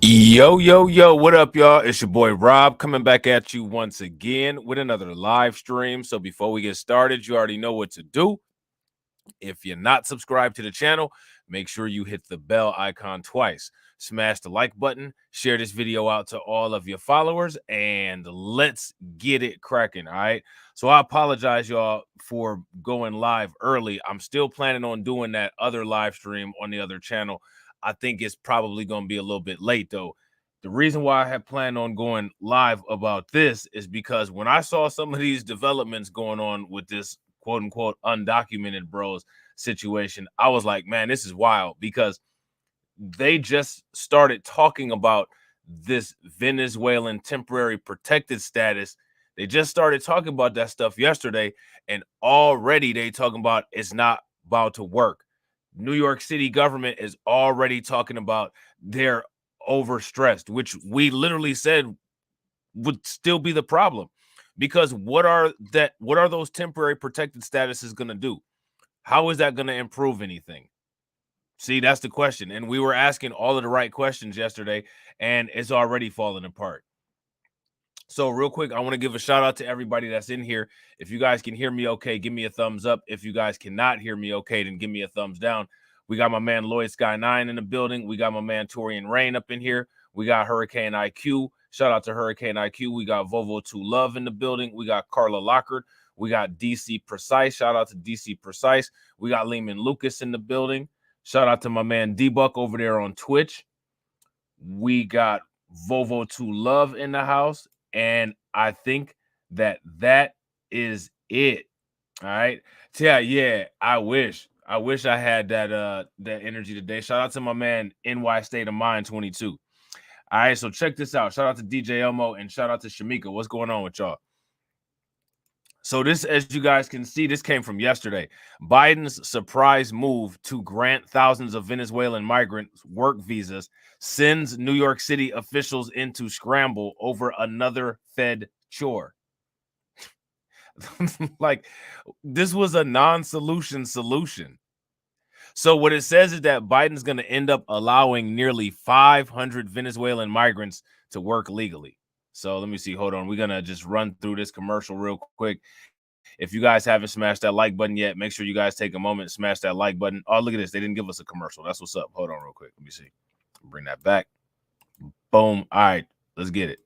Yo, what up, y'all? It's your boy Rob coming back at you once again with another live stream. So before we get started, you already know what to do. If you're not subscribed to the channel, make sure you hit the bell icon twice. Smash the like button, share this video out to all of your followers, and let's get it cracking, all right? So I apologize, y'all, for going live early. I'm still planning on doing that other live stream on the other channel. I think it's probably going to be a little bit late, though. The reason why I had planned on going live about this is because when I saw some of these developments going on with this quote unquote undocumented bros situation, I was like, man, this is wild, because they just started talking about this Venezuelan temporary protected status. They just started talking about that stuff yesterday, and already they talking about it's not about to work. New York City government is already talking about they're overstressed, which we literally said would still be the problem. Because what are those temporary protected statuses going to do? How is that going to improve anything? See, that's the question. And we were asking all of the right questions yesterday, and it's already falling apart. So real quick, I want to give a shout out to everybody that's in here. If you guys can hear me okay, give me a thumbs up. If you guys cannot hear me okay, then give me a thumbs down. We got my man Lloyd Sky 9 in the building. We got my man Torian Rain up in here. We got Hurricane IQ. Shout out to Hurricane IQ. We got Vovo 2 Love in the building. We got Carla Lockard. We got DC Precise. Shout out to DC Precise. We got Lehman Lucas in the building. Shout out to my man D-Buck over there on Twitch. We got Vovo 2 Love in the house. And I think that is it. All right. Yeah, I wish I had that energy today. Shout out to my man NY State of Mind 22. All right, so check this out. Shout out to DJ Elmo and shout out to Shamika. What's going on with y'all? So this, as you guys can see, this came from yesterday. Biden's surprise move to grant thousands of Venezuelan migrants work visas sends New York City officials into scramble over another Fed chore. Like, this was a non-solution solution. So what it says is that Biden's going to end up allowing nearly 500 Venezuelan migrants to work legally. So let me see. Hold on. We're going to just run through this commercial real quick. If you guys haven't smashed that like button yet, make sure you guys take a moment and smash that like button. Oh, look at this. They didn't give us a commercial. That's what's up. Hold on real quick. Let me see. Bring that back. Boom. All right. Let's get it.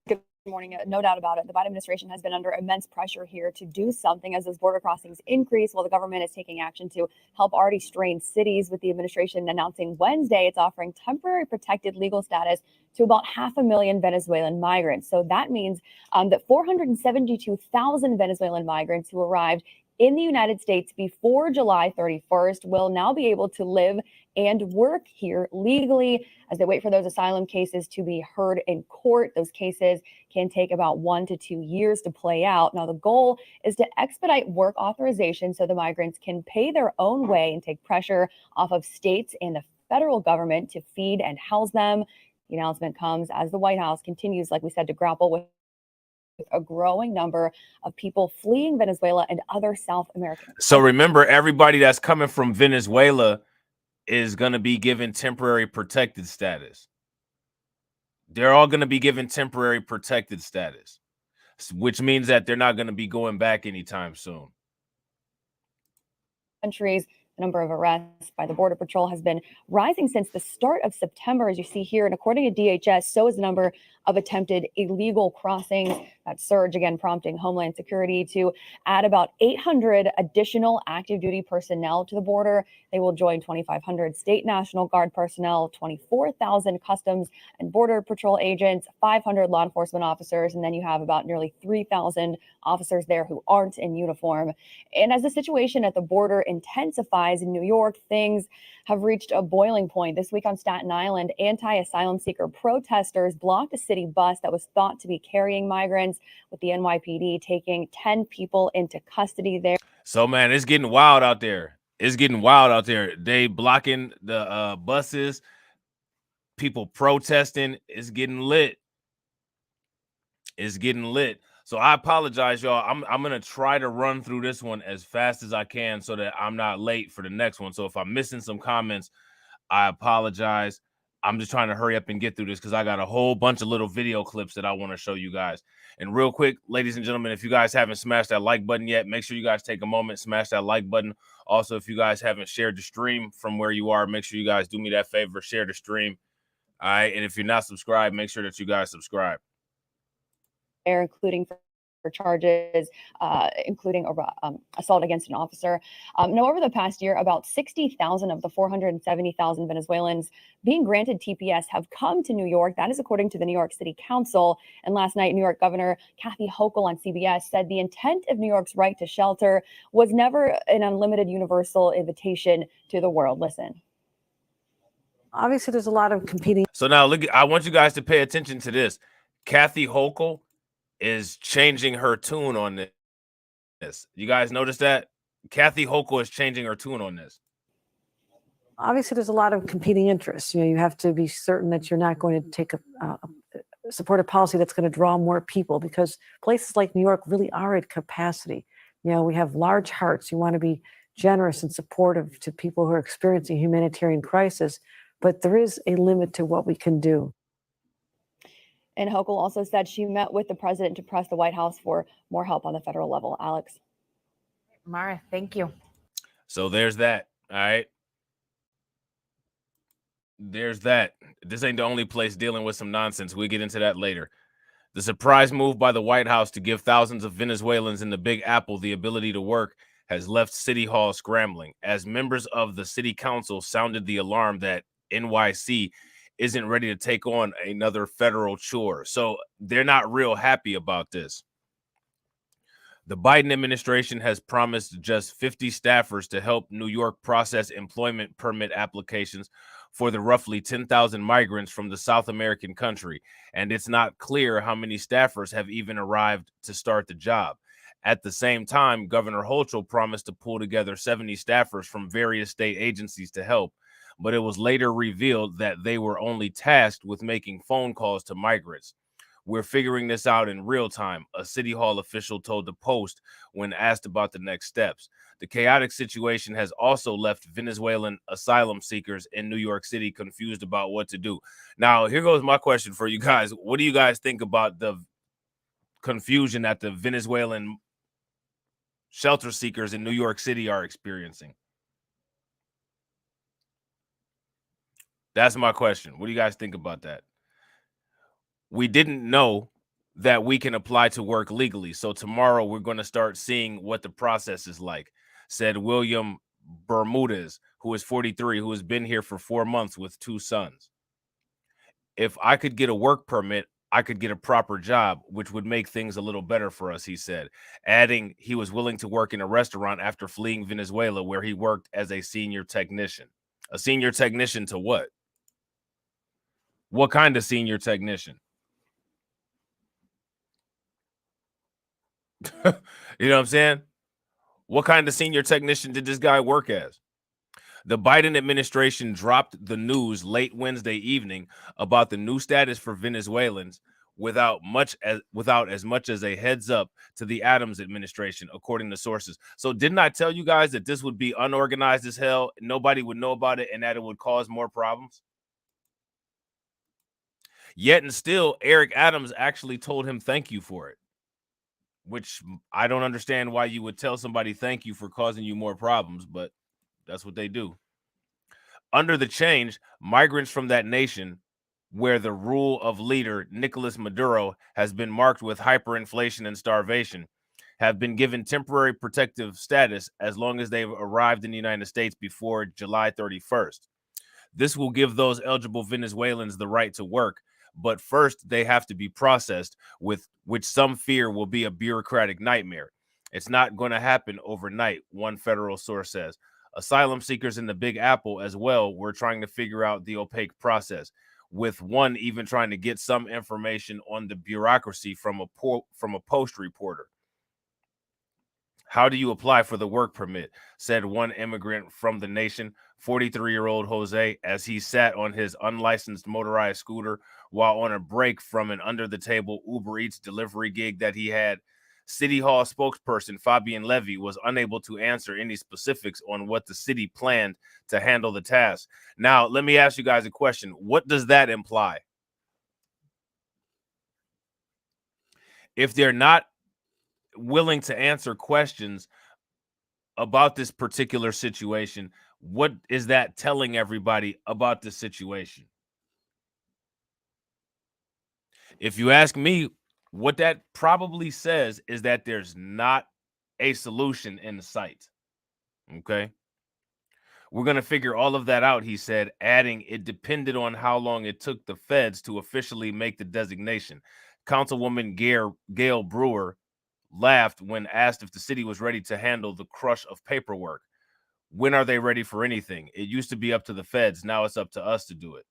Good morning. No doubt about it. The Biden administration has been under immense pressure here to do something as those border crossings increase, while the government is taking action to help already strained cities, with the administration announcing Wednesday it's offering temporary protected legal status to about 500,000 Venezuelan migrants. So that means that 472,000 Venezuelan migrants who arrived in the United States before July 31st will now be able to live and work here legally as they wait for those asylum cases to be heard in court. Those cases can take about 1 to 2 years to play out. Now, the goal is to expedite work authorization so the migrants can pay their own way and take pressure off of states and the federal government to feed and house them. The announcement comes as the White House continues, like we said, to grapple with a growing number of people fleeing Venezuela and other South American. So remember, everybody that's coming from Venezuela is going to be given temporary protected status. They're all going to be given temporary protected status, which means that they're not going to be going back anytime soon. Countries. The number of arrests by the Border Patrol has been rising since the start of September, as you see here. And according to DHS, so is the number of attempted illegal crossings. That surge, again, prompting Homeland Security to add about 800 additional active duty personnel to the border. They will join 2,500 state National Guard personnel, 24,000 Customs and Border Patrol agents, 500 law enforcement officers, and then you have about nearly 3,000 officers there who aren't in uniform. And as the situation at the border intensifies in New York, things have reached a boiling point. This week on Staten Island, anti-asylum seeker protesters blocked a city bus that was thought to be carrying migrants, with the NYPD taking 10 people into custody there. So, man, it's getting wild out there. It's getting wild out there. They blocking the buses, people protesting. It's getting lit. It's getting lit. So I apologize, y'all. I'm going to try to run through this one as fast as I can so that I'm not late for the next one. So if I'm missing some comments, I apologize. I'm just trying to hurry up and get through this because I got a whole bunch of little video clips that I want to show you guys. And real quick, ladies and gentlemen, if you guys haven't smashed that like button yet, make sure you guys take a moment, smash that like button. Also, if you guys haven't shared the stream from where you are, make sure you guys do me that favor, share the stream. All right. And if you're not subscribed, make sure that you guys subscribe. Including for charges, including assault against an officer. Now, over the past year, about 60,000 of the 470,000 Venezuelans being granted TPS have come to New York. That is according to the New York City Council. And last night, New York Governor Kathy Hochul on CBS said the intent of New York's right to shelter was never an unlimited universal invitation to the world. Listen. Obviously, there's a lot of competing. So now, look, I want you guys to pay attention to this. Kathy Hochul is changing her tune on this. You guys notice that? Kathy Hochul is changing her tune on this. Obviously, there's a lot of competing interests. You have to be certain that you're not going to take support a policy that's going to draw more people, because places like New York really are at capacity. We have large hearts. You want to be generous and supportive to people who are experiencing humanitarian crisis, but there is a limit to what we can do. And Hochul also said she met with the president to press the White House for more help on the federal level. Alex. Mara, thank you. So there's that. All right. There's that. This ain't the only place dealing with some nonsense. We'll get into that later. The surprise move by the White House to give thousands of Venezuelans in the Big Apple the ability to work has left City Hall scrambling as members of the City Council sounded the alarm that NYC isn't ready to take on another federal chore. So they're not real happy about this. The Biden administration has promised just 50 staffers to help New York process employment permit applications for the roughly 10,000 migrants from the South American country. And it's not clear how many staffers have even arrived to start the job. At the same time, Governor Hochul promised to pull together 70 staffers from various state agencies to help, but it was later revealed that they were only tasked with making phone calls to migrants. We're figuring this out in real time, a City Hall official told the Post when asked about the next steps. The chaotic situation has also left Venezuelan asylum seekers in New York City confused about what to do. Now, here goes my question for you guys. What do you guys think about the confusion that the Venezuelan shelter seekers in New York City are experiencing? That's my question. What do you guys think about that? We didn't know that we can apply to work legally. So tomorrow we're going to start seeing what the process is like, said William Bermudez, who is 43, who has been here for 4 months with 2 sons. If I could get a work permit, I could get a proper job, which would make things a little better for us, he said, adding he was willing to work in a restaurant after fleeing Venezuela, where he worked as a senior technician. A senior technician to what? What kind of senior technician? You know what I'm saying? What kind of senior technician did this guy work as? The Biden administration dropped the news late Wednesday evening about the new status for Venezuelans without as much as a heads up to the Adams administration, according to sources. So didn't I tell you guys that this would be unorganized as hell? Nobody would know about it and that it would cause more problems? Yet and still, Eric Adams actually told him thank you for it, which I don't understand why you would tell somebody thank you for causing you more problems, but that's what they do. Under the change, migrants from that nation, where the rule of leader Nicolas Maduro has been marked with hyperinflation and starvation, have been given temporary protective status as long as they've arrived in the United States before July 31st. This will give those eligible Venezuelans the right to work, but first they have to be processed, with which some fear will be a bureaucratic nightmare. It's not going to happen overnight, one federal source says. Asylum seekers in the Big Apple as well were trying to figure out the opaque process, with one even trying to get some information on the bureaucracy from a Post reporter. How do you apply for the work permit? Said one immigrant from the nation, 43-year-old Jose, as he sat on his unlicensed motorized scooter while on a break from an under-the-table Uber Eats delivery gig that he had City Hall spokesperson Fabian Levy was unable to answer any specifics on what the city planned to handle the task. Now, let me ask you guys a question. What does that imply? If they're not willing to answer questions about this particular situation, what is that telling everybody about the situation? If you ask me, what that probably says is that there's not a solution in sight. Okay. We're going to figure all of that out, he said, adding it depended on how long it took the feds to officially make the designation. Councilwoman Gail Brewer laughed when asked if the city was ready to handle the crush of paperwork. When are they ready for anything? It used to be up to the feds. Now it's up to us to do it.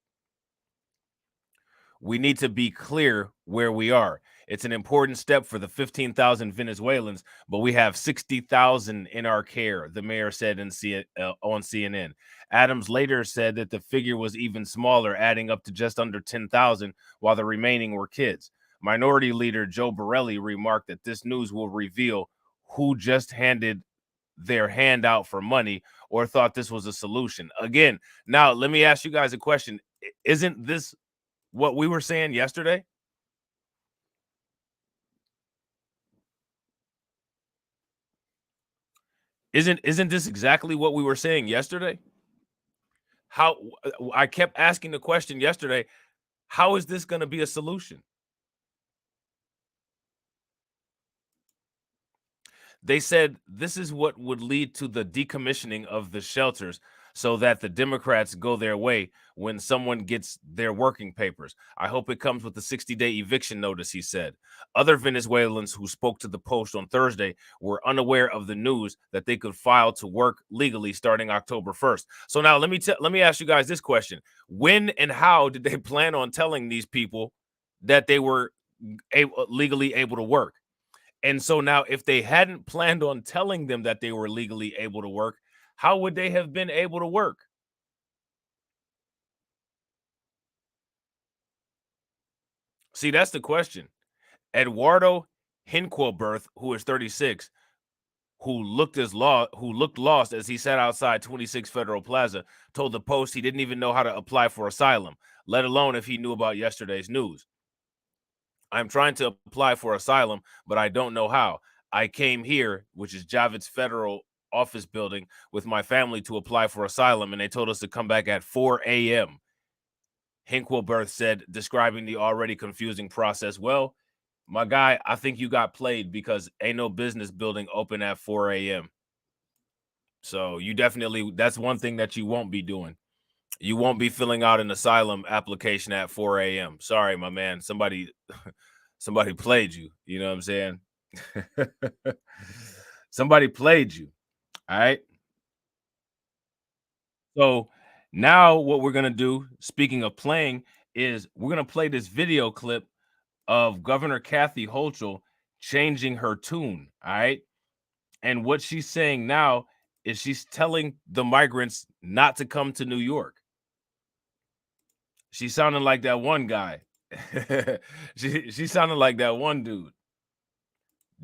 We need to be clear where we are. It's an important step for the 15,000 Venezuelans, but we have 60,000 in our care, the mayor said on CNN. Adams later said that the figure was even smaller, adding up to just under 10,000, while the remaining were kids. Minority Leader Joe Borelli remarked that this news will reveal who just handed their hand out for money or thought this was a solution. Again, now let me ask you guys a question. Isn't this what we were saying yesterday? Isn't this exactly what we were saying yesterday? How I kept asking the question yesterday, how is this going to be a solution? They said this is what would lead to the decommissioning of the shelters so that the Democrats go their way when someone gets their working papers. I hope it comes with a 60-day eviction notice, he said. Other Venezuelans who spoke to the Post on Thursday were unaware of the news that they could file to work legally starting October 1st. So now let me ask you guys this question. When and how did they plan on telling these people that they were legally able to work? And so now, if they hadn't planned on telling them that they were legally able to work, how would they have been able to work? See, that's the question. Eduardo Hinquilberth, who is 36, who looked lost as he sat outside 26 Federal Plaza, told the Post he didn't even know how to apply for asylum, let alone if he knew about yesterday's news. I'm trying to apply for asylum, but I don't know how. I came here, which is Javits Federal Office Building, with my family to apply for asylum, and they told us to come back at 4 a.m. Hinquilberth said, describing the already confusing process. Well, my guy, I think you got played because ain't no business building open at 4 a.m. So you definitely, that's one thing that you won't be doing. You won't be filling out an asylum application at 4 a.m. Sorry, my man. Somebody played you. You know what I'm saying? Somebody played you. All right. So now what we're going to do, speaking of playing, is we're going to play this video clip of Governor Kathy Hochul changing her tune. All right. And what she's saying now is she's telling the migrants not to come to New York. She sounded like that one guy. she sounded like that one dude.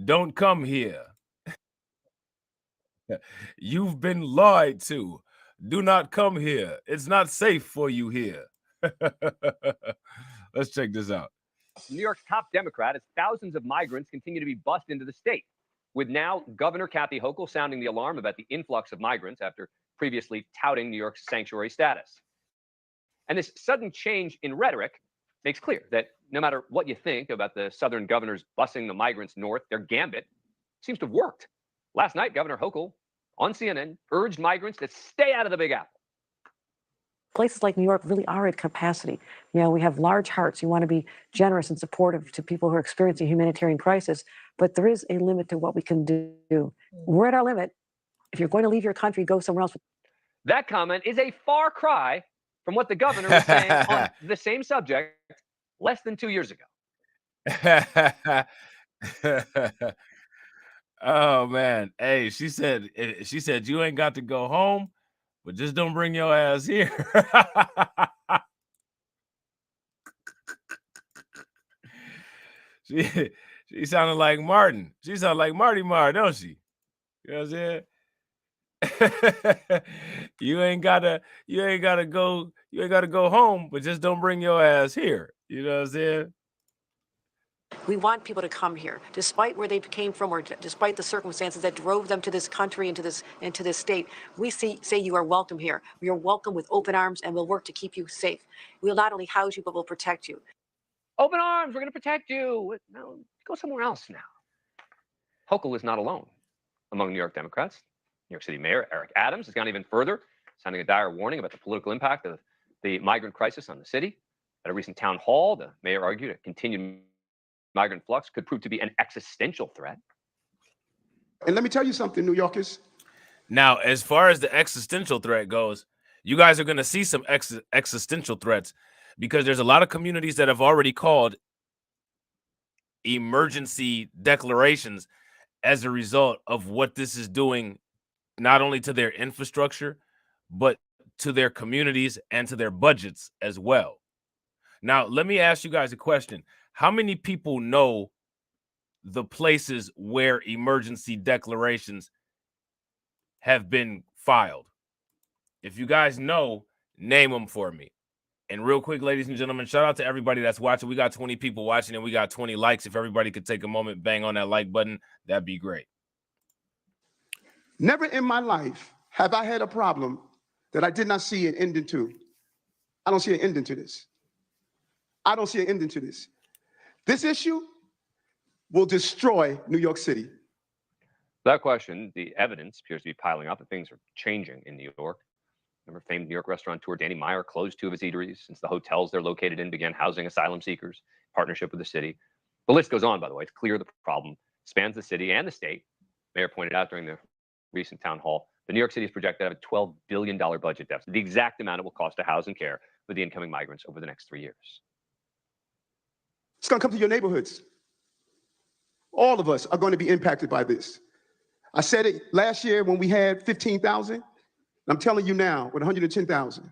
Don't come here. You've been lied to. Do not come here. It's not safe for you here. Let's check this out. New York's top Democrat as thousands of migrants continue to be bussed into the state, with now Governor Kathy Hochul sounding the alarm about the influx of migrants after previously touting New York's sanctuary status. And this sudden change in rhetoric makes clear that no matter what you think about the Southern governors busing the migrants north, their gambit seems to have worked. Last night, Governor Hochul on CNN urged migrants to stay out of the Big Apple. Places like New York really are at capacity. You know, we have large hearts. You want to be generous and supportive to people who are experiencing humanitarian crisis, but there is a limit to what we can do. We're at our limit. If you're going to leave your country, go somewhere else. That comment is a far cry from what the governor was saying on the same subject less than 2 years ago. Oh man. Hey, she said you ain't got to go home, but just don't bring your ass here. she She sounded like Martin. She sounded like Marty Marr, don't she? You know what I'm saying? you ain't gotta go home, but just don't bring your ass here. You know what I'm saying? We want people to come here, despite where they came from or despite the circumstances that drove them to this country and to this state. We say you are welcome here. You're welcome with open arms, and we'll work to keep you safe. We'll not only house you, but we'll protect you. Open arms, we're going to protect you. No, go somewhere else now. Hochul is not alone among New York Democrats. New York City Mayor Eric Adams has gone even further, sounding a dire warning about the political impact of the migrant crisis on the city. At a recent town hall, the mayor argued a continued migrant flux could prove to be an existential threat. And let me tell you something, New Yorkers. Now, as far as the existential threat goes, you guys are going to see some existential threats because there's a lot of communities that have already called emergency declarations as a result of what this is doing, not only to their infrastructure, but to their communities and to their budgets as well. Now, let me ask you guys a question. How many people know the places where emergency declarations have been filed? If you guys know, name them for me. And real quick, ladies and gentlemen, shout out to everybody that's watching. We got 20 people watching and we got 20 likes. If everybody could take a moment, bang on that like button, that'd be great. Never in my life have I had a problem that I did not see an ending to. I don't see an ending to this. I don't see an ending to this. This issue will destroy New York City. Without question, the evidence appears to be piling up that things are changing in New York. Remember, famed New York restaurateur Danny Meyer closed 2 of his eateries since the hotels they're located in began housing asylum seekers, partnership with the city. The list goes on, by the way. It's clear the problem spans the city and the state. Mayor pointed out during the recent town hall, the New York City is projected to have a $12 billion budget deficit, the exact amount it will cost to house and care for the incoming migrants over the next 3 years. It's going to come to your neighborhoods. All of us are going to be impacted by this. I said it last year when we had 15,000. I'm telling you now, with 110,000,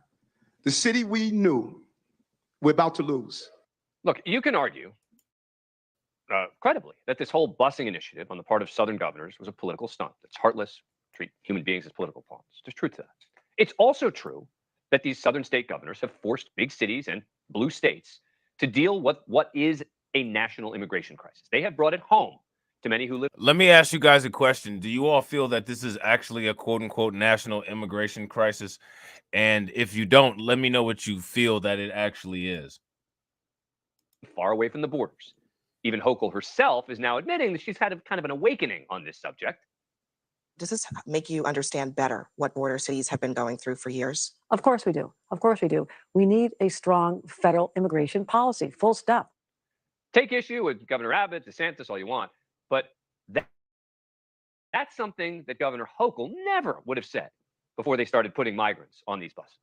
the city we knew we're about to lose. Look, you can argue credibly that this whole busing initiative on the part of Southern governors was a political stunt. It's heartless, treat human beings as political pawns. There's truth to that. It's also true that these Southern state governors have forced big cities and blue states to deal with what is a national immigration crisis. They have brought it home to many who live. Let me ask you guys a question. Do you all feel that this is actually a quote unquote national immigration crisis? And if you don't, let me know what you feel that it actually is. Far away from the borders. Even Hochul herself is now admitting that she's had kind of an awakening on this subject. Does this make you understand better what border cities have been going through for years? Of course we do. Of course we do. We need a strong federal immigration policy, full stop. Take issue with Governor Abbott, DeSantis, all you want, but that's something that Governor Hochul never would have said before they started putting migrants on these buses.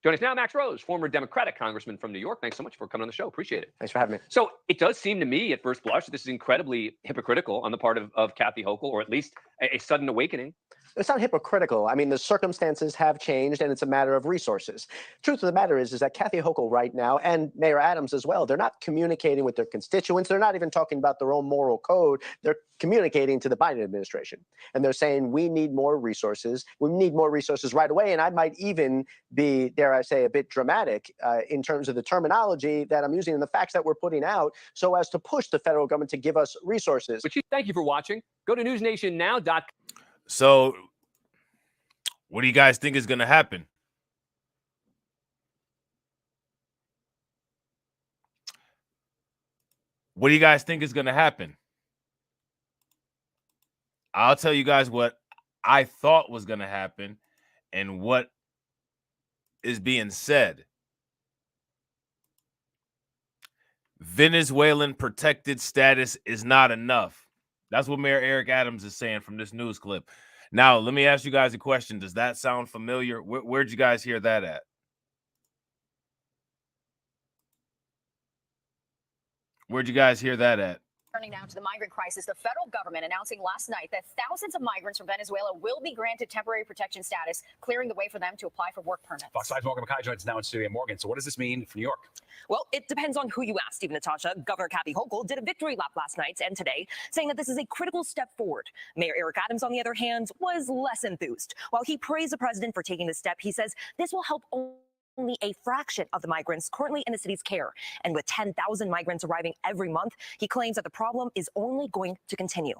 Joining us now, Max Rose, former Democratic congressman from New York. Thanks so much for coming on the show. Appreciate it. Thanks for having me. So it does seem to me at first blush that this is incredibly hypocritical on the part of Kathy Hochul, or at least a sudden awakening. It's not hypocritical. I mean, the circumstances have changed, and it's a matter of resources. Truth of the matter is that Kathy Hochul right now, and Mayor Adams as well, they're not communicating with their constituents. They're not even talking about their own moral code. They're communicating to the Biden administration. And they're saying, we need more resources. We need more resources right away. And I might even be, dare I say, a bit dramatic in terms of the terminology that I'm using and the facts that we're putting out so as to push the federal government to give us resources. Thank you for watching. Go to newsnationnow.com. So what do you guys think is going to happen? What do you guys think is going to happen? I'll tell you guys what I thought was going to happen and what is being said. Venezuelan protected status is not enough. That's what Mayor Eric Adams is saying from this news clip. Now, let me ask you guys a question. Does that sound familiar? Where'd you guys hear that at? Where'd you guys hear that at? Turning now to the migrant crisis, the federal government announcing last night that thousands of migrants from Venezuela will be granted temporary protection status, clearing the way for them to apply for work permits. Fox 5's Morgan McKay joins now in studio. Morgan, so what does this mean for New York? Well, it depends on who you ask, Stephen Natasha. Governor Kathy Hochul did a victory lap last night and today, saying that this is a critical step forward. Mayor Eric Adams, on the other hand, was less enthused. While he praised the president for taking this step, he says this will help only a fraction of the migrants currently in the city's care. And with 10,000 migrants arriving every month, he claims that the problem is only going to continue.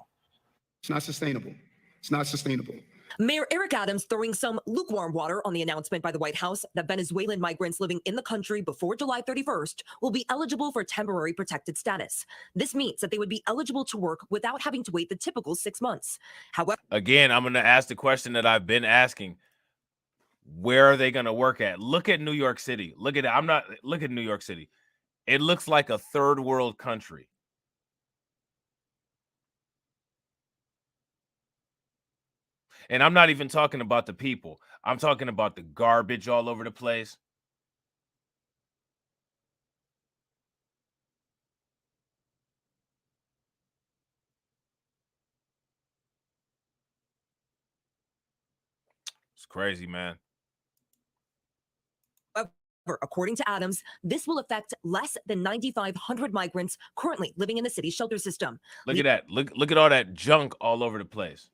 It's not sustainable. It's not sustainable. Mayor Eric Adams throwing some lukewarm water on the announcement by the White House that Venezuelan migrants living in the country before July 31st will be eligible for temporary protected status. This means that they would be eligible to work without having to wait the typical 6 months. However, again, I'm going to ask the question that I've been asking. Where are they going to work at? Look at New York City. Look at New York City. It looks like a third world country. And I'm not even talking about the people. I'm talking about the garbage all over the place. It's crazy, man. According to Adams, this will affect less than 9,500 migrants currently living in the city's shelter system. Look at that. Look at all that junk all over the place.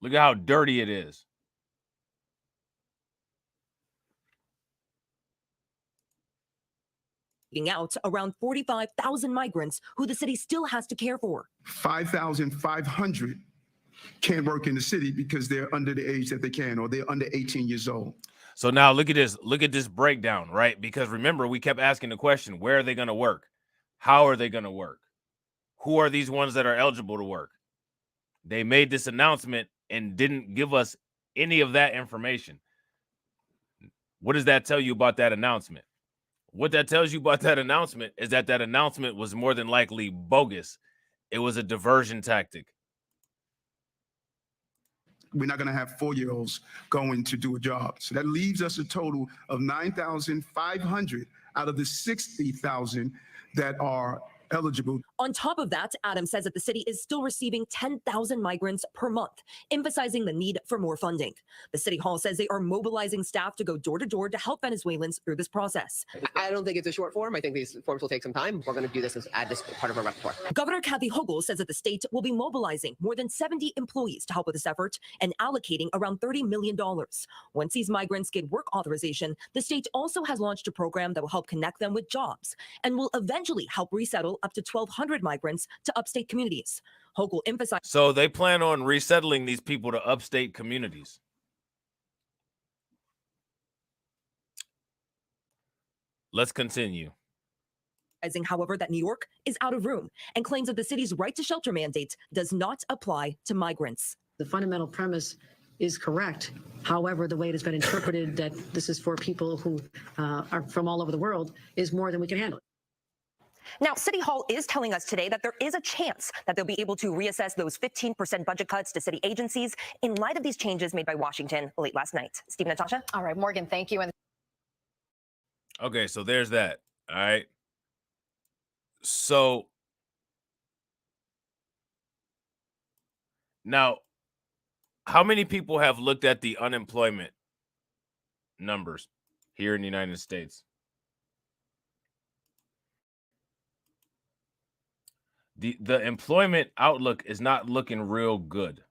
Look at how dirty it is. Out around 45,000 migrants who the city still has to care for. 5,500 can't work in the city because they're under the age that they can, or they're under 18 years old. So now look at this. Look at this breakdown, right? Because remember, we kept asking the question, where are they going to work? How are they going to work? Who are these ones that are eligible to work? They made this announcement and didn't give us any of that information. What does that tell you about that announcement? What that tells you about that announcement is that announcement was more than likely bogus. It was a diversion tactic. We're not going to have 4-year-olds going to do a job. So that leaves us a total of 9,500 out of the 60,000 that are eligible. On top of that, Adams says that the city is still receiving 10,000 migrants per month, emphasizing the need for more funding. The city hall says they are mobilizing staff to go door to door to help Venezuelans through this process. I don't think it's a short form. I think these forms will take some time. We're going to do this as add this part of our repertoire. Governor Kathy Hochul says that the state will be mobilizing more than 70 employees to help with this effort and allocating around $30 million. Once these migrants get work authorization, the state also has launched a program that will help connect them with jobs and will eventually help resettle up to 1,200 migrants to upstate communities. Hochul emphasized. So they plan on resettling these people to upstate communities. Let's continue. However, that New York is out of room and claims that the city's right to shelter mandate does not apply to migrants. The fundamental premise is correct. However, the way it has been interpreted that this is for people who are from all over the world is more than we can handle. Now, City Hall is telling us today that there is a chance that they'll be able to reassess those 15% budget cuts to city agencies in light of these changes made by Washington late last night. Steve, Natasha? All right, Morgan, thank you. Okay, so there's that. All right. So now, how many people have looked at the unemployment numbers here in the United States? The employment outlook is not looking real good,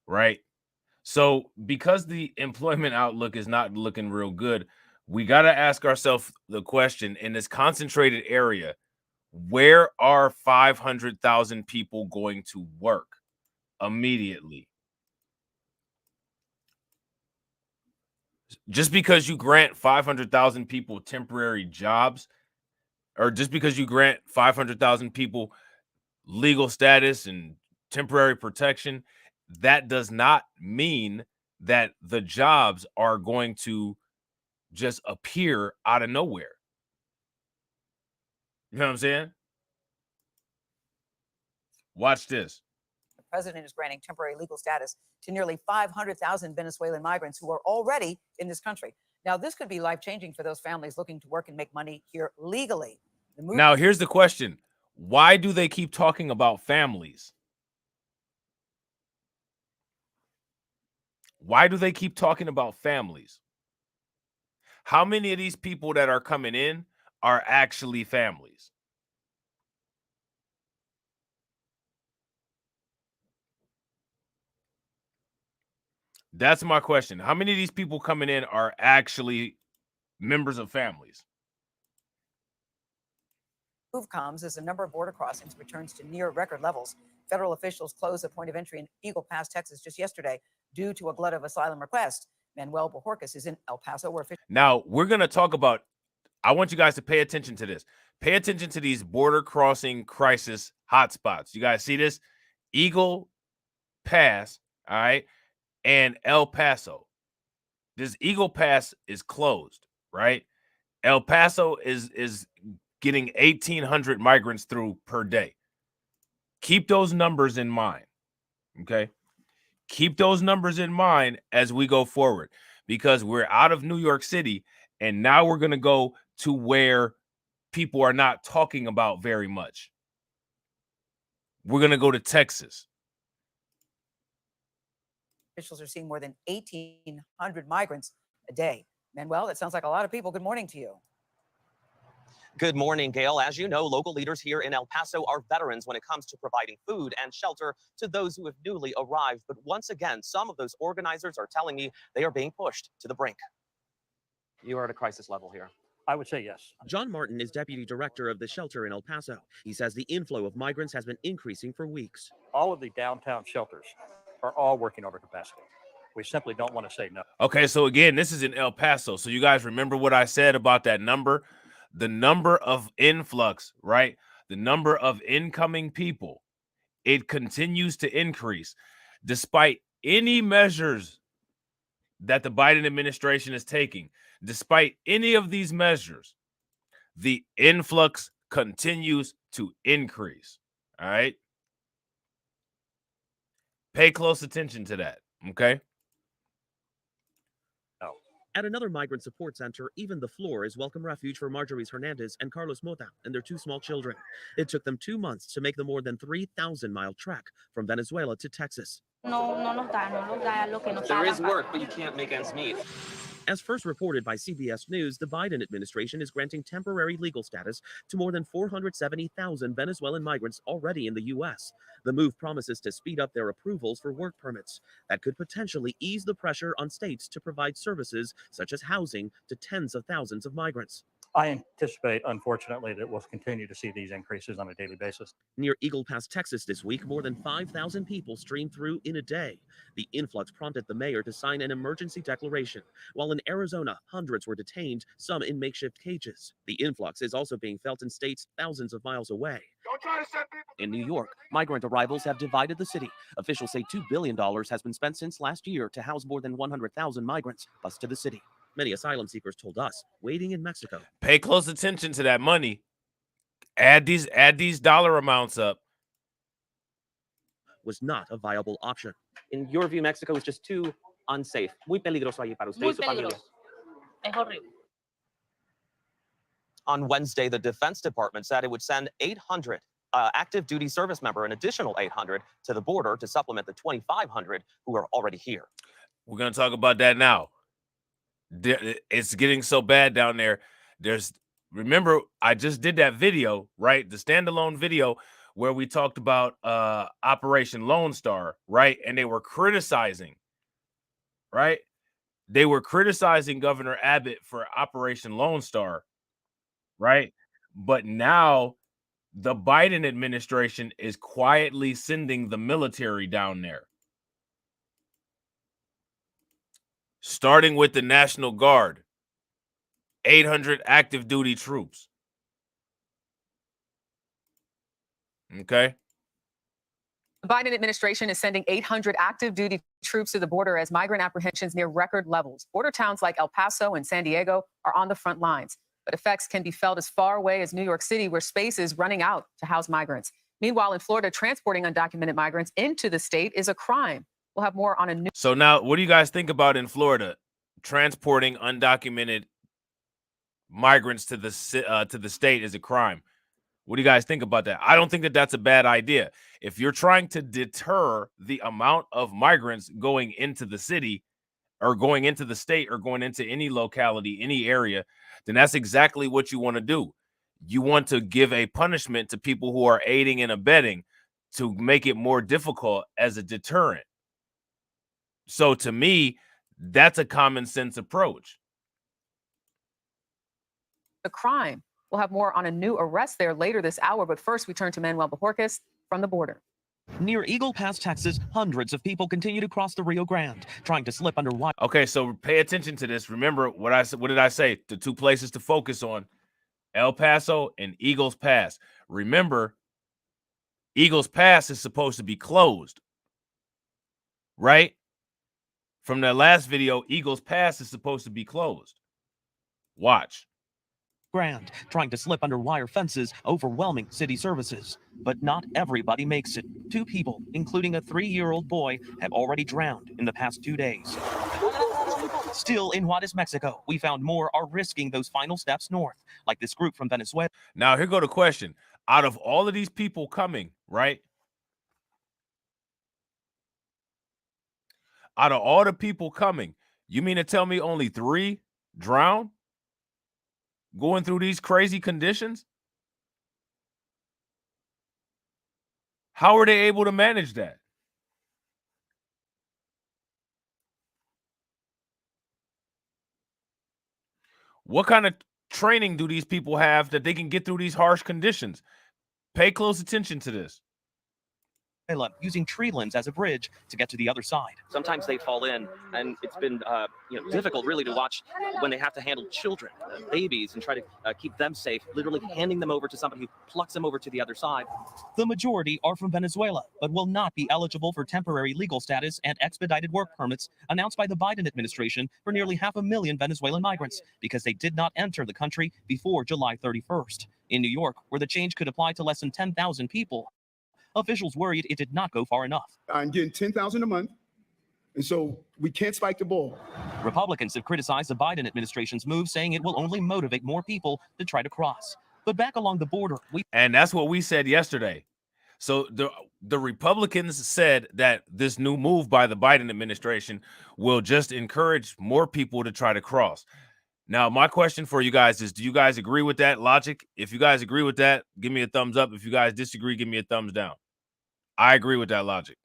right? So because the employment outlook is not looking real good, we got to ask ourselves the question, in this concentrated area, where are 500,000 people going to work immediately? Just because you grant 500,000 people temporary jobs, or just because you grant 500,000 people legal status and temporary protection, that does not mean that the jobs are going to just appear out of nowhere. You know what I'm saying? Watch this. The president is granting temporary legal status to nearly 500,000 Venezuelan migrants who are already in this country. Now, this could be life-changing for those families looking to work and make money here legally. Now, here's the question. Why do they keep talking about families? Why do they keep talking about families? How many of these people that are coming in are actually families? That's my question. How many of these people coming in are actually members of families? Move comes as the number of border crossings returns to near record levels. Federal officials closed a point of entry in Eagle Pass, Texas, just yesterday due to a glut of asylum requests. Manuel Bojorquez is in El Paso, where officials. Now, we're going to talk about, I want you guys to pay attention to this. Pay attention to these border crossing crisis hotspots. You guys see this? Eagle Pass, all right, and El Paso. This Eagle Pass is closed, right? El Paso is getting 1,800 migrants through per day. Keep those numbers in mind, okay? Keep those numbers in mind as we go forward, because we're out of New York City, and now we're going to go to where people are not talking about very much. We're going to go to Texas. Officials are seeing more than 1,800 migrants a day. Manuel, that sounds like a lot of people. Good morning to you. Good morning, Gail. As you know, local leaders here in El Paso are veterans when it comes to providing food and shelter to those who have newly arrived. But once again, some of those organizers are telling me they are being pushed to the brink. You are at a crisis level here. I would say yes. John Martin is deputy director of the shelter in El Paso. He says the inflow of migrants has been increasing for weeks. All of the downtown shelters are all working over capacity. We simply don't want to say no. Okay, so again, this is in El Paso. So you guys remember what I said about that number? The number of influx, right? The number of incoming people, it continues to increase despite any measures that the Biden administration is taking. Despite any of these measures, the influx continues to increase. All right. Pay close attention to that. Okay. At another migrant support center, even the floor is welcome refuge for Marjorie Hernandez and Carlos Mota and their two small children. It took them 2 months to make the more than 3,000-mile trek from Venezuela to Texas. There is work, but you can't make ends meet. As first reported by CBS News, the Biden administration is granting temporary legal status to more than 470,000 Venezuelan migrants already in the U.S. The move promises to speed up their approvals for work permits. That could potentially ease the pressure on states to provide services such as housing to tens of thousands of migrants. I anticipate, unfortunately, that we'll continue to see these increases on a daily basis. Near Eagle Pass, Texas this week, more than 5,000 people streamed through in a day. The influx prompted the mayor to sign an emergency declaration. While in Arizona, hundreds were detained, some in makeshift cages. The influx is also being felt in states thousands of miles away. In New York, migrant arrivals have divided the city. Officials say $2 billion has been spent since last year to house more than 100,000 migrants bused to the city. Many asylum seekers told us, waiting in Mexico. Pay close attention to that money. Add these dollar amounts up. Was not a viable option. In your view, Mexico is just too unsafe. Muy peligroso allí para usted y su familia. Es horrible. On Wednesday, the Defense Department said it would send 800 active duty service member, an additional 800 to the border to supplement the 2,500 who are already here. We're going to talk about that now. It's getting so bad down there. Remember, I just did that video, right? The standalone video where we talked about Operation Lone Star, right? And they were criticizing, right? They were criticizing Governor Abbott for Operation Lone Star, right? But now the Biden administration is quietly sending the military down there. Starting with the National Guard, 800 active duty troops. Okay. The Biden administration is sending 800 active duty troops to the border as migrant apprehensions near record levels. Border towns like El Paso and San Diego are on the front lines, but effects can be felt as far away as New York City, where space is running out to house migrants. Meanwhile, in Florida, transporting undocumented migrants into the state is a crime. We'll have more on a new. So now, what do you guys think about in Florida? transporting undocumented migrants to the state is a crime. What do you guys think about that? I don't think that that's a bad idea. If you're trying to deter the amount of migrants going into the city or going into the state or going into any locality, any area, then that's exactly what you want to do. You want to give a punishment to people who are aiding and abetting to make it more difficult as a deterrent. So to me, that's a common sense approach. The crime. We'll have more on a new arrest there later this hour. But first, we turn to Manuel Bojorquez from the border. Near Eagle Pass, Texas, hundreds of people continue to cross the Rio Grande, trying to slip under water. Okay, so pay attention to this. Remember what I said. What did I say? The two places to focus on: El Paso and Eagles Pass. Remember, Eagles Pass is supposed to be closed, right? From that last video, Eagles Pass is supposed to be closed. Watch. Grand, trying to slip under wire fences, overwhelming city services. But not everybody makes it. 2 people, including a 3-year-old boy, have already drowned in the past 2 days. Still in Juarez, Mexico, we found more are risking those final steps north, like this group from Venezuela. Now, here go the question. Out of all of these people coming, right? Out of all the people coming, you mean to tell me only 3 drowned? Going through these crazy conditions? How are they able to manage that? What kind of training do these people have that they can get through these harsh conditions? Pay close attention to this. Using tree limbs as a bridge to get to the other side. Sometimes they fall in, and it's been difficult really to watch when they have to handle children, babies, and try to keep them safe, literally handing them over to somebody who plucks them over to the other side. The majority are from Venezuela, but will not be eligible for temporary legal status and expedited work permits announced by the Biden administration for nearly 500,000 Venezuelan migrants because they did not enter the country before July 31st. In New York, where the change could apply to less than 10,000 people, officials worried it did not go far enough. I'm getting $10,000 a month, and so we can't spike the ball. Republicans have criticized the Biden administration's move, saying it will only motivate more people to try to cross. But back along the border, and that's what we said yesterday. So the Republicans said that this new move by the Biden administration will just encourage more people to try to cross. Now, my question for you guys is, do you guys agree with that logic? If you guys agree with that, give me a thumbs up. If you guys disagree, give me a thumbs down. I agree with that logic.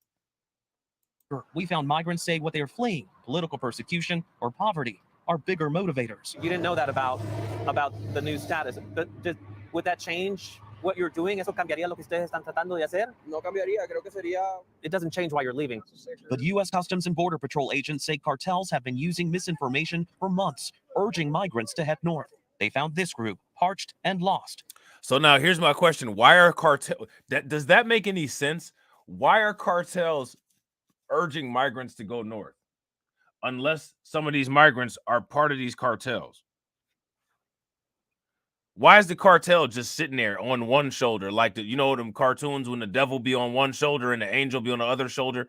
We found migrants say what they are fleeing, political persecution or poverty, are bigger motivators. You didn't know that about the new status. Would that change what you're doing? ¿Eso cambiaría lo que ustedes están tratando de hacer? No cambiaría, creo que sería... It doesn't change why you're leaving. But U.S. Customs and Border Patrol agents say cartels have been using misinformation for months, urging migrants to head north. They found this group parched and lost. So now here's my question. Why are cartels... Does that make any sense? Why are cartels urging migrants to go north? Unless some of these migrants are part of these cartels. Why is the cartel just sitting there on one shoulder? Like, them cartoons when the devil be on one shoulder and the angel be on the other shoulder,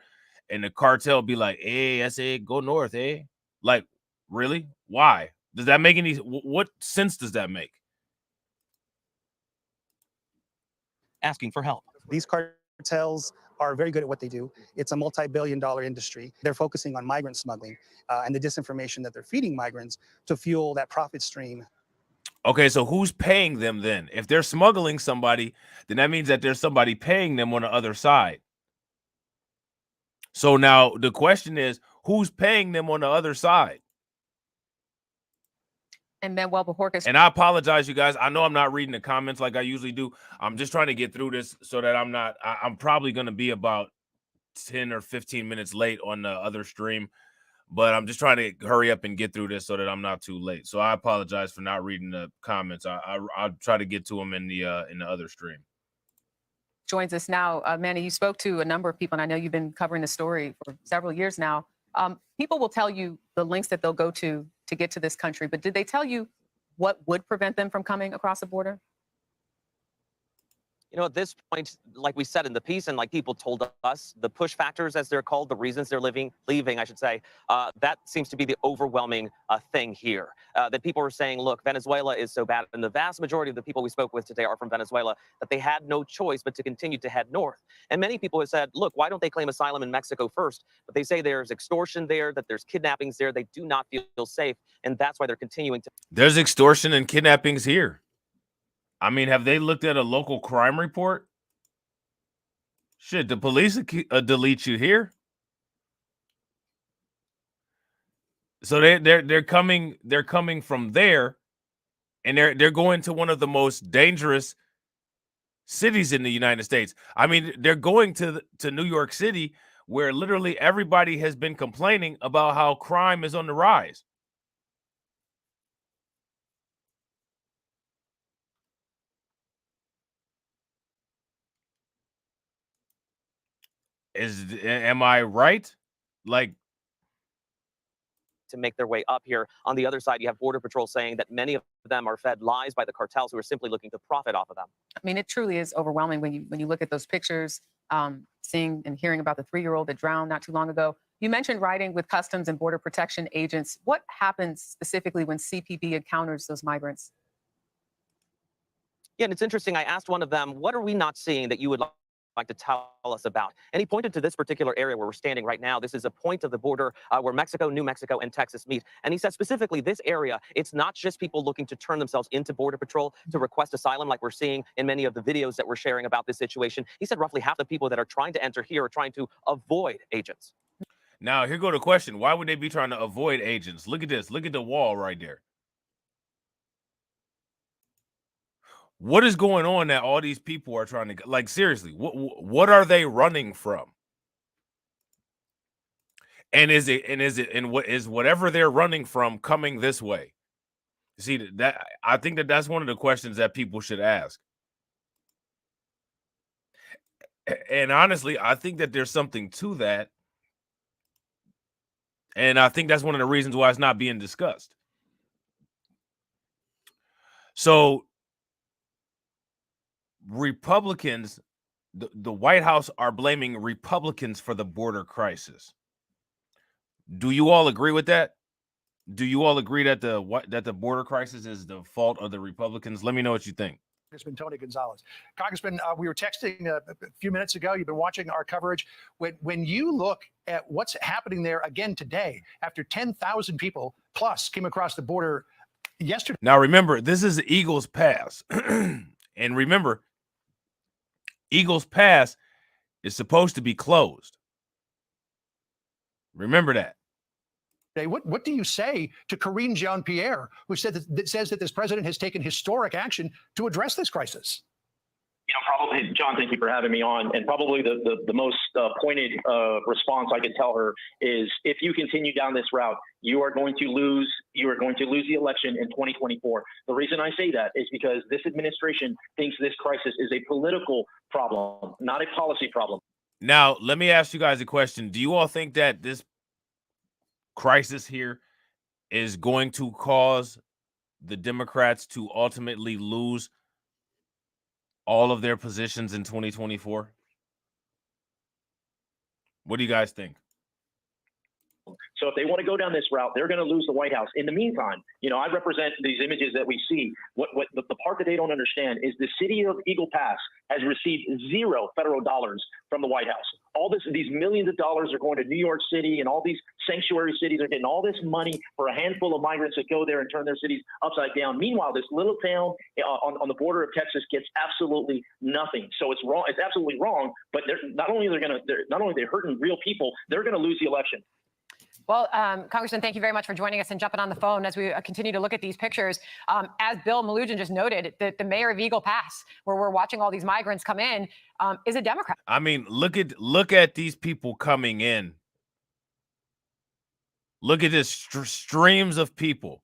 and the cartel be like, hey, I say, go north, eh? Like, really? Why? Does that make any... What sense does that make? Asking for help. These cartels are very good at what they do. It's a multi-billion-dollar industry. They're focusing on migrant smuggling and the disinformation that they're feeding migrants to fuel that profit stream. Okay, so who's paying them then? If they're smuggling somebody, then that means that there's somebody paying them on the other side. So now the question is, who's paying them on the other side? And Manuel Bojorquez. And I apologize, you guys. I know I'm not reading the comments like I usually do. I'm just trying to get through this so that I'm probably going to be about 10 or 15 minutes late on the other stream. But I'm just trying to hurry up and get through this so that I'm not too late. So I apologize for not reading the comments. I'll try to get to them in the other stream. Joins us now. Manny, you spoke to a number of people, and I know you've been covering the story for several years now. People will tell you the lengths that they'll go to get to this country, but did they tell you what would prevent them from coming across the border? You know, at this point, like we said in the piece, and like people told us, the push factors, as they're called, the reasons they're leaving, I should say, that seems to be the overwhelming thing here. That people are saying, look, Venezuela is so bad, and the vast majority of the people we spoke with today are from Venezuela, that they had no choice but to continue to head north. And many people have said, look, why don't they claim asylum in Mexico first? But they say there's extortion there, that there's kidnappings there. They do not feel safe, and that's why they're continuing to. There's extortion and kidnappings here. I mean, have they looked at a local crime report? Shit, the police delete you here. So they're coming from there, and they're going to one of the most dangerous cities in the United States. I mean, they're going to New York City, where literally everybody has been complaining about how crime is on the rise. Am I right? Like, to make their way up here. On the other side, you have Border Patrol saying that many of them are fed lies by the cartels who are simply looking to profit off of them. I mean, it truly is overwhelming when you look at those pictures, seeing and hearing about the 3-year-old that drowned not too long ago. You mentioned riding with Customs and Border Protection agents. What happens specifically when CPB encounters those migrants? Yeah, and it's interesting. I asked one of them, what are we not seeing that you would like to tell us about? And he pointed to this particular area where we're standing right now. This is a point of the border where Mexico, New Mexico, and Texas meet. And he said specifically this area, it's not just people looking to turn themselves into Border Patrol to request asylum like we're seeing in many of the videos that we're sharing about this situation. He said roughly half the people that are trying to enter here are trying to avoid agents. now here go the question. Why would they be trying to avoid agents? Look at this. Look at the wall right there. What is going on that all these people are trying to, like, seriously, what are they running from? And what is whatever they're running from coming this way? See, that I think that's one of the questions that people should ask. And honestly, I think that there's something to that. And I think that's one of the reasons why it's not being discussed. So Republicans, the White House are blaming Republicans for the border crisis. Do you all agree with that? Do you all agree that the border crisis is the fault of the Republicans? Let me know what you think. Congressman Tony Gonzalez. Congressman, we were texting a few minutes ago. You've been watching our coverage. When you look at what's happening there again today, after 10,000 people plus came across the border yesterday. Now, remember, this is Eagles Pass. And remember, Eagles Pass is supposed to be closed. Remember that. What do you say to Karine Jean-Pierre, who says that this president has taken historic action to address this crisis? You know, probably, John, thank you for having me on. And probably the most pointed response I could tell her is, if you continue down this route, you are going to lose the election in 2024. The reason I say that is because this administration thinks this crisis is a political problem, not a policy problem. Now, let me ask you guys a question. Do you all think that this crisis here is going to cause the Democrats to ultimately lose all of their positions in 2024? What do you guys think? So if they want to go down this route, they're going to lose the White House. In the meantime, you know, I represent these images that we see. What the part that they don't understand is the city of Eagle Pass has received $0 federal dollars from the White House. These millions of dollars are going to New York City, and all these sanctuary cities are getting all this money for a handful of migrants that go there and turn their cities upside down. Meanwhile, this little town on the border of Texas gets absolutely nothing. So it's wrong. It's absolutely wrong. But they're not only they're hurting real people, they're going to lose the election. Well, Congressman, thank you very much for joining us and jumping on the phone as we continue to look at these pictures. As Bill Malugin just noted, the mayor of Eagle Pass, where we're watching all these migrants come in, is a Democrat. I mean, look at these people coming in. Look at this streams of people.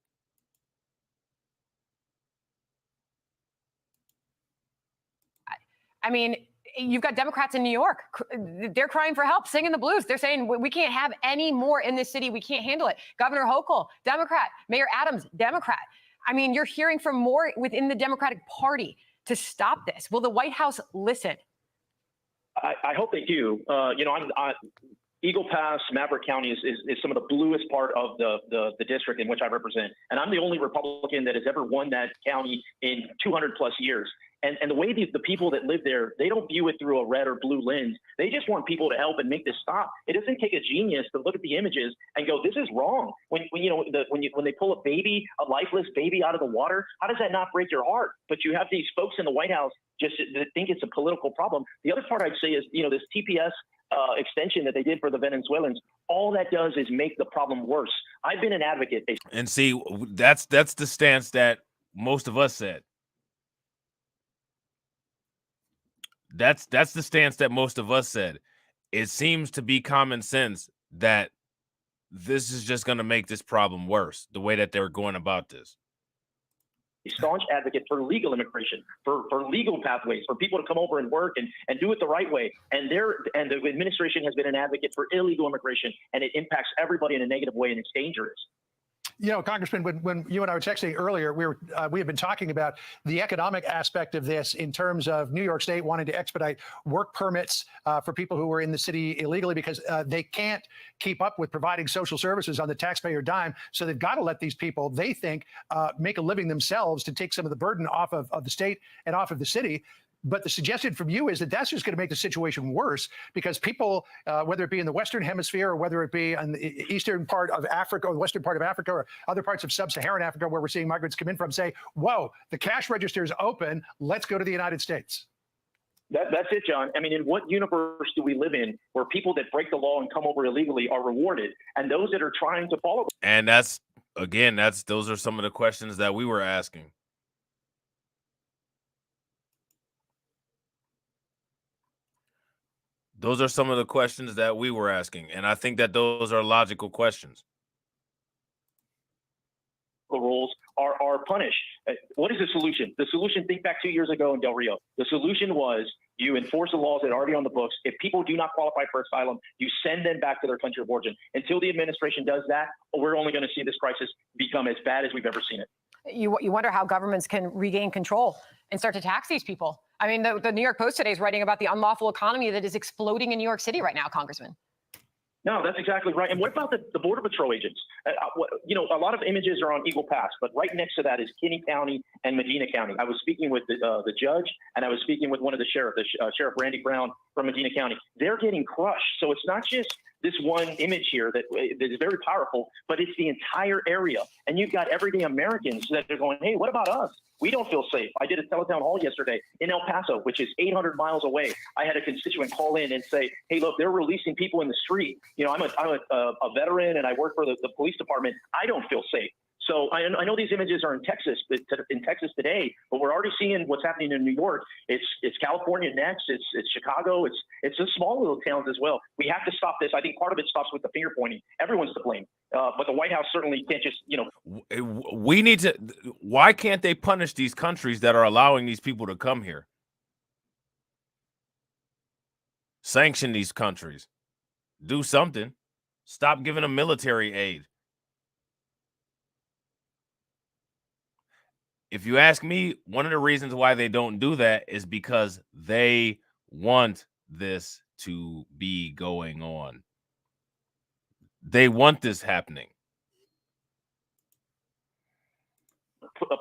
I mean, you've got Democrats in New York. They're crying for help, singing the blues. They're saying, we can't have any more in this city. We can't handle it. Governor Hochul, Democrat. Mayor Adams, Democrat. I mean, you're hearing from more within the Democratic Party to stop this? Will the White House listen? I hope they do. Eagle Pass, Maverick County is some of the bluest part of the district in which I represent. And I'm the only Republican that has ever won that county in 200 plus years. And the way the people that live there, they don't view it through a red or blue lens. They just want people to help and make this stop. It doesn't take a genius to look at the images and go, this is wrong. When they pull a lifeless baby out of the water, how does that not break your heart? But you have these folks in the White House just that think it's a political problem. The other part I'd say is, this TPS extension that they did for the Venezuelans, all that does is make the problem worse. I've been an advocate. And see, that's the stance that most of us said. That's the stance that most of us said. It seems to be common sense that this is just going to make this problem worse, the way that they're going about this. A staunch advocate for legal immigration, for legal pathways, for people to come over and work and do it the right way. And the administration has been an advocate for illegal immigration, and it impacts everybody in a negative way, and it's dangerous. Congressman, when you and I were texting earlier, we have been talking about the economic aspect of this in terms of New York State wanting to expedite work permits for people who are in the city illegally because they can't keep up with providing social services on the taxpayer dime. So they've got to let these people, they think, make a living themselves to take some of the burden off of the state and off of the city. But the suggestion from you is that that's just going to make the situation worse because people, whether it be in the Western Hemisphere or whether it be in the eastern part of Africa or the western part of Africa or other parts of sub-Saharan Africa where we're seeing migrants come in from, say, whoa, the cash register is open. Let's go to the United States. That's it, John. I mean, in what universe do we live in where people that break the law and come over illegally are rewarded and those that are trying to follow? And those are some of the questions that we were asking. Those are some of the questions that we were asking, and I think that those are logical questions. Rules are punished. What is the solution? The solution, think back 2 years ago in Del Rio. The solution was you enforce the laws that are already on the books. If people do not qualify for asylum, you send them back to their country of origin. Until the administration does that, we're only going to see this crisis become as bad as we've ever seen it. You wonder how governments can regain control and start to tax these people. I mean, the New York Post today is writing about the unlawful economy that is exploding in New York City right now, Congressman. No, that's exactly right. And what about the Border Patrol agents? A lot of images are on Eagle Pass, but right next to that is Kinney County and Medina County. I was speaking with the judge, and I was speaking with one of the sheriff, Sheriff Randy Brown from Medina County. They're getting crushed. So it's not just this one image here that is very powerful, but it's the entire area. And you've got everyday Americans that are going, hey, what about us? We don't feel safe. I did a teletown hall yesterday in El Paso, which is 800 miles away. I had a constituent call in and say, hey, look, they're releasing people in the street. I'm a veteran and I work for the police department. I don't feel safe. So I know these images are in Texas today, but we're already seeing what's happening in New York. It's California next. It's Chicago. It's the small little towns as well. We have to stop this. I think part of it stops with the finger pointing. Everyone's to blame, but the White House certainly can't just We need to. Why can't they punish these countries that are allowing these people to come here? Sanction these countries. Do something. Stop giving them military aid. If you ask me, one of the reasons why they don't do that is because they want this to be going on. They want this happening.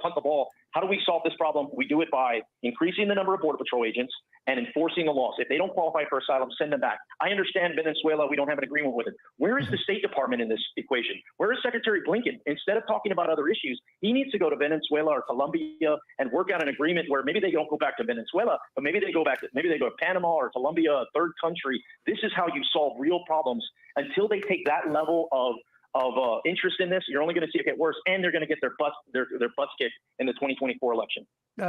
Punt the ball. How do we solve this problem? We do it by increasing the number of Border Patrol agents and enforcing the laws. If they don't qualify for asylum, send them back. I understand Venezuela, we don't have an agreement with it. Where is the State Department in this equation? Where is Secretary Blinken? Instead of talking about other issues, he needs to go to Venezuela or Colombia and work out an agreement where maybe they don't go back to Venezuela, but maybe they go to Panama or Colombia, a third country. This is how you solve real problems. Until they take that level of interest in this, you're only going to see it get worse, and they're going to get their butts kicked in the 2024 election.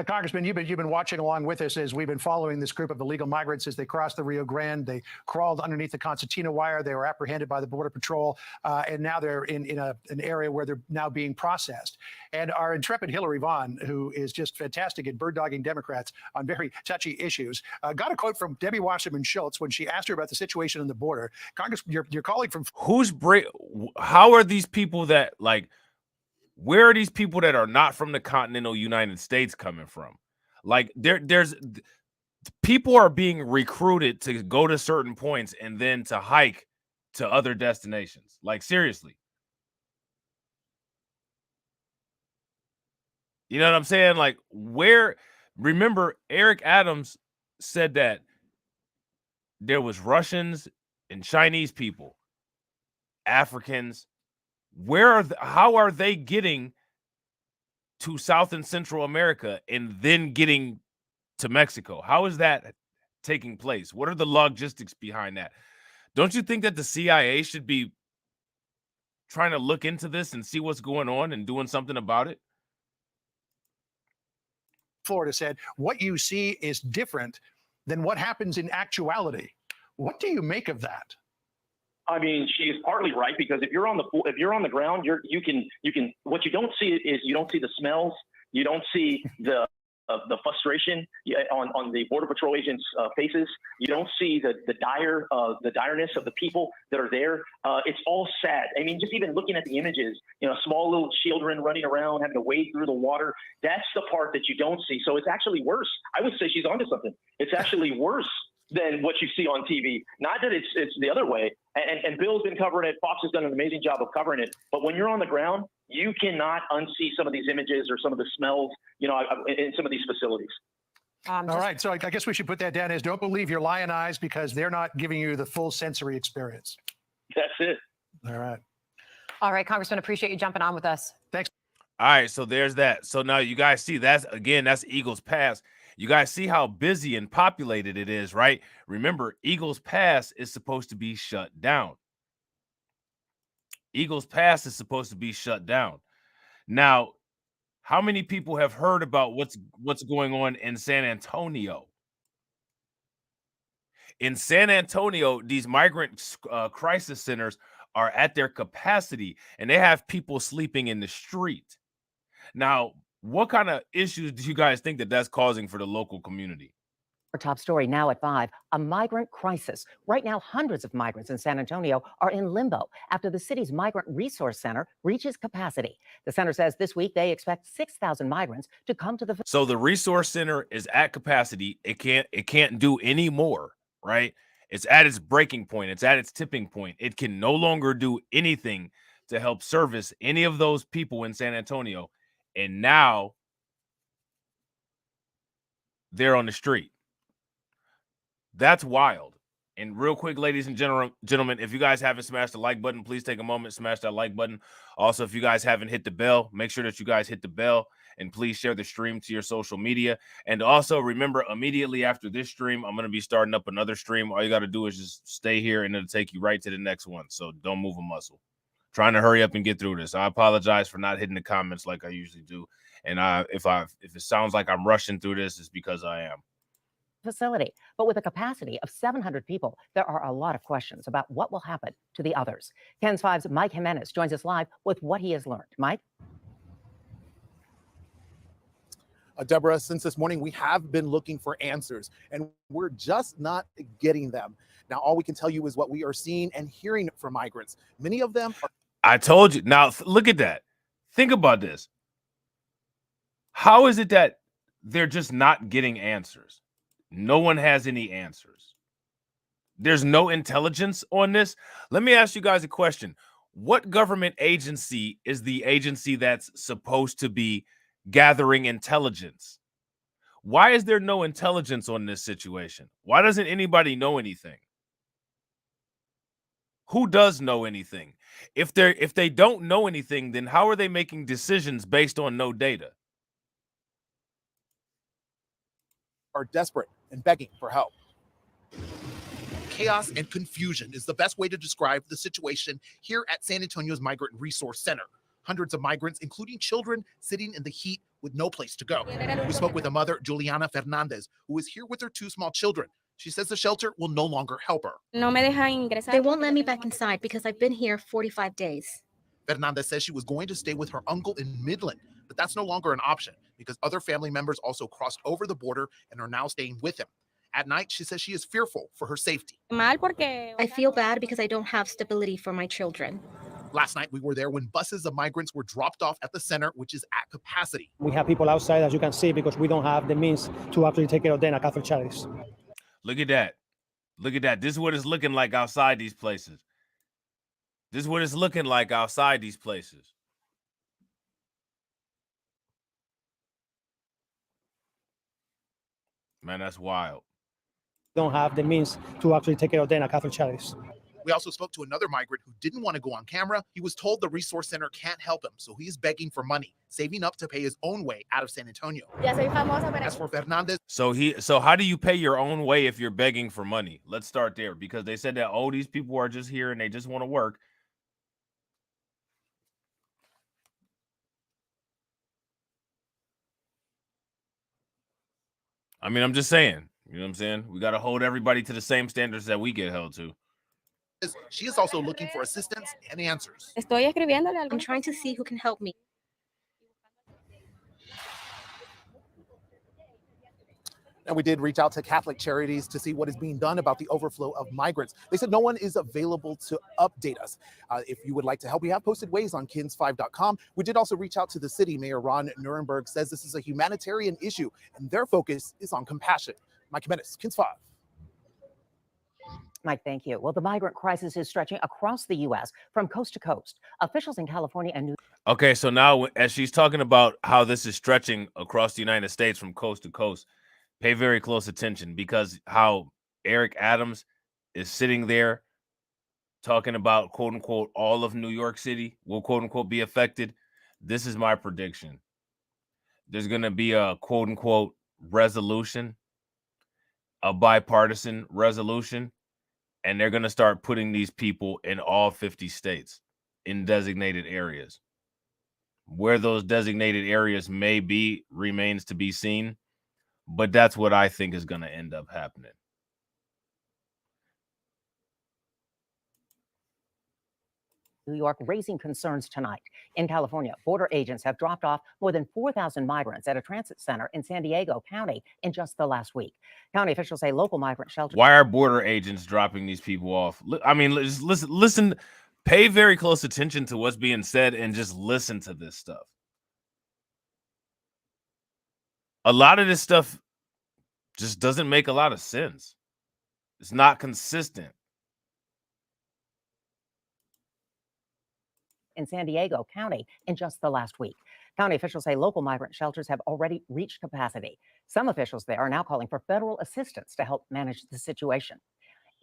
Congressman, you've been watching along with us as we've been following this group of illegal migrants as they crossed the Rio Grande. They crawled underneath the concertina wire. They were apprehended by the Border Patrol, and now they're in an area where they're now being processed. And our intrepid Hillary Vaughn, who is just fantastic at bird-dogging Democrats on very touchy issues, got a quote from Debbie Wasserman Schultz when she asked her about the situation on the border. Congress, your colleague from how are these people that where are these people that are not from the continental United States coming from? Like there's people are being recruited to go to certain points and then to hike to other destinations. Like seriously. You know what I'm saying? Like remember Eric Adams said that there was Russians and Chinese people, Africans. How are they getting to South and Central America and then getting to Mexico? How is that taking place? What are the logistics behind that? Don't you think that the CIA should be trying to look into this and see what's going on and doing something about it? Florida said, what you see is different than what happens in actuality. What do you make of that? I mean, she is partly right, because if you're on the ground, you can what you don't see is you don't see the smells, you don't see the frustration on the Border Patrol agents' faces. You don't see the direness of the people that are there. It's all sad. I mean, just even looking at the images, small little children running around, having to wade through the water. That's the part that you don't see. So it's actually worse. I would say she's onto something. It's actually worse than what you see on TV. Not that it's the other way. And Bill's been covering it. Fox has done an amazing job of covering it. But when you're on the ground, you cannot unsee some of these images or some of the smells, in some of these facilities. All right. So I guess we should put that down as don't believe your lion eyes, because they're not giving you the full sensory experience. That's it. All right. All right, Congressman, appreciate you jumping on with us. Thanks. All right. So there's that. So now you guys see that's Eagles Pass. You guys see how busy and populated it is, right? Remember, Eagles Pass is supposed to be shut down. Eagles Pass is supposed to be shut down. Now, how many people have heard about what's going on in San Antonio? In San Antonio, these migrant crisis centers are at their capacity, and they have people sleeping in the street. Now, what kind of issues do you guys think that that's causing for the local community? Our top story now at 5, a migrant crisis. Right now, hundreds of migrants in San Antonio are in limbo after the city's Migrant Resource Center reaches capacity. The center says this week they expect 6,000 migrants to come to the. So the resource center is at capacity. It can't do any more, right? It's at its breaking point. It's at its tipping point. It can no longer do anything to help service any of those people in San Antonio. And now they're on the street. That's wild. And real quick, ladies and gentlemen, if you guys haven't smashed the like button, please take a moment, smash that like button. Also, if you guys haven't hit the bell, make sure that you guys hit the bell, and please share the stream to your social media. And also remember, immediately after this stream, I'm going to be starting up another stream. All you got to do is just stay here and it'll take you right to the next one. So don't move a muscle. Trying to hurry up and get through this. I apologize for not hitting the comments like I usually do. And if it sounds like I'm rushing through this, it's because I am. Facility. But with a capacity of 700 people, there are a lot of questions about what will happen to the others. KENS 5's Mike Jimenez joins us live with what he has learned. Mike? Deborah, since this morning, we have been looking for answers, and we're just not getting them. Now, all we can tell you is what we are seeing and hearing from migrants. Many of them are. I told you. Now, look at that. Think about this. How is it that they're just not getting answers? No one has any answers. There's no intelligence on this. Let me ask you guys a question. What government agency is the agency that's supposed to be gathering intelligence? Why is there no intelligence on this situation? Why doesn't anybody know anything? Who does know anything? If they don't know anything, then how are they making decisions based on no data? Are desperate and begging for help. Chaos and confusion is the best way to describe the situation here at San Antonio's Migrant Resource Center. Hundreds of migrants, including children, sitting in the heat with no place to go. We spoke with a mother, Juliana Fernandez, who is here with her 2 small children. She says the shelter will no longer help her. They won't let me back inside because I've been here 45 days. Fernandez says she was going to stay with her uncle in Midland, but that's no longer an option because other family members also crossed over the border and are now staying with him. At night, she says she is fearful for her safety. I feel bad because I don't have stability for my children. Last night, we were there when buses of migrants were dropped off at the center, which is at capacity. We have people outside, as you can see, because we don't have the means to actually take care of them at Catholic Charities. Look at that. Look at that. This is what it's looking like outside these places. This is what it's looking like outside these places. Man, that's wild. Don't have the means to actually take care of them at Catholic Charities. We also spoke to another migrant who didn't want to go on camera. He was told the resource center can't help him, so he's begging for money, saving up to pay his own way out of San Antonio. As for Fernandez, So how do you pay your own way if you're begging for money? Let's start there, because they said that, oh, these people are just here and they just want to work. I mean, I'm just saying, you know what I'm saying? We got to hold everybody to the same standards that we get held to. she is also looking for assistance and answers. I'm trying to see who can help me. And we did reach out to Catholic Charities to see what is being done about the overflow of migrants. They said no one is available to update us. If you would like to help, we have posted ways on KINS5.com. We did also reach out to the city. Mayor Ron Nuremberg says this is a humanitarian issue and their focus is on compassion. Mike Jimenez, KINS5. Mike, thank you. Well, the migrant crisis is stretching across the U.S. from coast to coast. Officials in California and New Okay, so now as she's talking about how this is stretching across the United States from coast to coast, pay very close attention, because how Eric Adams is sitting there talking about, quote unquote, all of New York City will, quote unquote, be affected. This is my prediction. There's going to be a, quote unquote, resolution, a bipartisan resolution, and they're going to start putting these people in all 50 states in designated areas. Where those designated areas may be remains to be seen, but that's what I think is going to end up happening. New York raising concerns tonight. In California, border agents have dropped off more than 4,000 migrants at a transit center in San Diego County in just the last week. County officials say local migrant shelters. Why are border agents dropping these people off? I mean, just listen, pay very close attention to what's being said and just listen to this stuff. A lot of this stuff just doesn't make a lot of sense. It's not consistent. In San Diego County in just the last week. County officials say local migrant shelters have already reached capacity. Some officials there are now calling for federal assistance to help manage the situation.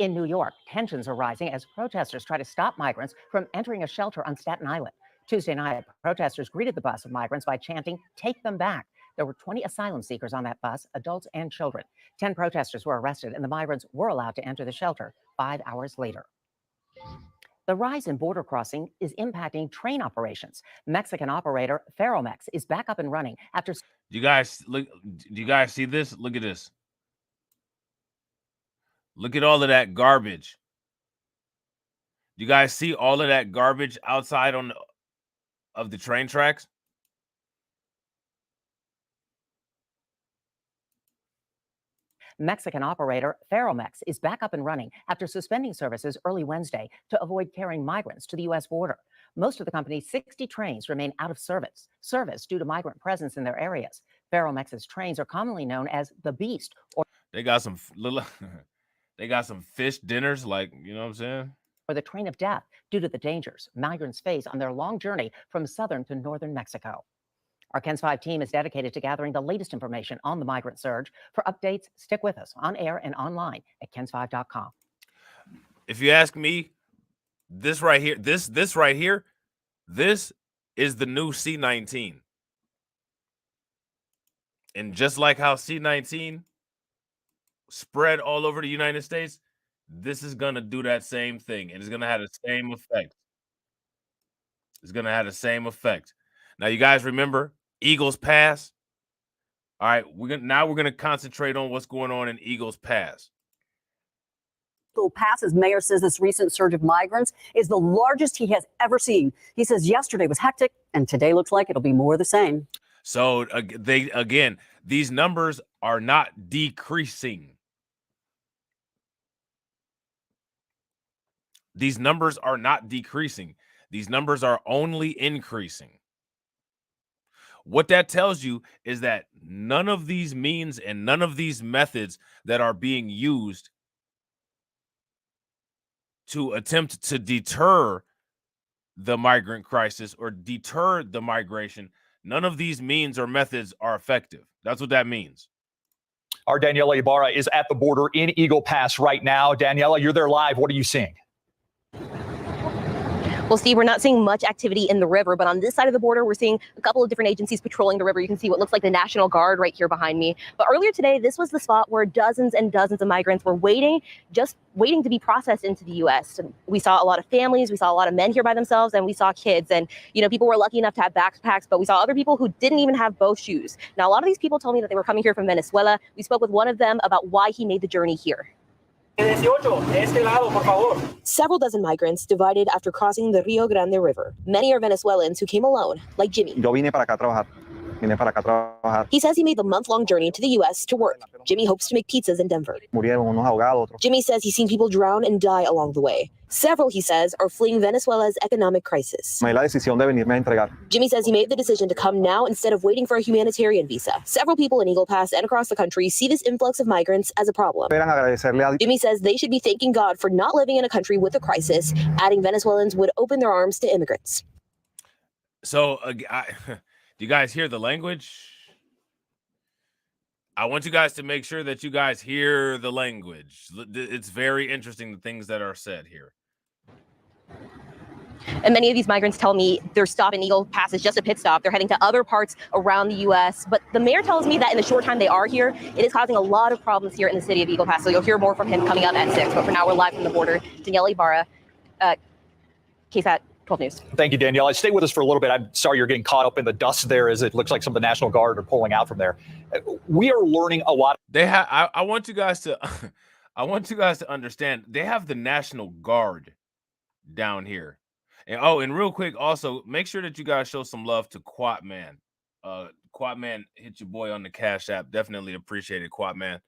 In New York, tensions are rising as protesters try to stop migrants from entering a shelter on Staten Island. Tuesday night, protesters greeted the bus of migrants by chanting, "Take them back." There were 20 asylum seekers on that bus, adults and children. 10 protesters were arrested and the migrants were allowed to enter the shelter 5 hours later. The rise in border crossing is impacting train operations. Mexican operator Ferromex is back up and running after. You guys look. Do you guys see this? Look at this. Look at all of that garbage. You guys see all of that garbage outside of the train tracks? Mexican operator Ferromex is back up and running after suspending services early Wednesday to avoid carrying migrants to the U.S. border. Most of the company's 60 trains remain out of service due to migrant presence in their areas. Ferromex's trains are commonly known as the Beast, or they got some little, they got some fish dinners, like, you know what I'm saying? Or the train of death due to the dangers migrants face on their long journey from southern to northern Mexico. Our KENS 5 team is dedicated to gathering the latest information on the migrant surge. For updates, stick with us on air and online at KENS5.com. If you ask me, this right here, this right here, this is the new C-19. And just like how C-19 spread all over the United States, this is going to do that same thing. And it's going to have the same effect. It's going to have the same effect. Now, you guys remember Eagles Pass? All right, we're gonna concentrate on what's going on in Eagles Pass. Pass, as mayor says this recent surge of migrants is the largest he has ever seen. He says yesterday was hectic and today looks like it'll be more of the same. So these numbers are not decreasing. These numbers are not decreasing. These numbers are only increasing. What that tells you is that none of these means and none of these methods that are being used to attempt to deter the migrant crisis or deter the migration, none of these means or methods are effective. That's what that means. Our Daniela Ibarra is at the border in Eagle Pass right now. Daniela, you're there live. What are you seeing? Well, Steve, we're not seeing much activity in the river, but on this side of the border, we're seeing a couple of different agencies patrolling the river. You can see what looks like the National Guard right here behind me. But earlier today, this was the spot where dozens and dozens of migrants were waiting, just waiting to be processed into the U.S. And we saw a lot of families, we saw a lot of men here by themselves, and we saw kids. And, you know, people were lucky enough to have backpacks, but we saw other people who didn't even have both shoes. Now, a lot of these people told me that they were coming here from Venezuela. We spoke with one of them about why he made the journey here. Several dozen migrants divided after crossing the Rio Grande River. Many are Venezuelans who came alone, like Jimmy. He says he made the month-long journey to the U.S. to work. Jimmy hopes to make pizzas in Denver. Jimmy says he's seen people drown and die along the way. Several, he says, are fleeing Venezuela's economic crisis. Jimmy says he made the decision to come now instead of waiting for a humanitarian visa. Several people in Eagle Pass and across the country see this influx of migrants as a problem. Jimmy says they should be thanking God for not living in a country with a crisis, adding Venezuelans would open their arms to immigrants. So, do you guys hear the language? I want you guys to make sure that you guys hear the language. It's very interesting, the things that are said here. And many of these migrants tell me their stop in Eagle Pass is just a pit stop. They're heading to other parts around the U.S. But the mayor tells me that in the short time they are here, it is causing a lot of problems here in the city of Eagle Pass. So you'll hear more from him coming up at 6. But for now, we're live from the border. Daniela Ibarra, KSAT 12 News. Thank you, Daniela. Stay with us for a little bit. I'm sorry you're getting caught up in the dust there as it looks like some of the National Guard are pulling out from there. We are learning a lot. They have. I want you guys to I want you guys to understand they have the National Guard down here. And real quick, also make sure that you guys show some love to Quatman. Quatman, hit your boy on the Cash App. Definitely appreciate it, Quatman.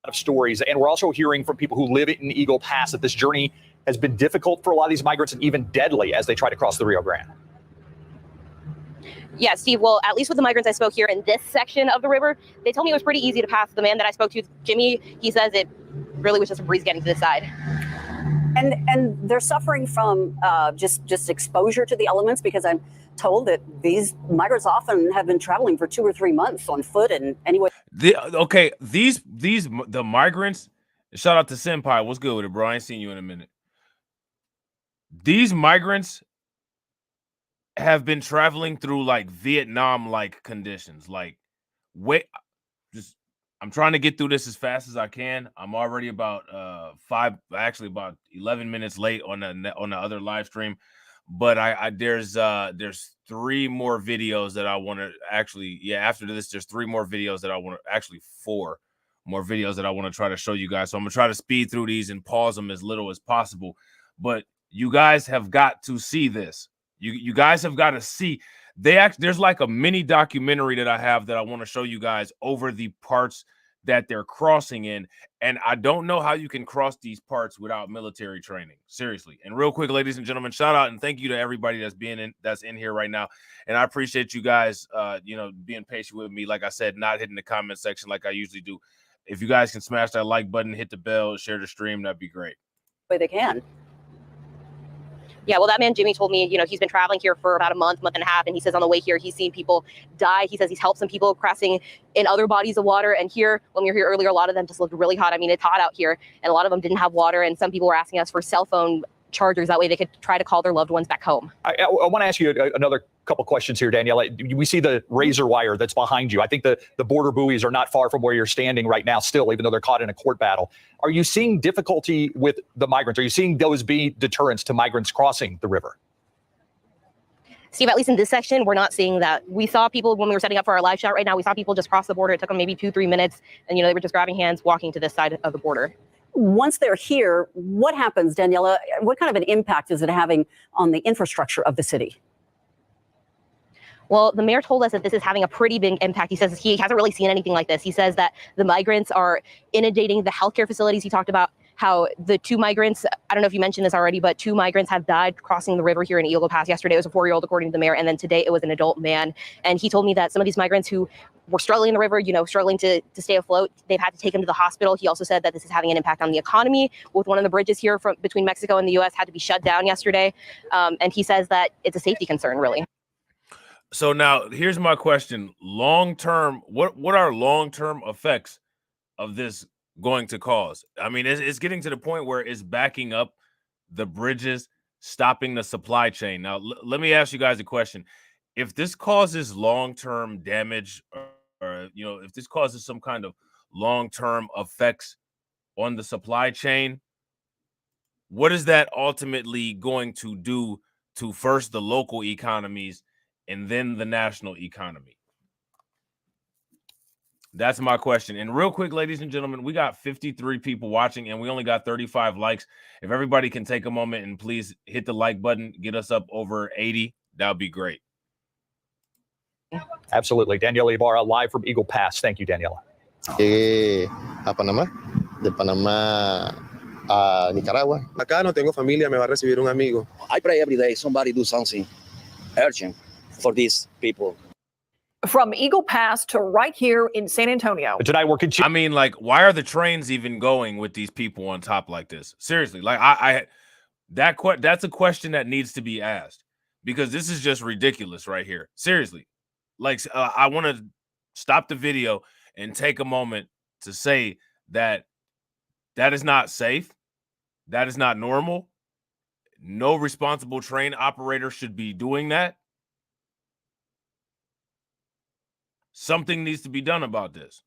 Of stories, and we're also hearing from people who live in Eagle Pass that this journey has been difficult for a lot of these migrants and even deadly as they try to cross the Rio Grande. Yeah, Steve, well, at least with the migrants I spoke here in this section of the river, they told me it was pretty easy to pass. The man that I spoke to, Jimmy, he says it really was just a breeze getting to this side. And they're suffering from just exposure to the elements, because I'm told that these migrants often have been traveling for 2 or 3 months on foot. And anyway, the migrants. Shout out to Senpai. What's good with it, bro? I ain't seen you in a minute. These migrants have been traveling through like Vietnam-like conditions. Like, I'm trying to get through this as fast as I can. I'm already about about 11 minutes late on the other live stream, but there's 3 more videos that I want to actually, after this, there's 3 more videos that I want to, actually 4 more videos that I want to try to show you guys. So I'm gonna try to speed through these and pause them as little as possible. But you guys have got to see this. You guys have got to see. There's like a mini documentary that I have that I want to show you guys over the parts that they're crossing in. And I don't know how you can cross these parts without military training. Seriously. And real quick, ladies and gentlemen, shout out and thank you to everybody that's in here right now. And I appreciate you guys being patient with me. Like I said, not hitting the comment section like I usually do. If you guys can smash that like button, hit the bell, share the stream, that'd be great. they can. Yeah, well, that man, Jimmy, told me, he's been traveling here for about a month and a half. And he says on the way here, he's seen people die. He says he's helped some people crossing in other bodies of water. And here, when we were here earlier, a lot of them just looked really hot. I mean, it's hot out here. And a lot of them didn't have water. And some people were asking us for cell phone chargers. That way they could try to call their loved ones back home. I want to ask you another couple questions here, Danielle. We see the razor wire that's behind you. I think the border buoys are not far from where you're standing right now still, even though they're caught in a court battle. Are you seeing difficulty with the migrants? Are you seeing those be deterrents to migrants crossing the river? Steve, at least in this section, we're not seeing that. We saw people when we were setting up for our live shot right now, we saw people just cross the border. It took them maybe 2-3 minutes. And, they were just grabbing hands, walking to this side of the border. Once they're here, what happens, Daniela? What kind of an impact is it having on the infrastructure of the city? Well, the mayor told us that this is having a pretty big impact. He says he hasn't really seen anything like this. He says that the migrants are inundating the healthcare facilities. He talked about how the 2 migrants, I don't know if you mentioned this already, but 2 migrants have died crossing the river here in Eagle Pass. Yesterday it was a 4-year-old, according to the mayor, and then today it was an adult man. And he told me that some of these migrants who were struggling in the river, struggling to stay afloat, they've had to take them to the hospital. He also said that this is having an impact on the economy, with one of the bridges here between Mexico and the U.S. had to be shut down yesterday. And he says that it's a safety concern, really. So now here's my question. Long-term, what are long-term effects of this going to cause? I mean, it's getting to the point where it's backing up the bridges, stopping the supply chain. Now, let me ask you guys a question. If this causes long-term damage, or if this causes some kind of long-term effects on the supply chain, what is that ultimately going to do to first the local economies and then the national economy? That's my question. And real quick, ladies and gentlemen, we got 53 people watching and we only got 35 likes. If everybody can take a moment and please hit the like button, get us up over 80, that would be great. Absolutely. Daniela Ibarra, live from Eagle Pass. Thank you, Daniela. Llegué a Panamá, de Panamá a Nicaragua. Acá no tengo familia, me va a recibir un amigo. I pray every day somebody do something urgent for these people. From Eagle Pass to right here in San Antonio. Tonight we're continuing. I mean, like, why are the trains even going with these people on top like this? Seriously, like that's a question that needs to be asked, because this is just ridiculous right here. Seriously, like I want to stop the video and take a moment to say that is not safe. That is not normal. No responsible train operator should be doing that. Something needs to be done about this.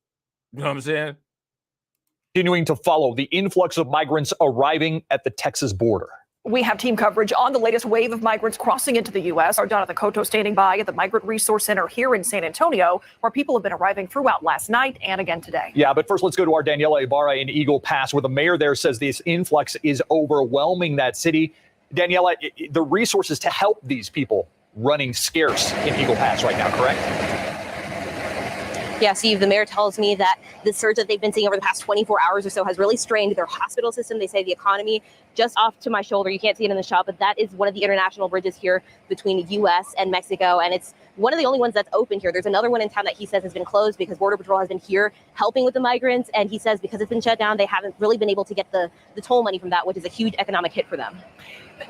You know what I'm saying? Continuing to follow the influx of migrants arriving at the Texas border. We have team coverage on the latest wave of migrants crossing into the U.S. Our Jonathan Cotto standing by at the Migrant Resource Center here in San Antonio, where people have been arriving throughout last night and again today. Yeah, but first let's go to our Daniela Ibarra in Eagle Pass, where the mayor there says this influx is overwhelming that city. Daniela, the resources to help these people running scarce in Eagle Pass right now, correct? Yeah, Steve, the mayor tells me that the surge that they've been seeing over the past 24 hours or so has really strained their hospital system. They say the economy, just off to my shoulder, you can't see it in the shot, but that is one of the international bridges here between the U.S. and Mexico, and it's one of the only ones that's open here. There's another one in town that he says has been closed because Border Patrol has been here helping with the migrants, and he says because it's been shut down, they haven't really been able to get the toll money from that, which is a huge economic hit for them.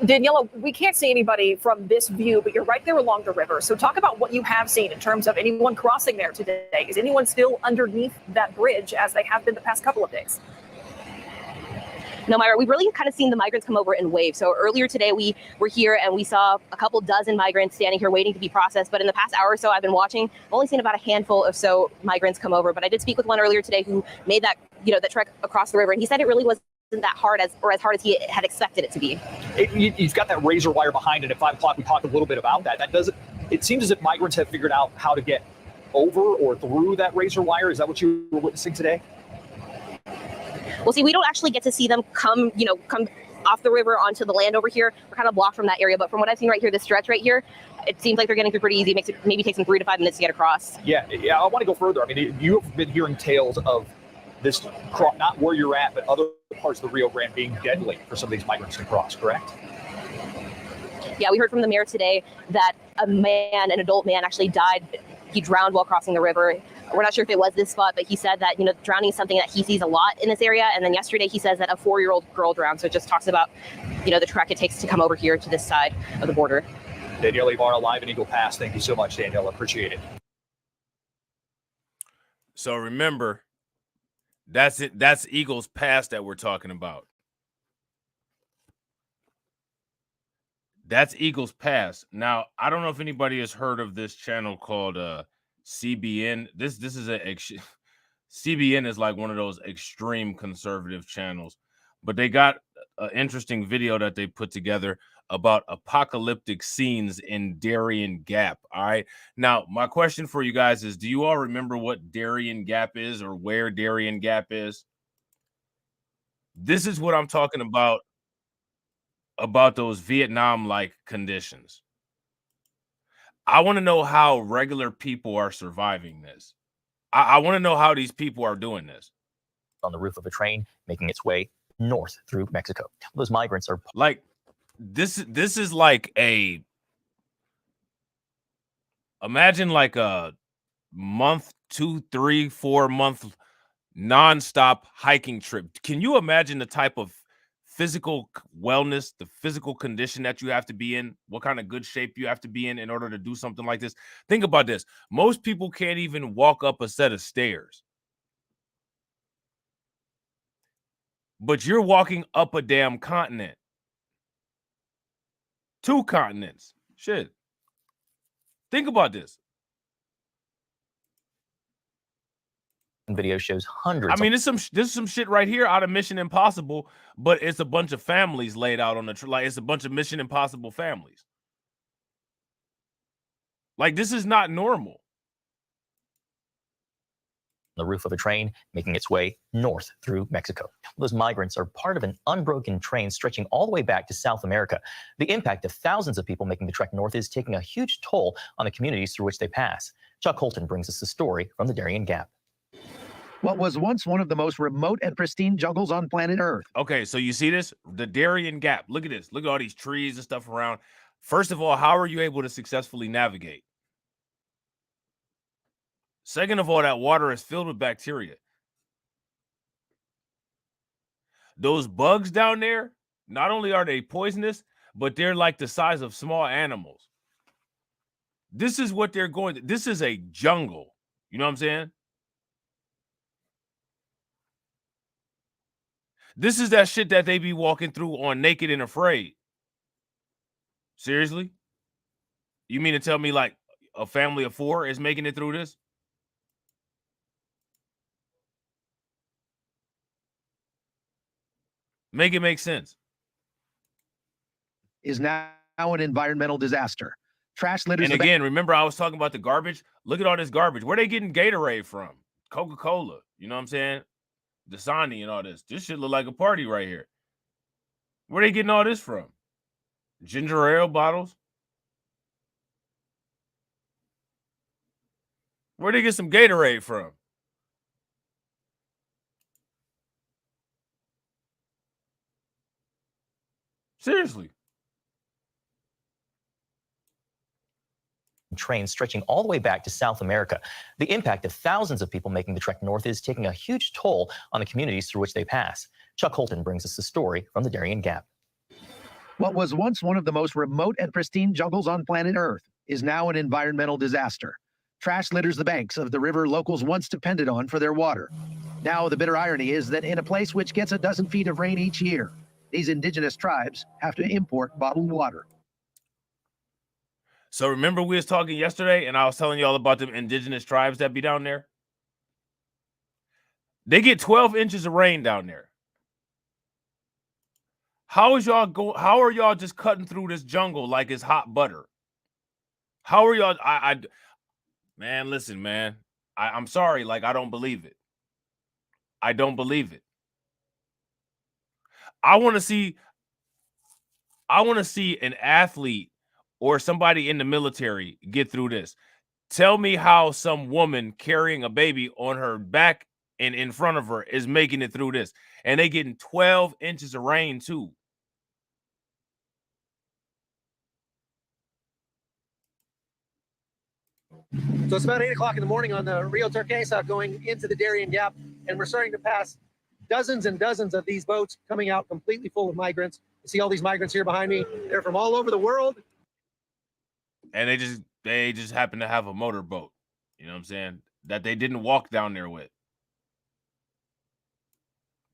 Daniela, we can't see anybody from this view, but you're right there along the river. So talk about what you have seen in terms of anyone crossing there today. Is anyone still underneath that bridge as they have been the past couple of days? No, Myra, we've really kind of seen the migrants come over in waves. So earlier today, we were here and we saw a couple dozen migrants standing here waiting to be processed. But in the past hour or so, I've been watching. I've only seen about a handful of so migrants come over. But I did speak with one earlier today who made that, that trek across the river. And he said it really wasn't that hard as hard as he had expected it to be. You've got that razor wire behind it. At 5 o'clock, we talked a little bit about that. It seems as if migrants have figured out how to get over or through that razor wire. Is that what you were witnessing today? Well, see, we don't actually get to see them come off the river onto the land over here. We're kind of blocked from that area. But from what I've seen right here, this stretch right here, it seems like they're getting through pretty easy. It makes it maybe takes them 3 to 5 minutes to get across. Yeah. I want to go further. I mean, you have been hearing tales of this, not where you're at, but other parts of the Rio Grande being deadly for some of these migrants to cross, correct? Yeah, we heard from the mayor today that an adult man actually died. He drowned while crossing the river. We're not sure if it was this spot, but he said that, drowning is something that he sees a lot in this area. And then yesterday he says that a 4-year-old girl drowned. So it just talks about, the trek it takes to come over here to this side of the border. Daniela Ibarra live in Eagle Pass. Thank you so much, Daniela. Appreciate it. So remember, that's it. That's Eagles Pass that we're talking about. That's Eagles Pass. Now, I don't know if anybody has heard of this channel called CBN. This is CBN is like one of those extreme conservative channels, but they got an interesting video that they put together about apocalyptic scenes in Darien Gap. All right. Now, my question for you guys is, do you all remember what Darien Gap is or where Darien Gap is? This is what I'm talking about those Vietnam-like conditions. I want to know how regular people are surviving this. I want to know how these people are doing this. On the roof of a train, making its way north through Mexico. Those migrants are like this is like a imagine like a month, 2, 3, 4 month nonstop hiking trip. Can you imagine the type of physical wellness, the physical condition that you have to be in, what kind of good shape you have to be in order to do something like this? Think about this. Most people can't even walk up a set of stairs. But you're walking up a damn continent. 2 continents. Shit. Think about this. Video shows hundreds. I mean, this is some shit right here out of Mission Impossible, but it's a bunch of families laid out on the like it's a bunch of Mission Impossible families. Like, this is not normal. The roof of a train making its way north through Mexico. Those migrants are part of an unbroken train stretching all the way back to South America. The impact of thousands of people making the trek north is taking a huge toll on the communities through which they pass. Chuck Holton brings us the story from the Darien Gap. What was once one of the most remote and pristine jungles on planet Earth. Okay, so you see this? The Darien Gap. Look at this. Look at all these trees and stuff around. First of all, how are you able to successfully navigate? Second of all, that water is filled with bacteria. Those bugs down there, not only are they poisonous, but they're like the size of small animals. This is what they're going to. This is a jungle. You know what I'm saying? This is that shit that they be walking through on Naked and Afraid. Seriously? You mean to tell me like a family of 4 is making it through this? Make it make sense. Is now an environmental disaster. Trash litters. And again, remember I was talking about the garbage? Look at all this garbage. Where they getting Gatorade from? Coca-Cola. You know what I'm saying? Dasani and all this. This shit look like a party right here. Where they getting all this from? Ginger ale bottles? Where they get some Gatorade from? Seriously. Trains stretching all the way back to South America. The impact of thousands of people making the trek north is taking a huge toll on the communities through which they pass. Chuck Holton brings us the story from the Darien Gap. What was once one of the most remote and pristine jungles on planet Earth is now an environmental disaster. Trash litters the banks of the river locals once depended on for their water. Now, the bitter irony is that in a place which gets a dozen feet of rain each year, these indigenous tribes have to import bottled water. So remember we was talking yesterday and I was telling y'all about them indigenous tribes that be down there? They get 12 inches of rain down there. How are y'all just cutting through this jungle like it's hot butter? How are y'all? Man, listen, man. I'm sorry, like I don't believe it. I don't believe it. I want to see an athlete or somebody in the military get through this. Tell me how some woman carrying a baby on her back and in front of her is making it through this. And they getting 12 inches of rain too. So it's about 8 o'clock in the morning on the Rio Turquesa going into the Darien Gap, and we're starting to pass dozens and dozens of these boats coming out completely full of migrants. You see all these migrants here behind me. They're from all over the world. And they just happen to have a motorboat, you know what I'm saying, that they didn't walk down there with.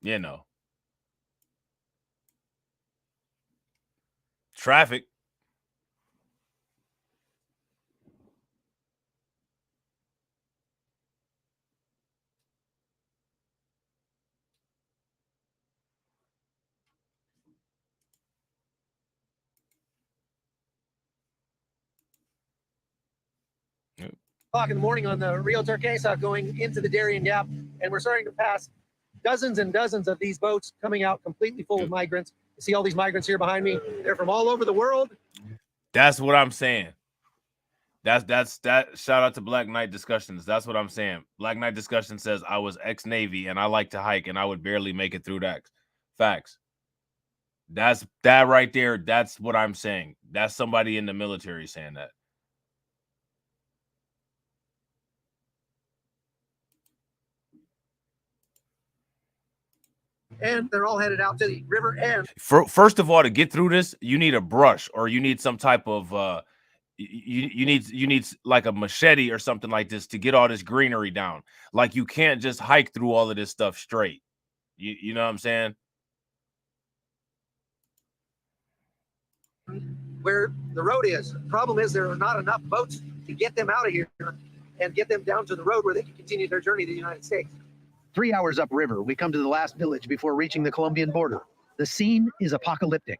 You know. Traffic. O'clock in the morning on the Rio Turquesa going into the Darien Gap, and we're starting to pass dozens and dozens of these boats coming out completely full of migrants. You see all these migrants here behind me. They're from all over the world. That's what I'm saying. That shout out to Black Knight Discussions. That's what I'm saying. Black Knight Discussion says I was ex-Navy and I like to hike and I would barely make it through that. Facts. That right there. That's what I'm saying. That's somebody in the military saying that. And they're all headed out to the river. And First of all, to get through this, you need a brush, or you need some type of you need like a machete or something like this to get all this greenery down. Like, you can't just hike through all of this stuff straight. You know what I'm saying? where the road is. The problem is there are not enough boats to get them out of here and get them down to the road where they can continue their journey to the United States. 3 hours upriver, we come to the last village before reaching the Colombian border. The scene is apocalyptic.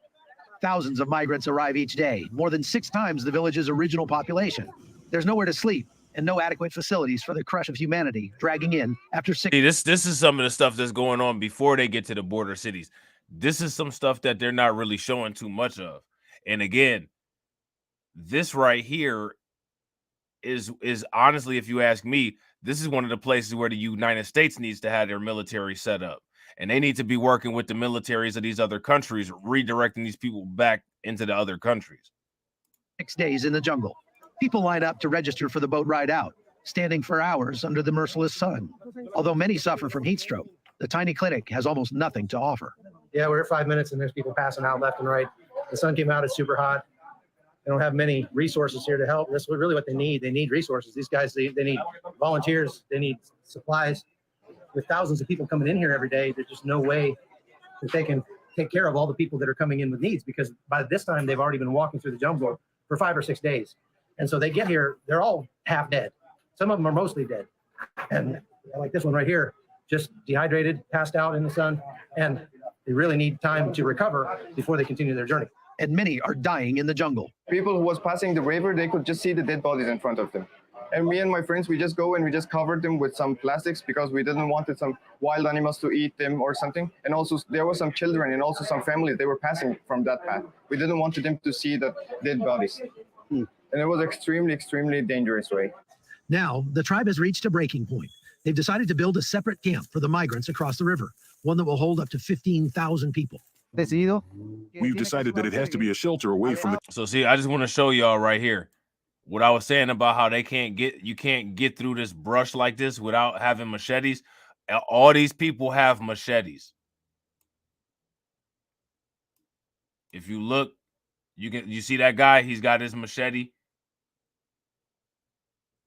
Thousands of migrants arrive each day, more than 6 times the village's original population. There's nowhere to sleep and no adequate facilities for the crush of humanity dragging in after 6. See, this is some of the stuff that's going on before they get to the border cities. This is some stuff that they're not really showing too much of. And again, this right here is honestly, if you ask me, this is one of the places where the United States needs to have their military set up. And they need to be working with the militaries of these other countries, redirecting these people back into the other countries. 6 days in the jungle. People line up to register for the boat ride out, standing for hours under the merciless sun. Although many suffer from heat stroke, the tiny clinic has almost nothing to offer. Yeah, we're at 5 minutes and there's people passing out left and right. The sun came out, it's super hot. They don't have many resources here to help. That's really what they need. They need resources. These guys, they need volunteers. They need supplies. With thousands of people coming in here every day, there's just no way that they can take care of all the people that are coming in with needs, because by this time they've already been walking through the jungle for 5 or 6 days. And so they get here, they're all half dead. Some of them are mostly dead. And like this one right here, just dehydrated, passed out in the sun, and they really need time to recover before they continue their journey. And many are dying in the jungle. People who was passing the river, they could just see the dead bodies in front of them. And me and my friends, we just go and we just covered them with some plastics because we didn't want some wild animals to eat them or something. And also there were some children and also some families, they were passing from that path. We didn't want them to see the dead bodies. And it was extremely, extremely dangerous way. Now, the tribe has reached a breaking point. They've decided to build a separate camp for the migrants across the river, one that will hold up to 15,000 people. We've decided that it has to be a shelter away from the. So see, I just want to show y'all right here what I was saying about how you can't get through this brush like this without having machetes. All these people have machetes. If you look, you see that guy, he's got his machete.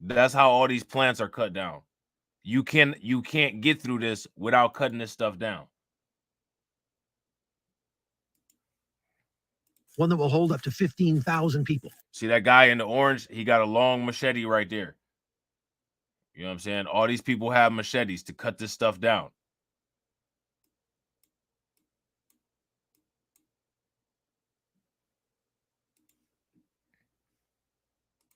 That's how all these plants are cut down. You can't get through this without cutting this stuff down. One that will hold up to 15,000 people. See that guy in the orange? He got a long machete right there. You know what I'm saying? All these people have machetes to cut this stuff down.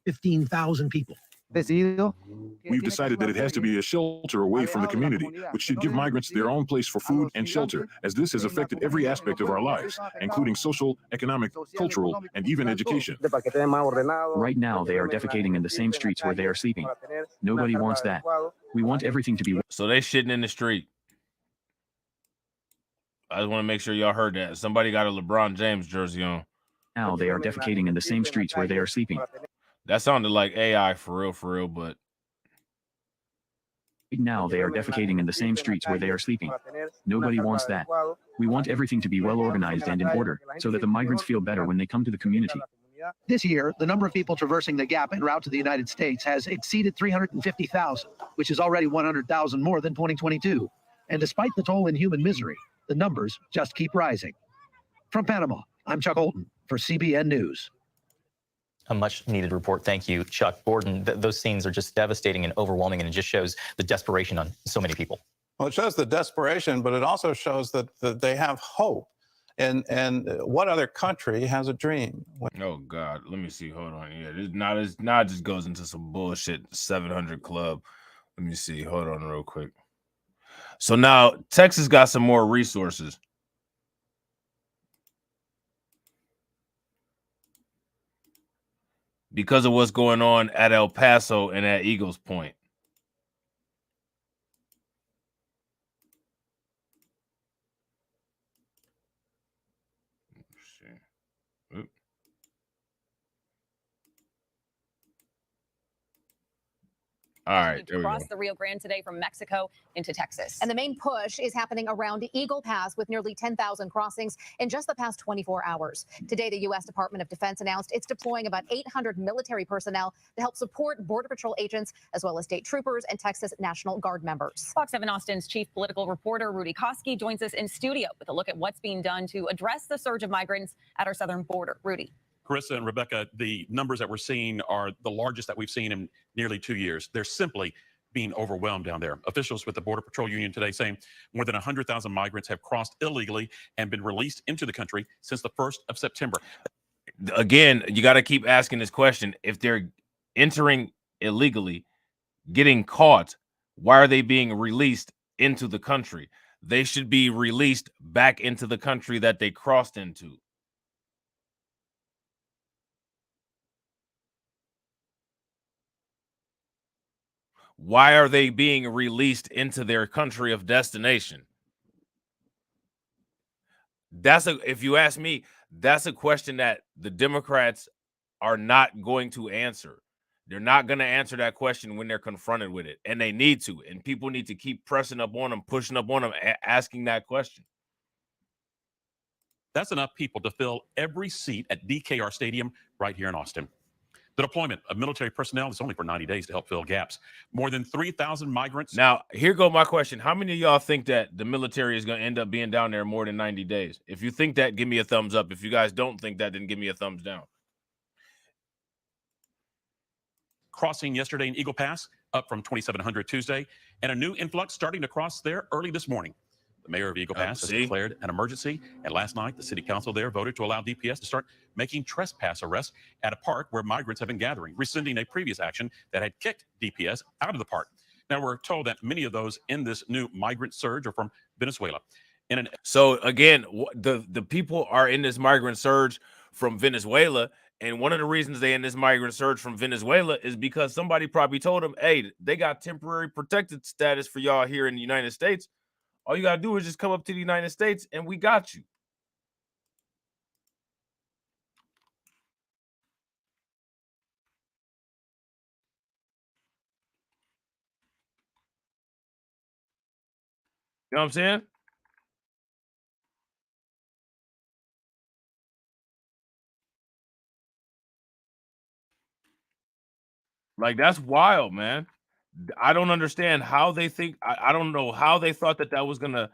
$15,000 people. We've decided that it has to be a shelter away from the community, which should give migrants their own place for food and shelter, as this has affected every aspect of our lives, including social, economic, cultural, and even education. Right now, they are defecating in the same streets where they are sleeping. Nobody wants that. We want everything to be. So they shitting in the street. I just want to make sure y'all heard that. Somebody got a LeBron James jersey on. Now they are defecating in the same streets where they are sleeping. That sounded like AI for real, but now they are defecating in the same streets where they are sleeping. Nobody wants that. We want everything to be well organized and in order, so that the migrants feel better when they come to the community. This year, the number of people traversing the gap en route to the United States has exceeded 350,000, which is already 100,000 more than 2022. And despite the toll in human misery, the numbers just keep rising. From Panama, I'm Chuck Holton for CBN News. A much needed report. Thank you, Chuck. Gordon, those scenes are just devastating and overwhelming, and it just shows the desperation on so many people. Well, it shows the desperation, but it also shows that they have hope. And what other country has a dream? Oh God, let me see. Hold on. Yeah, it's not just goes into some bullshit 700 club. Let me see. Hold on real quick. So now Texas got some more resources. Because of what's going on at El Paso and at Eagles Point. All right, there we go. Across the Rio Grande today from Mexico into Texas. And the main push is happening around Eagle Pass with nearly 10,000 crossings in just the past 24 hours. Today, the U.S. Department of Defense announced it's deploying about 800 military personnel to help support Border Patrol agents, as well as state troopers and Texas National Guard members. Fox 7 Austin's chief political reporter, Rudy Koski, joins us in studio with a look at what's being done to address the surge of migrants at our southern border. Rudy. Carissa and Rebecca, the numbers that we're seeing are the largest that we've seen in nearly 2 years. They're simply being overwhelmed down there. Officials with the Border Patrol Union today saying more than 100,000 migrants have crossed illegally and been released into the country since the 1st of September. Again, you got to keep asking this question. If they're entering illegally, getting caught, why are they being released into the country? They should be released back into the country that they crossed into. Why are they being released into their country of destination? If you ask me, that's a question that the Democrats are not going to answer. They're not going to answer that question when they're confronted with it, and they need to. And people need to keep pressing up on them, pushing up on them, asking that question. That's enough people to fill every seat at DKR Stadium right here in Austin. The deployment of military personnel is only for 90 days to help fill gaps. More than 3,000 migrants. Now, here go my question. How many of y'all think that the military is going to end up being down there more than 90 days? If you think that, give me a thumbs up. If you guys don't think that, then give me a thumbs down. Crossing yesterday in Eagle Pass, up from 2,700 Tuesday, and a new influx starting to cross there early this morning. The mayor of Eagle Pass has declared an emergency, and last night the city council there voted to allow DPS to start making trespass arrests at a park where migrants have been gathering, rescinding a previous action that had kicked DPS out of the park. Now we're told that many of those in this new migrant surge are from Venezuela. So again, the people are in this migrant surge from Venezuela, and one of the reasons they in this migrant surge from Venezuela is because somebody probably told them, hey, they got temporary protected status for y'all here in the United States. All you got to do is just come up to the United States and we got you. You know what I'm saying? Like, that's wild, man. I don't understand how they think. I don't know how they thought that was going to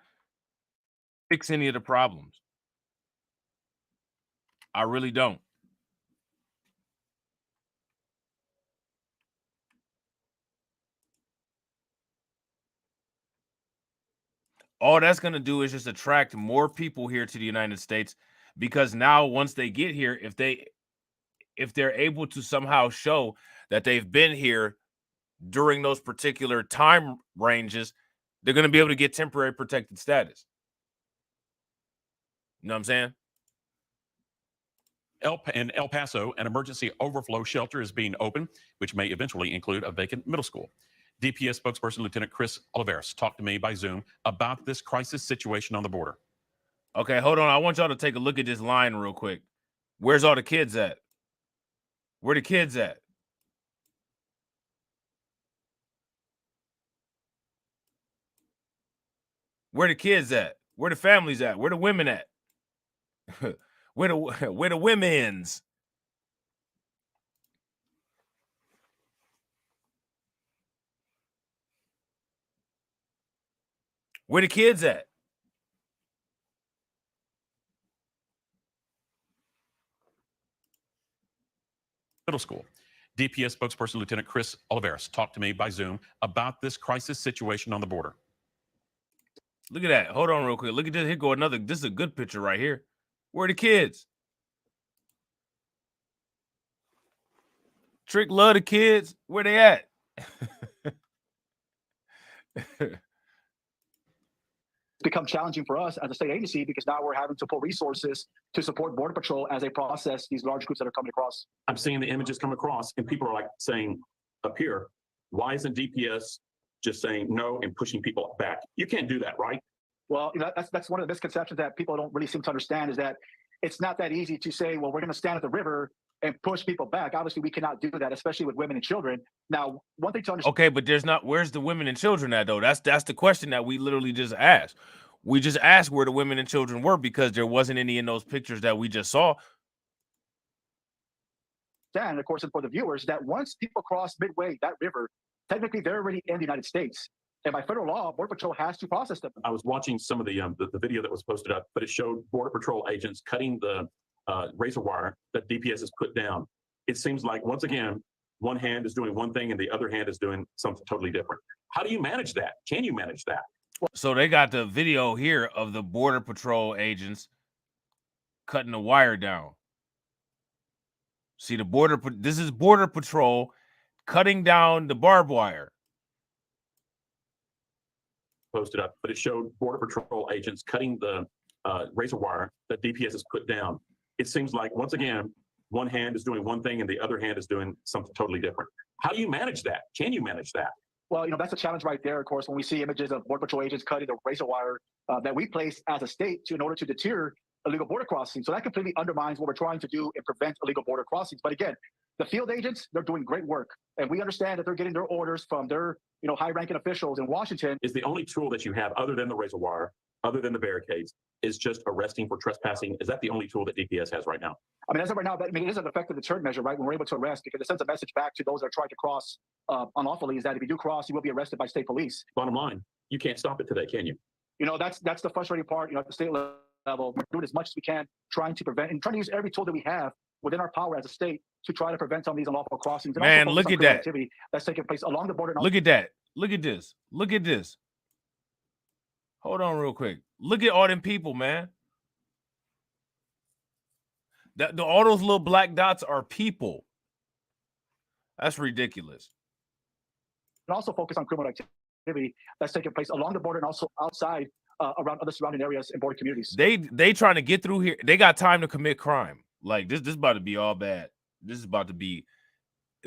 fix any of the problems. I really don't. All that's going to do is just attract more people here to the United States, because now once they get here, if they're able to somehow show that they've been here during those particular time ranges, they're going to be able to get temporary protected status. You know what I'm saying? In El Paso, an emergency overflow shelter is being opened, which may eventually include a vacant middle school. DPS spokesperson Lieutenant Chris Oliveras talked to me by Zoom about this crisis situation on the border. Okay, hold on. I want y'all to take a look at this line real quick. Where's all the kids at? Where the kids at? Where the kids at? Where the families at? Where the women at? where the women's? Where the kids at? Middle school. DPS spokesperson Lieutenant Chris Oliveras talked to me by Zoom about this crisis situation on the border. Look at that. Hold on real quick. Look at this. Here go another. This is a good picture right here. Where are the kids? Trick love the kids. Where they at? Become challenging for us as a state agency, because now we're having to put resources to support Border Patrol as they process these large groups that are coming across. I'm seeing the images come across, and people are like saying up here, why isn't DPS just saying no and pushing people back? You can't do that, right? Well, that's one of the misconceptions that people don't really seem to understand, is that it's not that easy to say, well, we're going to stand at the river and push people back. Obviously, we cannot do that, especially with women and children. Now, one thing to understand. Okay, but there's not. Where's the women and children at though? That's the question that we literally just asked. We just asked where the women and children were because there wasn't any in those pictures that we just saw. And of course, for the viewers, that once people cross midway that river, technically they're already in the United States. And by federal law, Border Patrol has to process them. I was watching some of the video that was posted up, but it showed Border Patrol agents cutting the razor wire that DPS has put down. It seems like, once again, one hand is doing one thing and the other hand is doing something totally different. How do you manage that? Can you manage that? So they got the video here of the Border Patrol agents cutting the wire down. See, this is Border Patrol cutting down the barbed wire. Posted up, but it showed Border Patrol agents cutting the razor wire that DPS has put down. It seems like, once again, one hand is doing one thing and the other hand is doing something totally different. How do you manage that? Can you manage that? Well, that's a challenge right there, of course, when we see images of Border Patrol agents cutting the razor wire that we place as a state in order to deter illegal border crossings. So that completely undermines what we're trying to do and prevent illegal border crossings. But again, the field agents, they're doing great work. And we understand that they're getting their orders from their high-ranking officials in Washington. Is the only tool that you have, other than the razor wire, other than the barricades, is just arresting for trespassing? Is that the only tool that DPS has right now? I mean, as of right now, it is an effective deterrent measure, right? When we're able to arrest, because it sends a message back to those that are trying to cross unlawfully, is that if you do cross, you will be arrested by state police. Bottom line, you can't stop it today, can you? That's the frustrating part. At the state level, we're doing as much as we can, trying to prevent and trying to use every tool that we have within our power as a state to try to prevent some of these unlawful crossings. Man, look at that activity that's taking place along the border. Look at that. Look at this. Look at this. Hold on real quick. Look at all them people, man. All those little black dots are people. That's ridiculous. And also focus on criminal activity that's taking place along the border and also outside around other surrounding areas and border communities. They trying to get through here. They got time to commit crime. Like this is about to be all bad. This is about to be.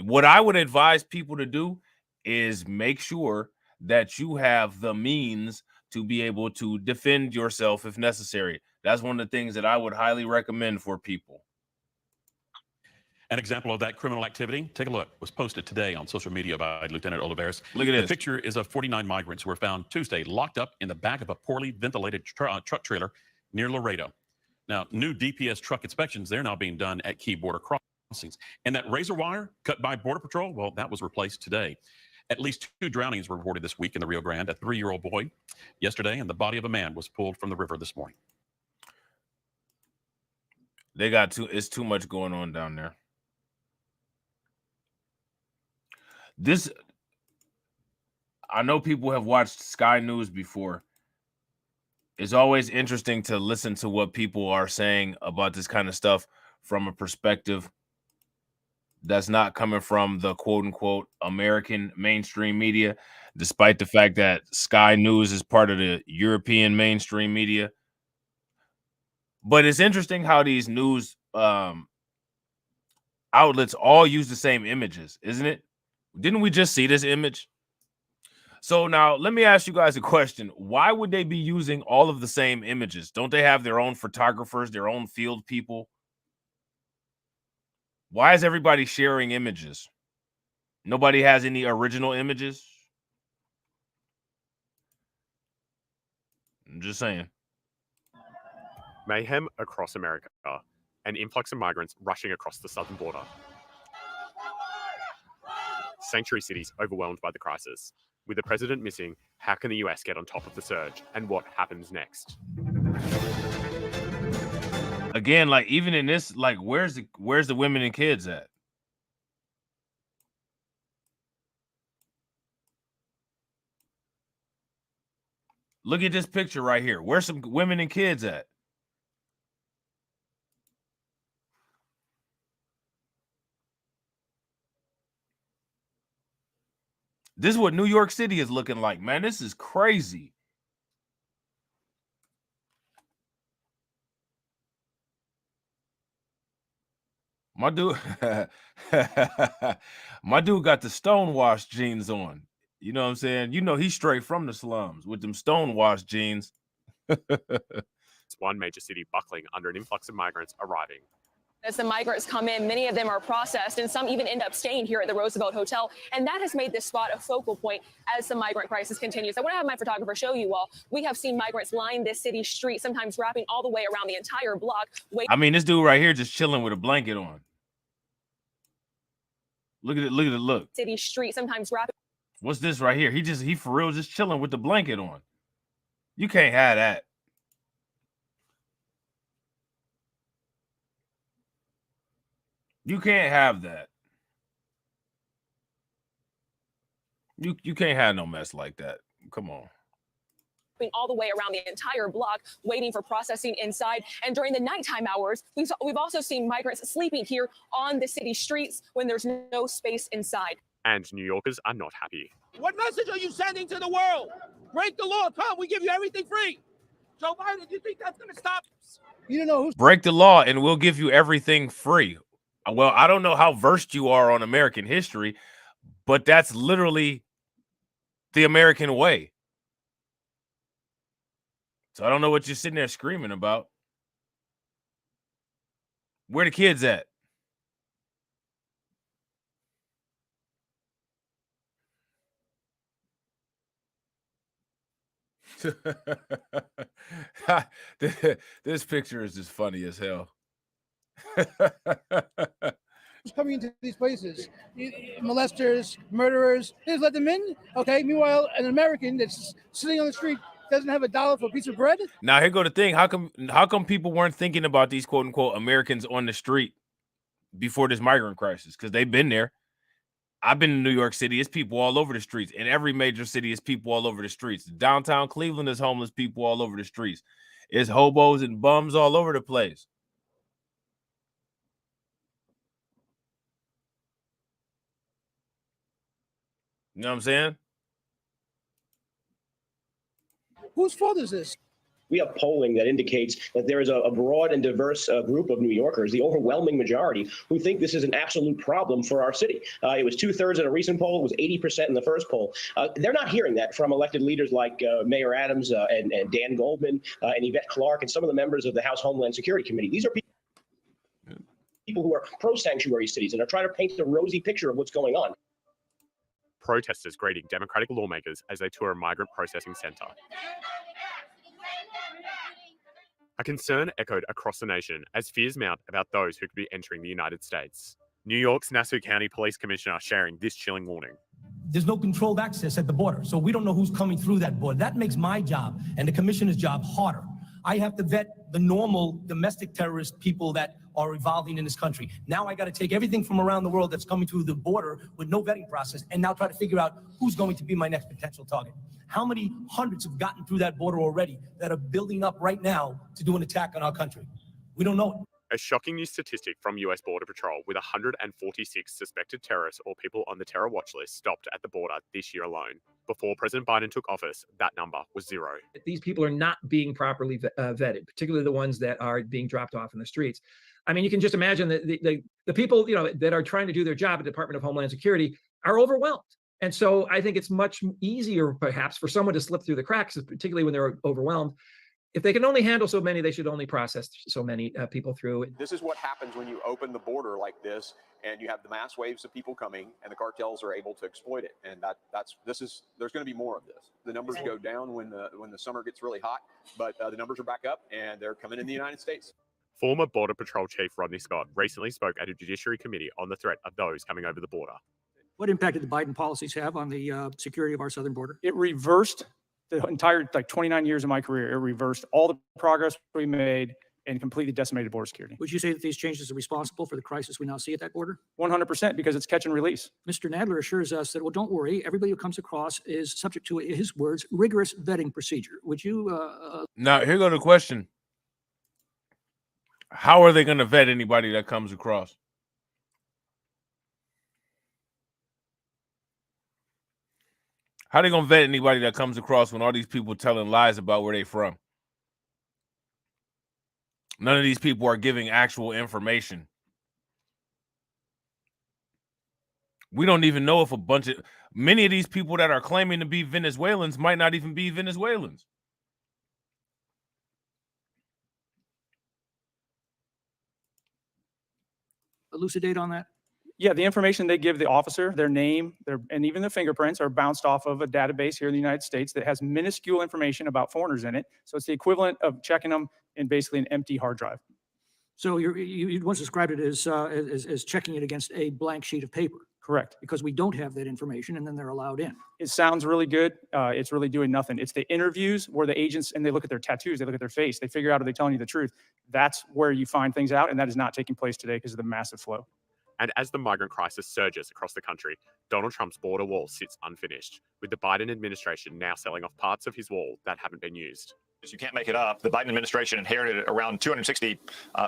What I would advise people to do is make sure that you have the means to be able to defend yourself if necessary. That's one of the things that I would highly recommend for people. An example of that criminal activity, take a look, was posted today on social media by Lieutenant Olivares. Look at this. The picture is of 49 migrants who were found Tuesday locked up in the back of a poorly ventilated truck trailer near Laredo. Now, new DPS truck inspections, they're now being done at key border crossings. And that razor wire cut by Border Patrol, well, that was replaced today. At least 2 drownings were reported this week in the Rio Grande. A 3-year-old boy yesterday, and the body of a man was pulled from the river this morning. It's too much going on down there. I know people have watched Sky News before. It's always interesting to listen to what people are saying about this kind of stuff from a perspective that's not coming from the quote-unquote American mainstream media, despite the fact that Sky News is part of the European mainstream media. But it's interesting how these news outlets all use the same images, isn't it? Didn't we just see this image? So now let me ask you guys a question. Why would they be using all of the same images? Don't they have their own photographers, their own field people? Why is everybody sharing images? Nobody has any original images? I'm just saying. Mayhem across America. An influx of migrants rushing across the southern border. Sanctuary cities overwhelmed by the crisis. With the president missing, how can the US get on top of the surge? And what happens next? Again, like even in this, like where's the women and kids at? Look at this picture right here. Where's some women and kids at? This is what New York City is looking like, man. This is crazy. My dude, my dude got the stonewashed jeans on. You know what I'm saying? You know he's straight from the slums with them stonewashed jeans. one major city buckling under an influx of migrants arriving. As the migrants come in, many of them are processed, and some even end up staying here at the Roosevelt Hotel. And that has made this spot a focal point as the migrant crisis continues. I want to have my photographer show you all. We have seen migrants line this city street, sometimes wrapping all the way around the entire block. I mean, this dude right here just chilling with a blanket on. Look at it. Look at it. Look. City street, sometimes wrapping. What's this right here? He for real just chilling with the blanket on. You can't have that. You can't have that. You can't have no mess like that. Come on. All the way around the entire block, waiting for processing inside. And during the nighttime hours, we've also seen migrants sleeping here on the city streets when there's no space inside. And New Yorkers are not happy. What message are you sending to the world? Break the law. Come, we give you everything free. Joe Biden, do you think that's going to stop? You don't know who's Break the law and we'll give you everything free. Well, I don't know how versed you are on American history, but that's literally the American way. So I don't know what you're sitting there screaming about. Where the kids at? This picture is just funny as hell. coming into these places? Molesters, murderers, they just let them in. Okay. Meanwhile, an American that's sitting on the street doesn't have $1 for a piece of bread. Now here go the thing. How come people weren't thinking about these quote unquote Americans on the street before this migrant crisis? Because they've been there. I've been in New York City. It's people all over the streets. In every major city, it's people all over the streets. Downtown Cleveland is homeless people all over the streets. It's hobos and bums all over the place. You know what I'm saying? Whose fault is this? We have polling that indicates that there is a broad and diverse group of New Yorkers, the overwhelming majority, who think this is an absolute problem for our city. It was 2/3 in a recent poll. It was 80% in the first poll. They're not hearing that from elected leaders like Mayor Adams and Dan Goldman and Yvette Clarke and some of the members of the House Homeland Security Committee. These are people who are pro-sanctuary cities and are trying to paint a rosy picture of what's going on. Protesters greeting Democratic lawmakers as they tour a migrant processing center. A concern echoed across the nation as fears mount about those who could be entering the United States. New York's Nassau County Police Commissioner sharing this chilling warning. There's no controlled access at the border, so we don't know who's coming through that border. That makes my job and the commissioner's job harder. I have to vet the normal domestic terrorist people that are evolving in this country. Now I got to take everything from around the world that's coming through the border with no vetting process and now try to figure out who's going to be my next potential target. How many hundreds have gotten through that border already that are building up right now to do an attack on our country? We don't know it. A shocking new statistic from US Border Patrol with 146 suspected terrorists or people on the terror watch list stopped at the border this year alone. Before President Biden took office, that number was 0. These people are not being properly vetted, particularly the ones that are being dropped off in the streets. I mean, you can just imagine that the people, that are trying to do their job at the Department of Homeland Security are overwhelmed. And so I think it's much easier, perhaps, for someone to slip through the cracks, particularly when they're overwhelmed. If they can only handle so many, they should only process so many people through. This is what happens when you open the border like this, and you have the mass waves of people coming, and the cartels are able to exploit it. And there's going to be more of this. The numbers go down when the summer gets really hot, but the numbers are back up, and they're coming in the United States. Former Border Patrol Chief Rodney Scott recently spoke at a Judiciary Committee on the threat of those coming over the border. What impact did the Biden policies have on the security of our southern border? It reversed the entire 29 years of my career. It reversed all the progress we made and completely decimated border security. Would you say that these changes are responsible for the crisis we now see at that border? 100%, because it's catch and release. Mr. Nadler assures us that, well, don't worry, everybody who comes across is subject to, his words, rigorous vetting procedure. Would you? Now, here go the question. How are they going to vet anybody that comes across? How are they going to vet anybody that comes across when all these people telling lies about where they from? None of these people are giving actual information. We don't even know if many of these people that are claiming to be Venezuelans might not even be Venezuelans. elucidate on that? Yeah, the information they give the officer, their name, and even their fingerprints are bounced off of a database here in the United States that has minuscule information about foreigners in it. So it's the equivalent of checking them in basically an empty hard drive. So you once described it as checking it against a blank sheet of paper. Correct. Because we don't have that information, and then they're allowed in. It sounds really good. It's really doing nothing. It's the interviews where the agents, and they look at their tattoos, they look at their face, they figure out, are they telling you the truth? That's where you find things out, and that is not taking place today because of the massive flow. And as the migrant crisis surges across the country, Donald Trump's border wall sits unfinished, with the Biden administration now selling off parts of his wall that haven't been used. You can't make it up. The Biden administration inherited around $260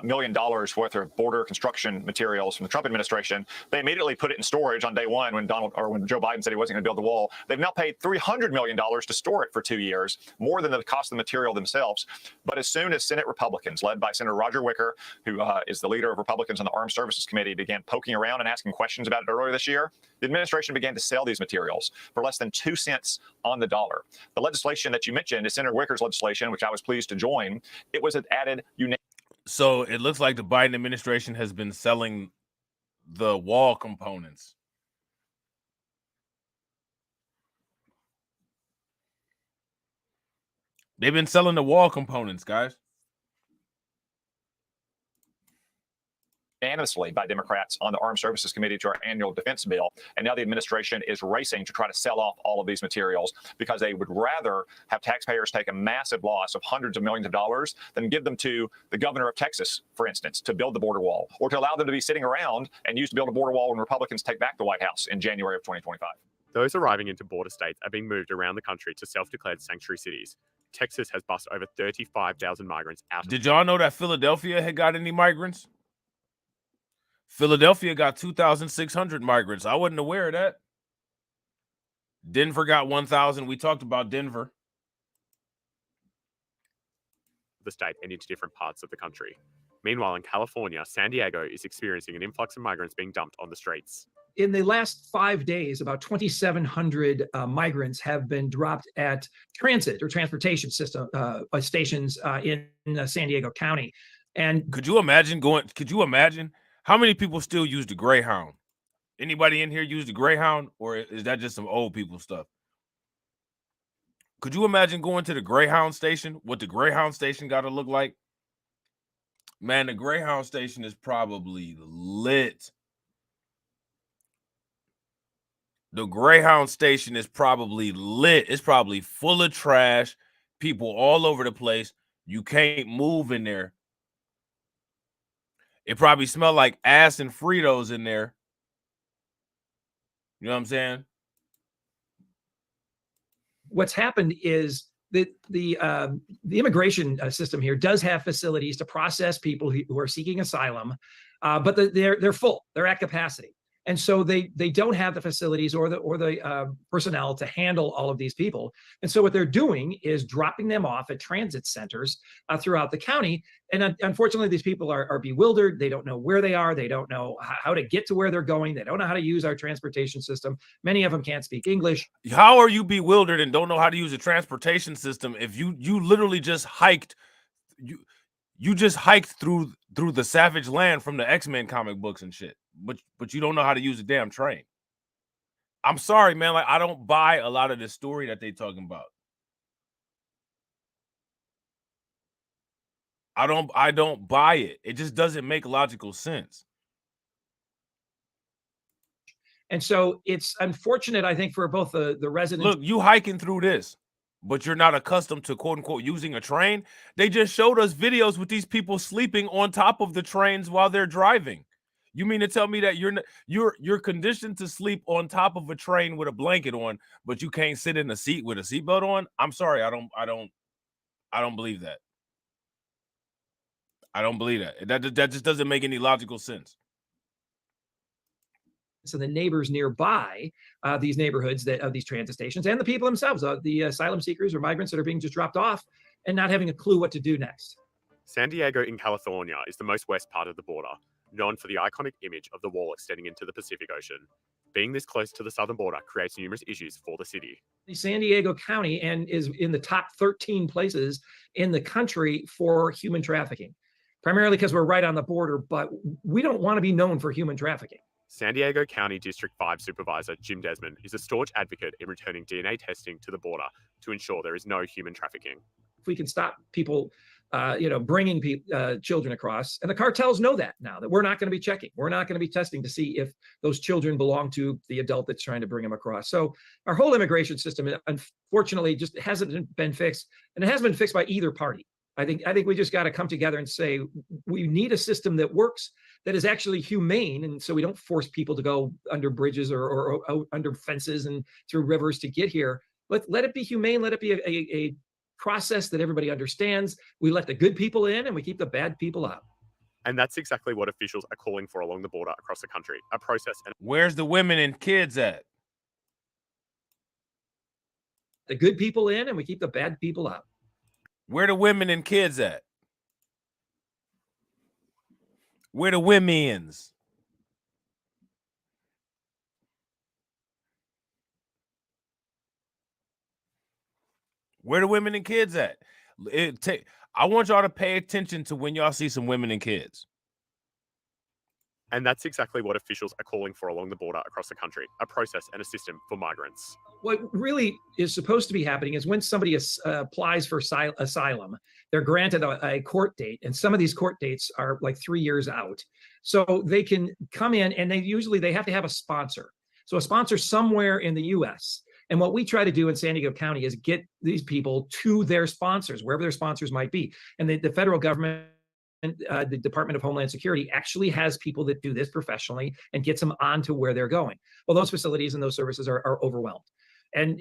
million worth of border construction materials from the Trump administration. They immediately put it in storage on day one when when Joe Biden said he wasn't going to build the wall. They've now paid $300 million to store it for 2 years, more than the cost of the material themselves. But as soon as Senate Republicans, led by Senator Roger Wicker, who is the leader of Republicans on the Armed Services Committee, began poking around and asking questions about it earlier this year, the administration began to sell these materials for less than 2 cents on the dollar. The legislation that you mentioned is Senator Wicker's legislation, which I was pleased to join. It was added So it looks like the Biden administration has been selling the wall components. They've been selling the wall components, guys. Unanimously by Democrats on the Armed Services Committee to our annual defense bill. And now the administration is racing to try to sell off all of these materials because they would rather have taxpayers take a massive loss of hundreds of millions of dollars than give them to the governor of Texas, for instance, to build the border wall, or to allow them to be sitting around and used to build a border wall when Republicans take back the White House in January of 2025. Those arriving into border states are being moved around the country to self-declared sanctuary cities. Texas has bussed over 35,000 migrants out. Did y'all know that Philadelphia had got any migrants? Philadelphia got 2,600 migrants. I wasn't aware of that. Denver got 1,000. We talked about Denver. The state and into different parts of the country. Meanwhile, in California, San Diego is experiencing an influx of migrants being dumped on the streets. In the last 5 days, about 2,700 migrants have been dropped at transit or transportation system stations in San Diego County. And could you imagine how many people still use the Greyhound? Anybody in here use the Greyhound, or is that just some old people stuff? Could you imagine going to the Greyhound station? What the Greyhound station got to look like? Man, the Greyhound station is probably lit. The Greyhound station is probably lit. It's probably full of trash, people all over the place. You can't move in there. It probably smelled like ass and Fritos in there. You know what I'm saying? What's happened is that the immigration system here does have facilities to process people who are seeking asylum, but they're full. They're at capacity. And so they don't have the facilities or the personnel to handle all of these people. And so what they're doing is dropping them off at transit centers throughout the county. And unfortunately, these people are bewildered. They don't know where they are. They don't know how to get to where they're going. They don't know how to use our transportation system. Many of them can't speak English. How are you bewildered and don't know how to use a transportation system if you literally just hiked? You just hiked through the savage land from the X-Men comic books and shit, but you don't know how to use a damn train. I'm sorry, man. Like, I don't buy a lot of the story that they talking about. I don't buy it. It just doesn't make logical sense. And so it's unfortunate, I think, for both the residents. Look, you hiking through this, but you're not accustomed to quote unquote using a train. They just showed us videos with these people sleeping on top of the trains while they're driving. You mean to tell me that you're conditioned to sleep on top of a train with a blanket on, but you can't sit in a seat with a seatbelt on? I'm sorry, I don't believe that. I don't believe that. That just doesn't make any logical sense. So the neighbors nearby these neighborhoods of these transit stations, and the people themselves, the asylum seekers or migrants that are being just dropped off and not having a clue what to do next. San Diego in California is the most west part of the border, known for the iconic image of the wall extending into the Pacific Ocean. Being this close to the southern border creates numerous issues for the city. San Diego County and is in the top 13 places in the country for human trafficking. primarily because we're right on the border, but we don't want to be known for human trafficking. San Diego County District 5 Supervisor Jim Desmond is a staunch advocate in returning DNA testing to the border to ensure there is no human trafficking. If we can stop people, bringing children across, and the cartels know that now, that we're not going to be checking. We're not going to be testing to see if those children belong to the adult that's trying to bring them across. So our whole immigration system, unfortunately, just hasn't been fixed, and it hasn't been fixed by either party. I think we just got to come together and say we need a system that works, that is actually humane, and so we don't force people to go under bridges or under fences and through rivers to get here. Let it be humane. Let it be a process that everybody understands. We let the good people in and we keep the bad people out. And that's exactly what officials are calling for along the border across the country. A process. Where's the women and kids at? The good people in and we keep the bad people out. Where the women and kids at? Where the women's? Where the women and kids at? I want y'all to pay attention to when y'all see some women and kids. And that's exactly what officials are calling for along the border across the country. A process and a system for migrants. What really is supposed to be happening is when somebody applies for asylum, they're granted a court date, and some of these court dates are like 3 years out. So they can come in, and they have to have a sponsor. So a sponsor somewhere in the U.S. And what we try to do in San Diego County is get these people to their sponsors, wherever their sponsors might be. And the federal government, the Department of Homeland Security, actually has people that do this professionally and gets them onto where they're going. Well, those facilities and those services are overwhelmed. And,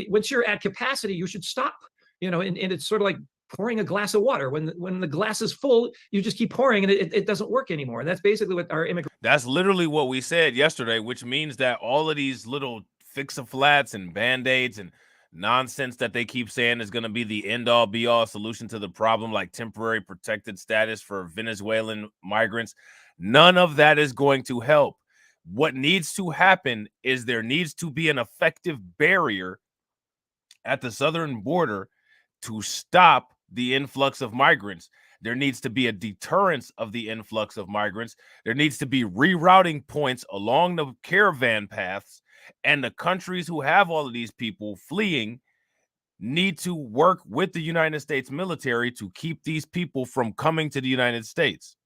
once you're at capacity, you should stop, and it's sort of like pouring a glass of water. When the glass is full, you just keep pouring and it doesn't work anymore. And that's basically what our immigration. That's literally what we said yesterday, which means that all of these little fix-a-flats and band-aids and nonsense that they keep saying is going to be the end-all be-all solution to the problem, like temporary protected status for Venezuelan migrants, none of that is going to help. What needs to happen is there needs to be an effective barrier at the southern border to stop the influx of migrants. There needs to be a deterrence of the influx of migrants. There needs to be rerouting points along the caravan paths, and the countries who have all of these people fleeing need to work with the United States military to keep these people from coming to the United States.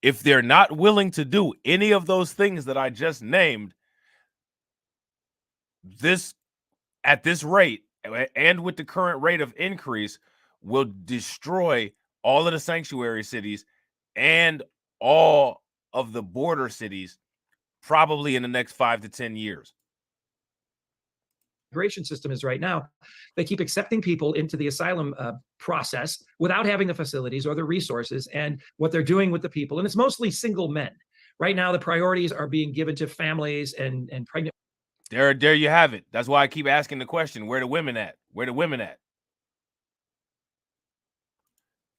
If they're not willing to do any of those things that I just named, at this rate and with the current rate of increase will destroy all of the sanctuary cities and all of the border cities probably in the next 5 to 10 years. Immigration system is right now. They keep accepting people into the asylum process without having the facilities or the resources, and what they're doing with the people, and it's mostly single men. Right now, the priorities are being given to families and pregnant. There you have it. That's why I keep asking the question, where the women at? Where the women at?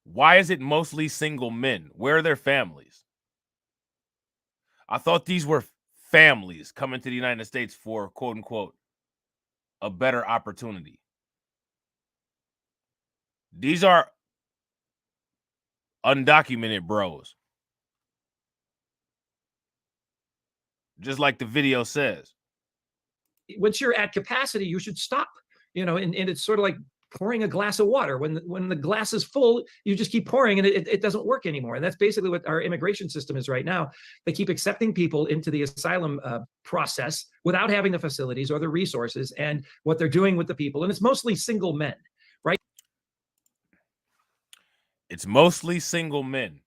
Why is it mostly single men? Where are their families? I thought these were families coming to the United States for, quote unquote, a better opportunity. These are undocumented bros. Just like the video says. Once you're at capacity, you should stop, and it's sort of like pouring a glass of water. When the glass is full, you just keep pouring and it doesn't work anymore. And that's basically what our immigration system is right now. They keep accepting people into the asylum process without having the facilities or the resources, and what they're doing with the people. And it's mostly single men, right? It's mostly single men.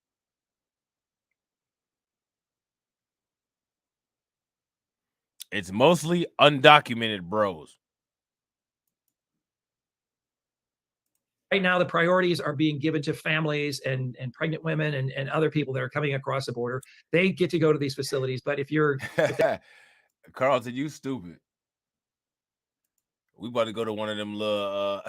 It's mostly undocumented bros. Right now, the priorities are being given to families and pregnant women and other people that are coming across the border. They get to go to these facilities. But if you're... Carlton, you stupid. We about to go to one of them little...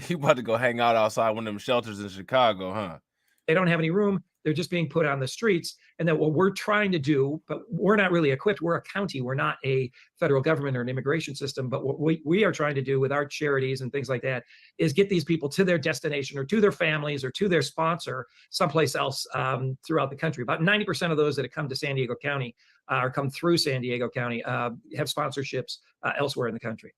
you about to go hang out outside one of them shelters in Chicago, huh? They don't have any room. They're just being put on the streets. And that what we're trying to do, but we're not really equipped. We're a county. We're not a federal government or an immigration system. But what we are trying to do with our charities and things like that is get these people to their destination or to their families or to their sponsor someplace else throughout the country. About 90% of those that have come to San Diego County or come through San Diego County have sponsorships elsewhere in the country.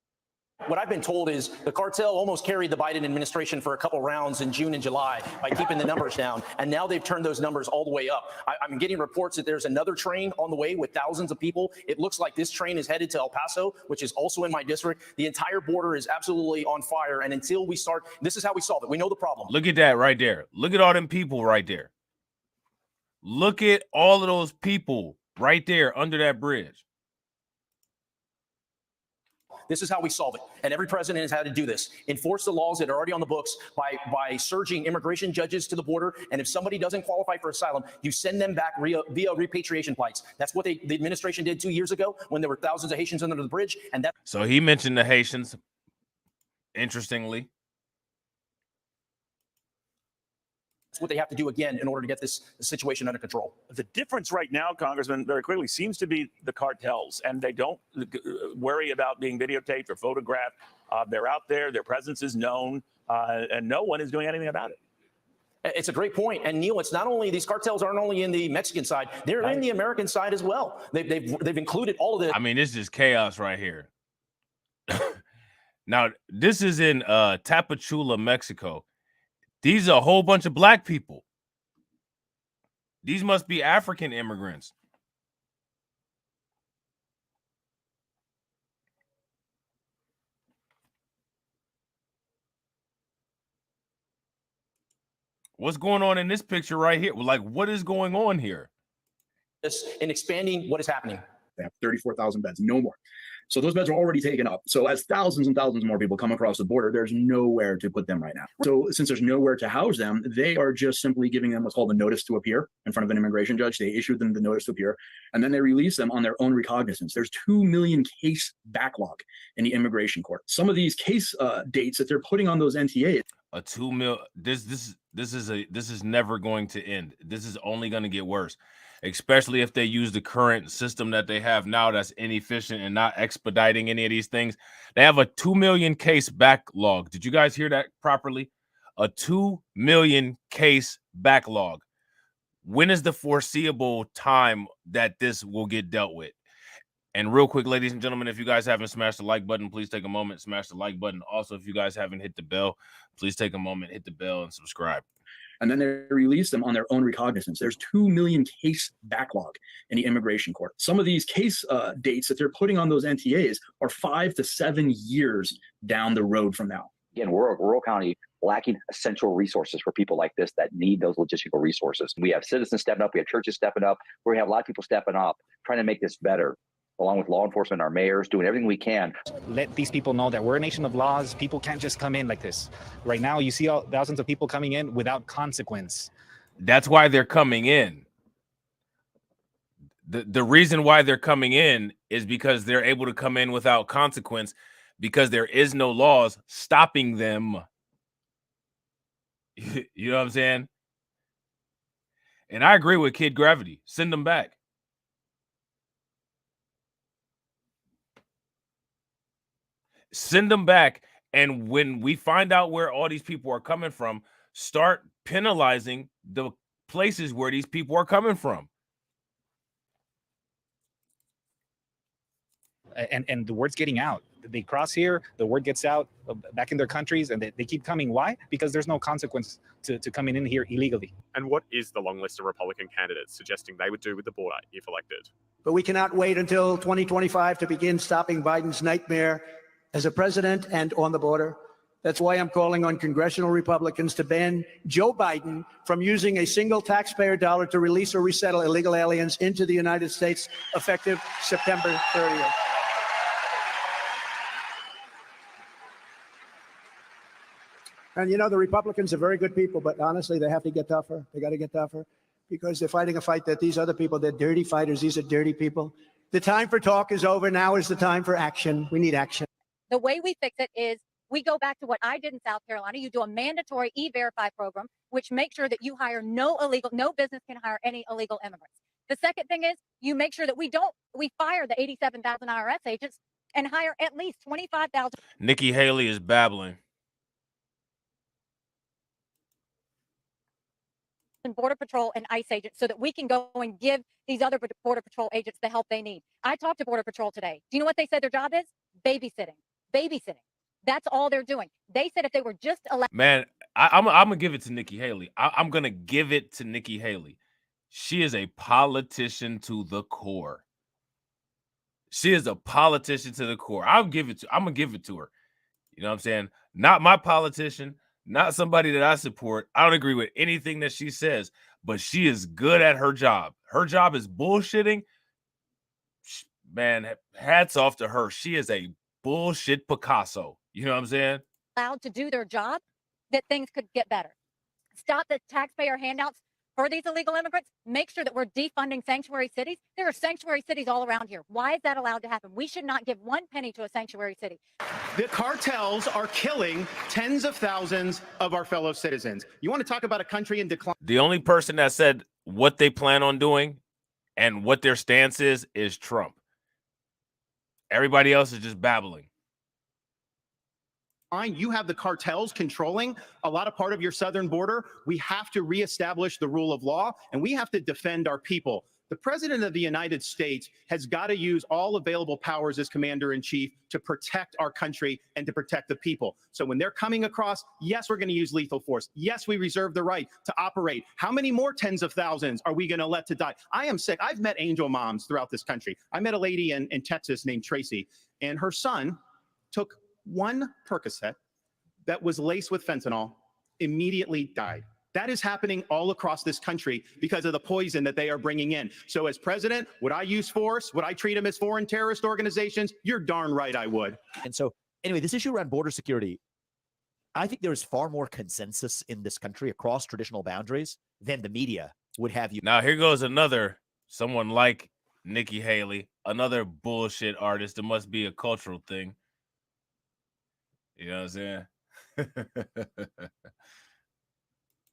What I've been told is the cartel almost carried the Biden administration for a couple rounds in June and July by keeping the numbers down. And now they've turned those numbers all the way up. I'm getting reports that there's another train on the way with thousands of people. It looks like this train is headed to El Paso, which is also in my district. The entire border is absolutely on fire. And until we start, this is how we solve it. We know the problem. Look at that right there. Look at all them people right there. Look at all of those people right there under that bridge. This is how we solve it. And every president has had to do this. Enforce the laws that are already on the books by surging immigration judges to the border. And if somebody doesn't qualify for asylum, you send them back via repatriation flights. That's what the administration did 2 years ago when there were thousands of Haitians under the bridge. And that. So he mentioned the Haitians, interestingly. That's what they have to do again in order to get this situation under control. The difference right now, Congressman, very clearly seems to be the cartels, and they don't worry about being videotaped or photographed. They're out there, their presence is known, and no one is doing anything about it. It's a great point. And Neil, it's not only these cartels aren't only in the Mexican side, they're in the American side as well. They've included all of this. I mean, it's just chaos right here. Now, this is in Tapachula, Mexico. These are a whole bunch of black people. These must be African immigrants. What's going on in this picture right here? Like, what is going on here? In expanding what is happening. They have 34,000 beds, no more. So those beds are already taken up. So as thousands and thousands more people come across the border, there's nowhere to put them right now. So since there's nowhere to house them, they are just simply giving them what's called a notice to appear in front of an immigration judge. They issue them the notice to appear, and then they release them on their own recognizance. There's 2 million case backlog in the immigration court. Some of these case dates that they're putting on those NTAs. A 2 million. This is never going to end. This is only going to get worse, especially if they use the current system that they have now that's inefficient and not expediting any of these things. They have a 2 million case backlog. Did you guys hear that properly? A 2 million case backlog. When is the foreseeable time that this will get dealt with? And real quick, ladies and gentlemen, if you guys haven't smashed the like button, please take a moment, smash the like button. Also, if you guys haven't hit the bell, please take a moment, hit the bell, and subscribe. And then they release them on their own recognizance. There's 2 million case backlog in the immigration court. Some of these case dates that they're putting on those NTAs are 5 to 7 years down the road from now. Again, we're a rural county lacking essential resources for people like this that need those logistical resources. We have citizens stepping up. We have churches stepping up. We have a lot of people stepping up, trying to make this better, along with law enforcement, our mayors, doing everything we can. Let these people know that we're a nation of laws. People can't just come in like this. Right now, you see thousands of people coming in without consequence. That's why they're coming in. The reason why they're coming in is because they're able to come in without consequence, because there is no laws stopping them. You know what I'm saying? And I agree with Kid Gravity. Send them back. Send them back. And when we find out where all these people are coming from, start penalizing the places where these people are coming from. And the word's getting out. They cross here, the word gets out back in their countries, and they keep coming. Why? Because there's no consequence to coming in here illegally. And what is the long list of Republican candidates suggesting they would do with the border if elected? But we cannot wait until 2025 to begin stopping Biden's nightmare as a president and on the border. That's why I'm calling on congressional Republicans to ban Joe Biden from using a single taxpayer dollar to release or resettle illegal aliens into the United States effective September 30th. And you know, the Republicans are very good people, but honestly, they have to get tougher. They got to get tougher because they're fighting a fight that these other people, they're dirty fighters. These are dirty people. The time for talk is over. Now is the time for action. We need action. The way we fix it is we go back to what I did in South Carolina. You do a mandatory E-Verify program, which makes sure that you hire no business can hire any illegal immigrants. The second thing is you make sure that we fire the 87,000 IRS agents and hire at least 25,000. Nikki Haley is babbling. Border Patrol and ICE agents so that we can go and give these other Border Patrol agents the help they need. I talked to Border Patrol today. Do you know what they said their job is? Babysitting. Babysitting. That's all they're doing. They said if they were just allowed. Man, I'm going to give it to Nikki Haley. I'm going to give it to Nikki Haley. She is a politician to the core. She is a politician to the core. I'm going to give it to her. You know what I'm saying? Not my politician. Not somebody that I support. I don't agree with anything that she says, but she is good at her job. Her job is bullshitting. Man, hats off to her. She is a bullshit Picasso. You know what I'm saying? Allowed to do their job, that things could get better. Stop the taxpayer handouts for these illegal immigrants. Make sure that we're defunding sanctuary cities. There are sanctuary cities all around here. Why is that allowed to happen? We should not give one penny to a sanctuary city. The cartels are killing tens of thousands of our fellow citizens. You want to talk about a country in decline? The only person that said what they plan on doing and what their stance is Trump. Everybody else is just babbling. You have the cartels controlling a lot of part of your southern border. We have to reestablish the rule of law, and we have to defend our people. The president of the United States has got to use all available powers as commander-in-chief to protect our country and to protect the people. So when they're coming across, yes, we're going to use lethal force. Yes, we reserve the right to operate. How many more tens of thousands are we going to let to die? I am sick. I've met angel moms throughout this country. I met a lady in Texas named Tracy, and her son took one Percocet that was laced with fentanyl, immediately died. That is happening all across this country because of the poison that they are bringing in. So as president, would I use force? Would I treat them as foreign terrorist organizations? You're darn right I would. And so anyway, this issue around border security, I think there is far more consensus in this country across traditional boundaries than the media would have you. Now here goes someone like Nikki Haley, another bullshit artist. It must be a cultural thing. You know what I'm saying?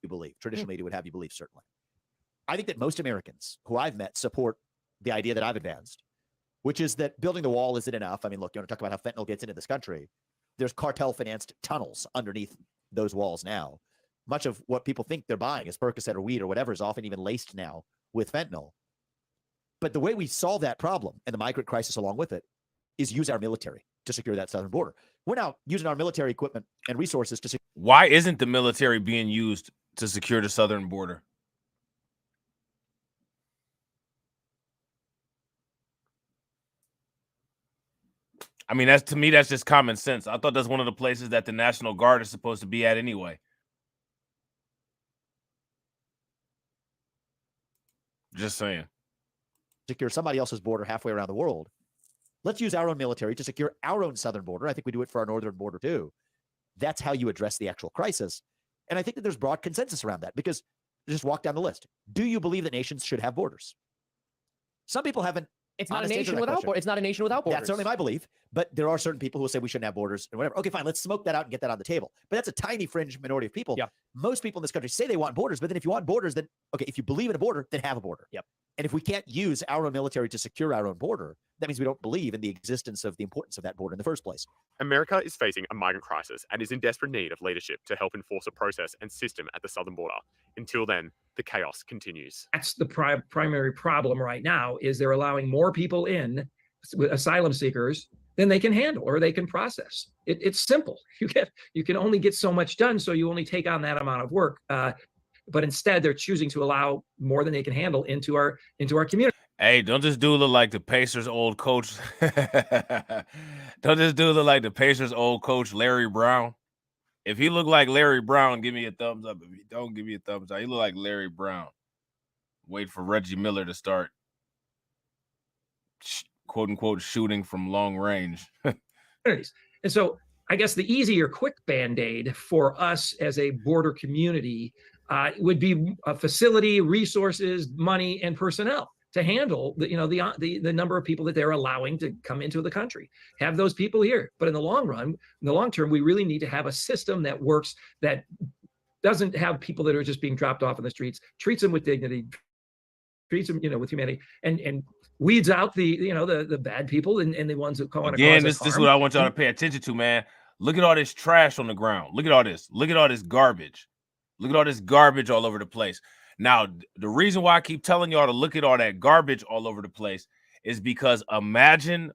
You believe. Traditional media would have you believe, certainly. I think that most Americans who I've met support the idea that I've advanced, which is that building the wall isn't enough. I mean, look, you want to talk about how fentanyl gets into this country. There's cartel-financed tunnels underneath those walls now. Much of what people think they're buying is Percocet or weed or whatever is often even laced now with fentanyl. But the way we solve that problem and the migrant crisis along with it is use our military to secure that southern border. We're now using our military equipment and resources to secure. Why isn't the military being used to secure the southern border? I mean, to me, that's just common sense. I thought that's one of the places that the National Guard is supposed to be at anyway. Just saying. Secure somebody else's border halfway around the world. Let's use our own military to secure our own southern border. I think we do it for our northern border too. That's how you address the actual crisis. And I think that there's broad consensus around that because just walk down the list. Do you believe that nations should have borders? Some people haven't. It's not a nation without borders. It's not a nation without borders. That's certainly my belief. But there are certain people who will say we shouldn't have borders and whatever. Okay, fine. Let's smoke that out and get that on the table. But that's a tiny fringe minority of people. Yep. Most people in this country say they want borders. But then if you want borders, then, okay, if you believe in a border, then have a border. Yep. And if we can't use our own military to secure our own border, that means we don't believe in the existence of the importance of that border in the first place. America is facing a migrant crisis and is in desperate need of leadership to help enforce a process and system at the southern border. Until then, the chaos continues. That's the primary problem right now is they're allowing more people in with asylum seekers than they can handle or they can process. It's simple. You can only get so much done, so you only take on that amount of work. But instead, they're choosing to allow more than they can handle into our community. Hey, don't this dude look like the Pacers' old coach? Don't this dude look like the Pacers' old coach, Larry Brown? If he look like Larry Brown, give me a thumbs up. If he don't, give me a thumbs down. He look like Larry Brown. Wait for Reggie Miller to start, quote unquote, shooting from long range. And so I guess the easier, quick Band-Aid for us as a border community would be a facility, resources, money, and personnel. to handle the number of people that they're allowing to come into the country. Have those people here. But in the long run, in the long term, we really need to have a system that works, that doesn't have people that are just being dropped off in the streets, treats them with dignity, treats them, with humanity, and weeds out the bad people and the ones that want to Again, cause us this is harm. what I want y'all to pay attention to, man. Look at all this trash on the ground. Look at all this. Look at all this garbage. Look at all this garbage all over the place. Now, the reason why I keep telling y'all to look at all that garbage all over the place is because imagine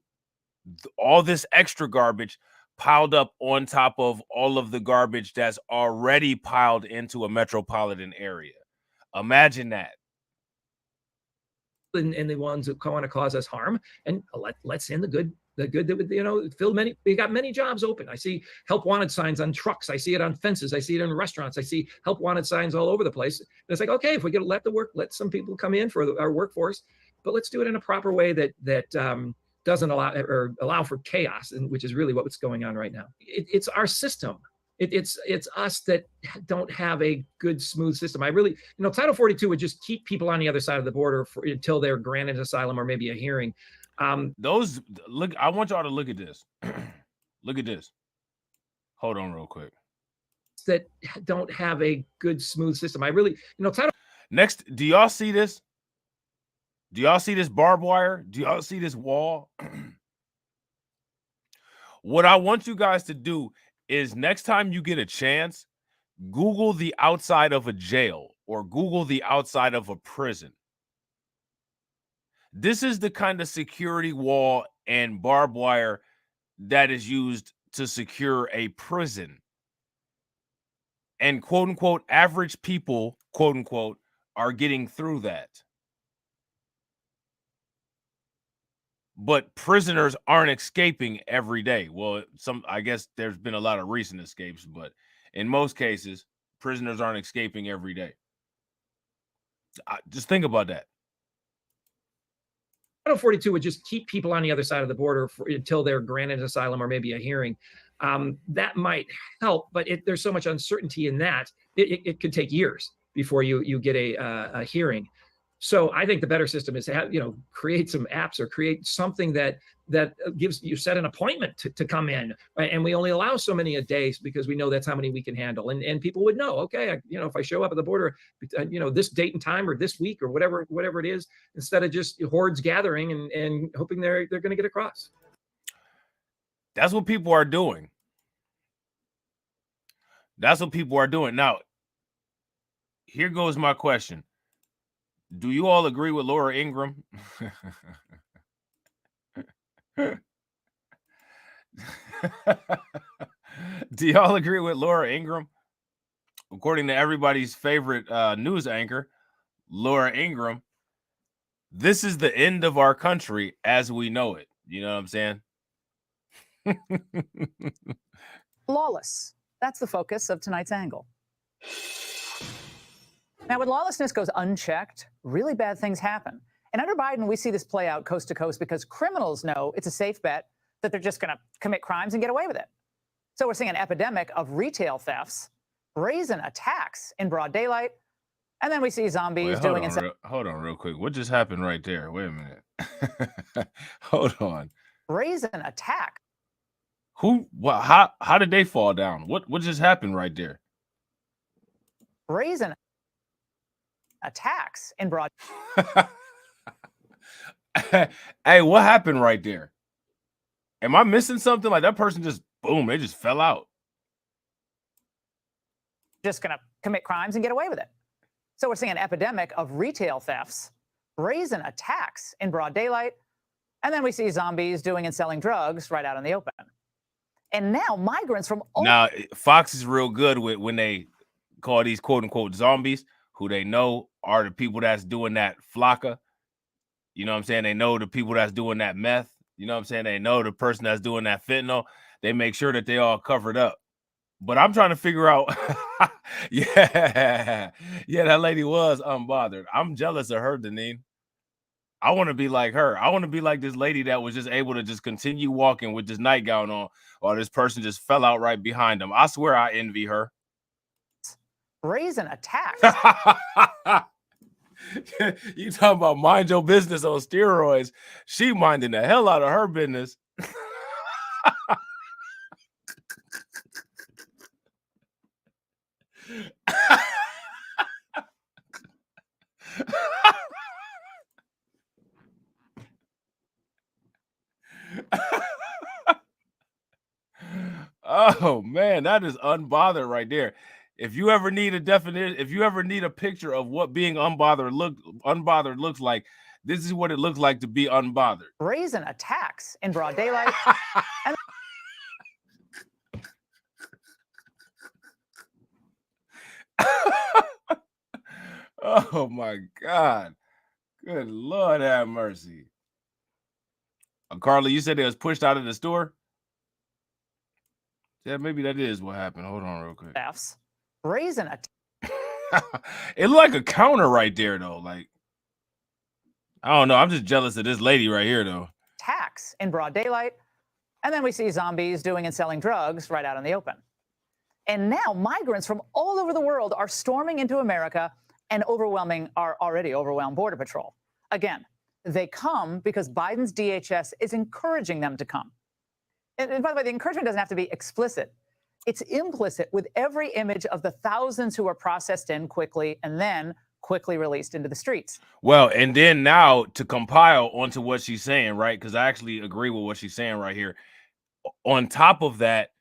all this extra garbage piled up on top of all of the garbage that's already piled into a metropolitan area. Imagine that. And the ones that want to cause us harm, and let's in the good that would, fill many. We got many jobs open. I see help wanted signs on trucks. I see it on fences. I see it in restaurants. I see help wanted signs all over the place. And it's like, okay, if we get let some people come in for our workforce, but let's do it in a proper way that doesn't allow for chaos, and which is really what's going on right now. It's our system. It's us that don't have a good, smooth system. I really, Title 42 would just keep people on the other side of the border until they're granted asylum or maybe a hearing. I want y'all to look at this. Look at this. Hold on real quick. That don't have a good, smooth system. I really, Title. Next, do y'all see this? Do y'all see this barbed wire? Do y'all see this wall? What I want you guys to do is next time you get a chance, Google the outside of a jail or Google the outside of a prison. This is the kind of security wall and barbed wire that is used to secure a prison. And quote unquote, average people, quote unquote, are getting through that. But prisoners aren't escaping every day. Well, I guess there's been a lot of recent escapes, but in most cases, prisoners aren't escaping every day. Just think about that. Title 42 would just keep people on the other side of the border until they're granted asylum or maybe a hearing. That might help, but there's so much uncertainty in that it could take years before you get a hearing. So I think the better system is to have, create some apps or create something that gives you set an appointment to come in, right? And we only allow so many a day because we know that's how many we can handle. And people would know, okay, if I show up at the border, this date and time or this week or whatever it is, instead of just hordes gathering and hoping they're going to get across. That's what people are doing. That's what people are doing. Now, here goes my question. Do you all agree with Laura Ingraham? Do y'all agree with Laura Ingraham? According to everybody's favorite news anchor, Laura Ingraham, this is the end of our country as we know it. You know what I'm saying? Lawless. That's the focus of tonight's angle. Now, when lawlessness goes unchecked, really bad things happen. And under Biden, we see this play out coast to coast because criminals know it's a safe bet that they're just going to commit crimes and get away with it. So we're seeing an epidemic of retail thefts, brazen attacks in broad daylight, and then we see zombies doing it. Hold on real quick. What just happened right there? Wait a minute. Hold on. Brazen attack. How did they fall down? What just happened right there? Brazen attacks in broad. Hey, what happened right there? Am I missing something? Like that person just boom, they just fell out. Just gonna commit crimes and get away with it. So we're seeing an epidemic of retail thefts, brazen attacks in broad daylight, and then we see zombies doing and selling drugs right out in the open. And now migrants from now Fox is real good with when they call these quote unquote zombies, who they know are the people that's doing that flocka. You know what I'm saying? They know the people that's doing that meth. You know what I'm saying? They know the person that's doing that fentanyl. They make sure that they all covered up. But I'm trying to figure out. Yeah, that lady was unbothered. I'm jealous of her, Deneen. I want to be like her. I want to be like this lady that was just able to just continue walking with this nightgown on while this person just fell out right behind them. I swear I envy her. brazen attacks. You talking about mind your business on steroids. She minding the hell out of her business. Oh man, that is unbothered right there. If you ever need a definition, if you ever need a picture of what being unbothered looks like, this is what it looks like to be unbothered. Brazen attacks in broad daylight. And oh my God. Good Lord have mercy. Carly, you said they was pushed out of the store? Yeah, maybe that is what happened. Hold on real quick. F's. Brazen It looked like a counter right there, though. Like, I don't know. I'm just jealous of this lady right here, though. attacks in broad daylight. And then we see zombies doing and selling drugs right out in the open. And now migrants from all over the world are storming into America and overwhelming our already overwhelmed Border Patrol. Again, they come because Biden's DHS is encouraging them to come. And by the way, the encouragement doesn't have to be explicit. It's implicit with every image of the thousands who are processed in quickly and then quickly released into the streets. Well, and then now to compile onto what she's saying, right? Because I actually agree with what she's saying right here. On top of that,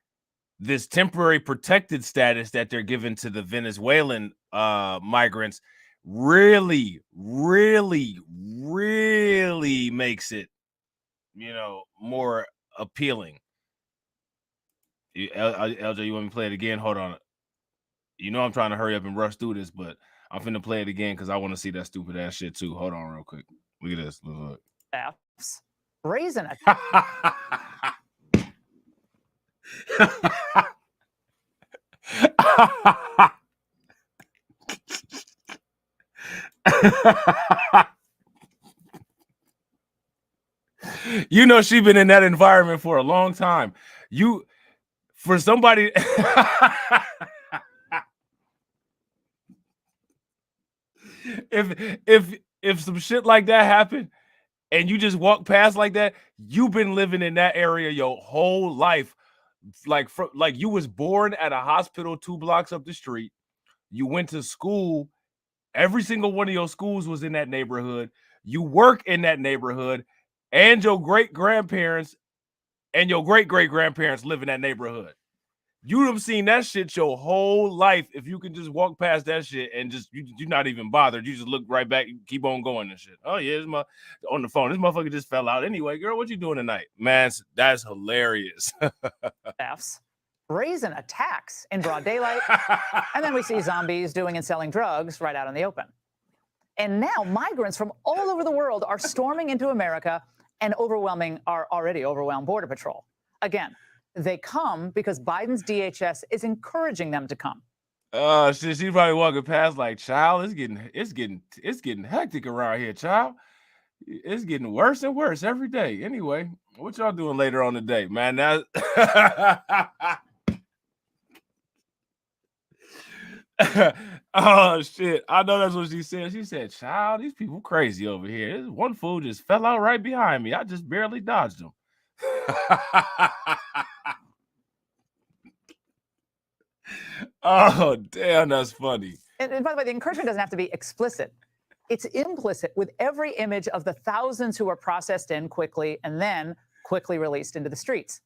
this temporary protected status that they're giving to the Venezuelan migrants really makes it, more appealing. LJ, you want me to play it again? Hold on. I'm trying to hurry up and rush through this, but I'm finna play it again because I want to see that stupid ass shit too. Hold on real quick. Look at this. Look. F's. Brazen. She's been in that environment for a long time. For somebody if some shit like that happened and you just walk past like that, you've been living in that area your whole life. Like you was born at a hospital 2 blocks up the street. You went to school. Every single one of your schools was in that neighborhood. You work in that neighborhood, and your great-grandparents and your great-great-grandparents live in that neighborhood. You have seen that shit your whole life. If you can just walk past that shit and just you're not even bothered, you just look right back, keep on going and shit. Oh yeah, on the phone. This motherfucker just fell out. Anyway, girl, what you doing tonight? Man, that's hilarious. F's. Brazen attacks in broad daylight. And then we see zombies doing and selling drugs right out in the open. And now migrants from all over the world are storming into America and overwhelming our already overwhelmed Border Patrol. Again, they come because Biden's DHS is encouraging them to come. She's probably walking past like, child, it's getting hectic around here, child. It's getting worse and worse every day. Anyway, what y'all doing later on today, man? Oh shit! I know that's what she said. She said, "Child, these people crazy over here. This one fool just fell out right behind me. I just barely dodged him." Oh damn, that's funny. And by the way, the encouragement doesn't have to be explicit. It's implicit with every image of the thousands who are processed in quickly and then quickly released into the streets.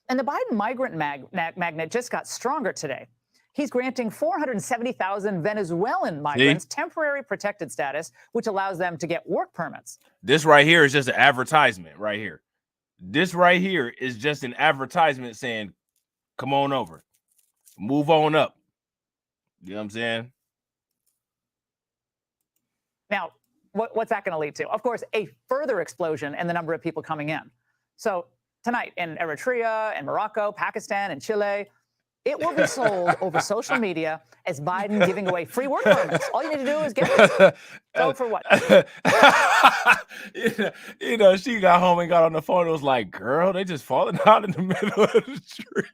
And the Biden migrant magnet just got stronger today. He's granting 470,000 Venezuelan migrants temporary protected status, which allows them to get work permits. This right here is just an advertisement right here. This right here is just an advertisement saying, come on over, move on up. You know what I'm saying? Now, what's that going to lead to? Of course, a further explosion in the number of people coming in. So tonight in Eritrea and Morocco, Pakistan and Chile, it will be sold over social media as Biden giving away free work permits. All you need to do is get it. So for what? She got home and got on the phone. It was like, girl, they just falling out in the middle of the street.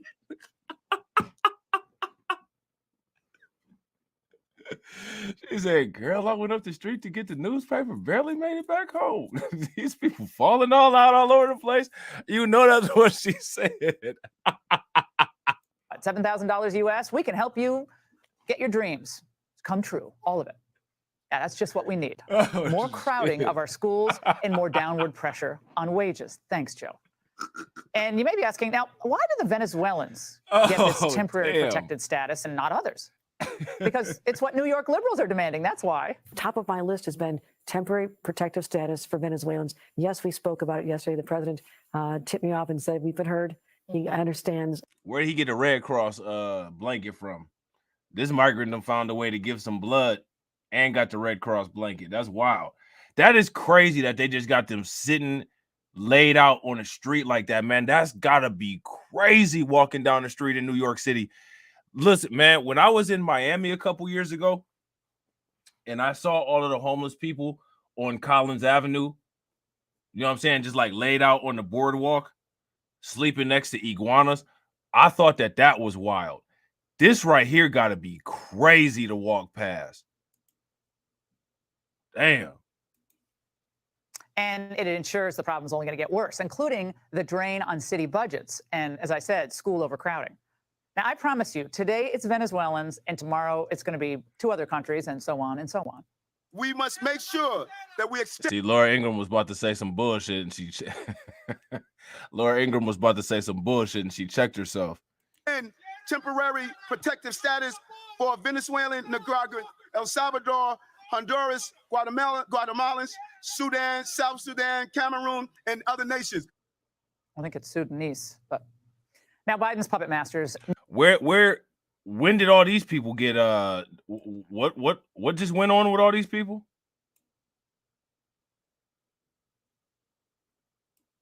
She said, girl, I went up the street to get the newspaper, barely made it back home. These people falling all out all over the place. You know that's what she said. $7,000 US, we can help you get your dreams come true, all of it. Yeah, that's just what we need. Oh, More crowding shit. of our schools and more downward pressure on wages. Thanks, Joe. And you may be asking, now, why do the Venezuelans get this Oh, temporary damn. protected status and not others? Because it's what New York liberals are demanding. That's why. Top of my list has been temporary protective status for Venezuelans. Yes, we spoke about it yesterday. The president tipped me off and said, we've been heard. He understands. Where did he get a Red Cross blanket from? This migrant done found a way to give some blood and got the Red Cross blanket. That's wild. That is crazy that they just got them sitting laid out on the street like that, man. That's gotta be crazy walking down the street in New York City. Listen, man, when I was in Miami a couple years ago and I saw all of the homeless people on Collins Avenue, you know what I'm saying, just like laid out on the boardwalk, sleeping next to iguanas, I thought that that was wild. This right here got to be crazy to walk past. Damn. And it ensures the problem's only going to get worse, including the drain on city budgets. And as I said, school overcrowding. Now, I promise you, today it's Venezuelans, and tomorrow it's going to be 2 other countries, and so on and so on. We must make sure that we extend. See, Laura Ingraham was about to say some bullshit, and she Laura Ingraham was about to say some bullshit, and she checked herself. Temporary protective status for Venezuelan, Nicaragua, El Salvador, Honduras, Guatemalans, Sudan, South Sudan, Cameroon, and other nations. I think it's Sudanese, but now Biden's puppet masters. When did all these people get what just went on with all these people?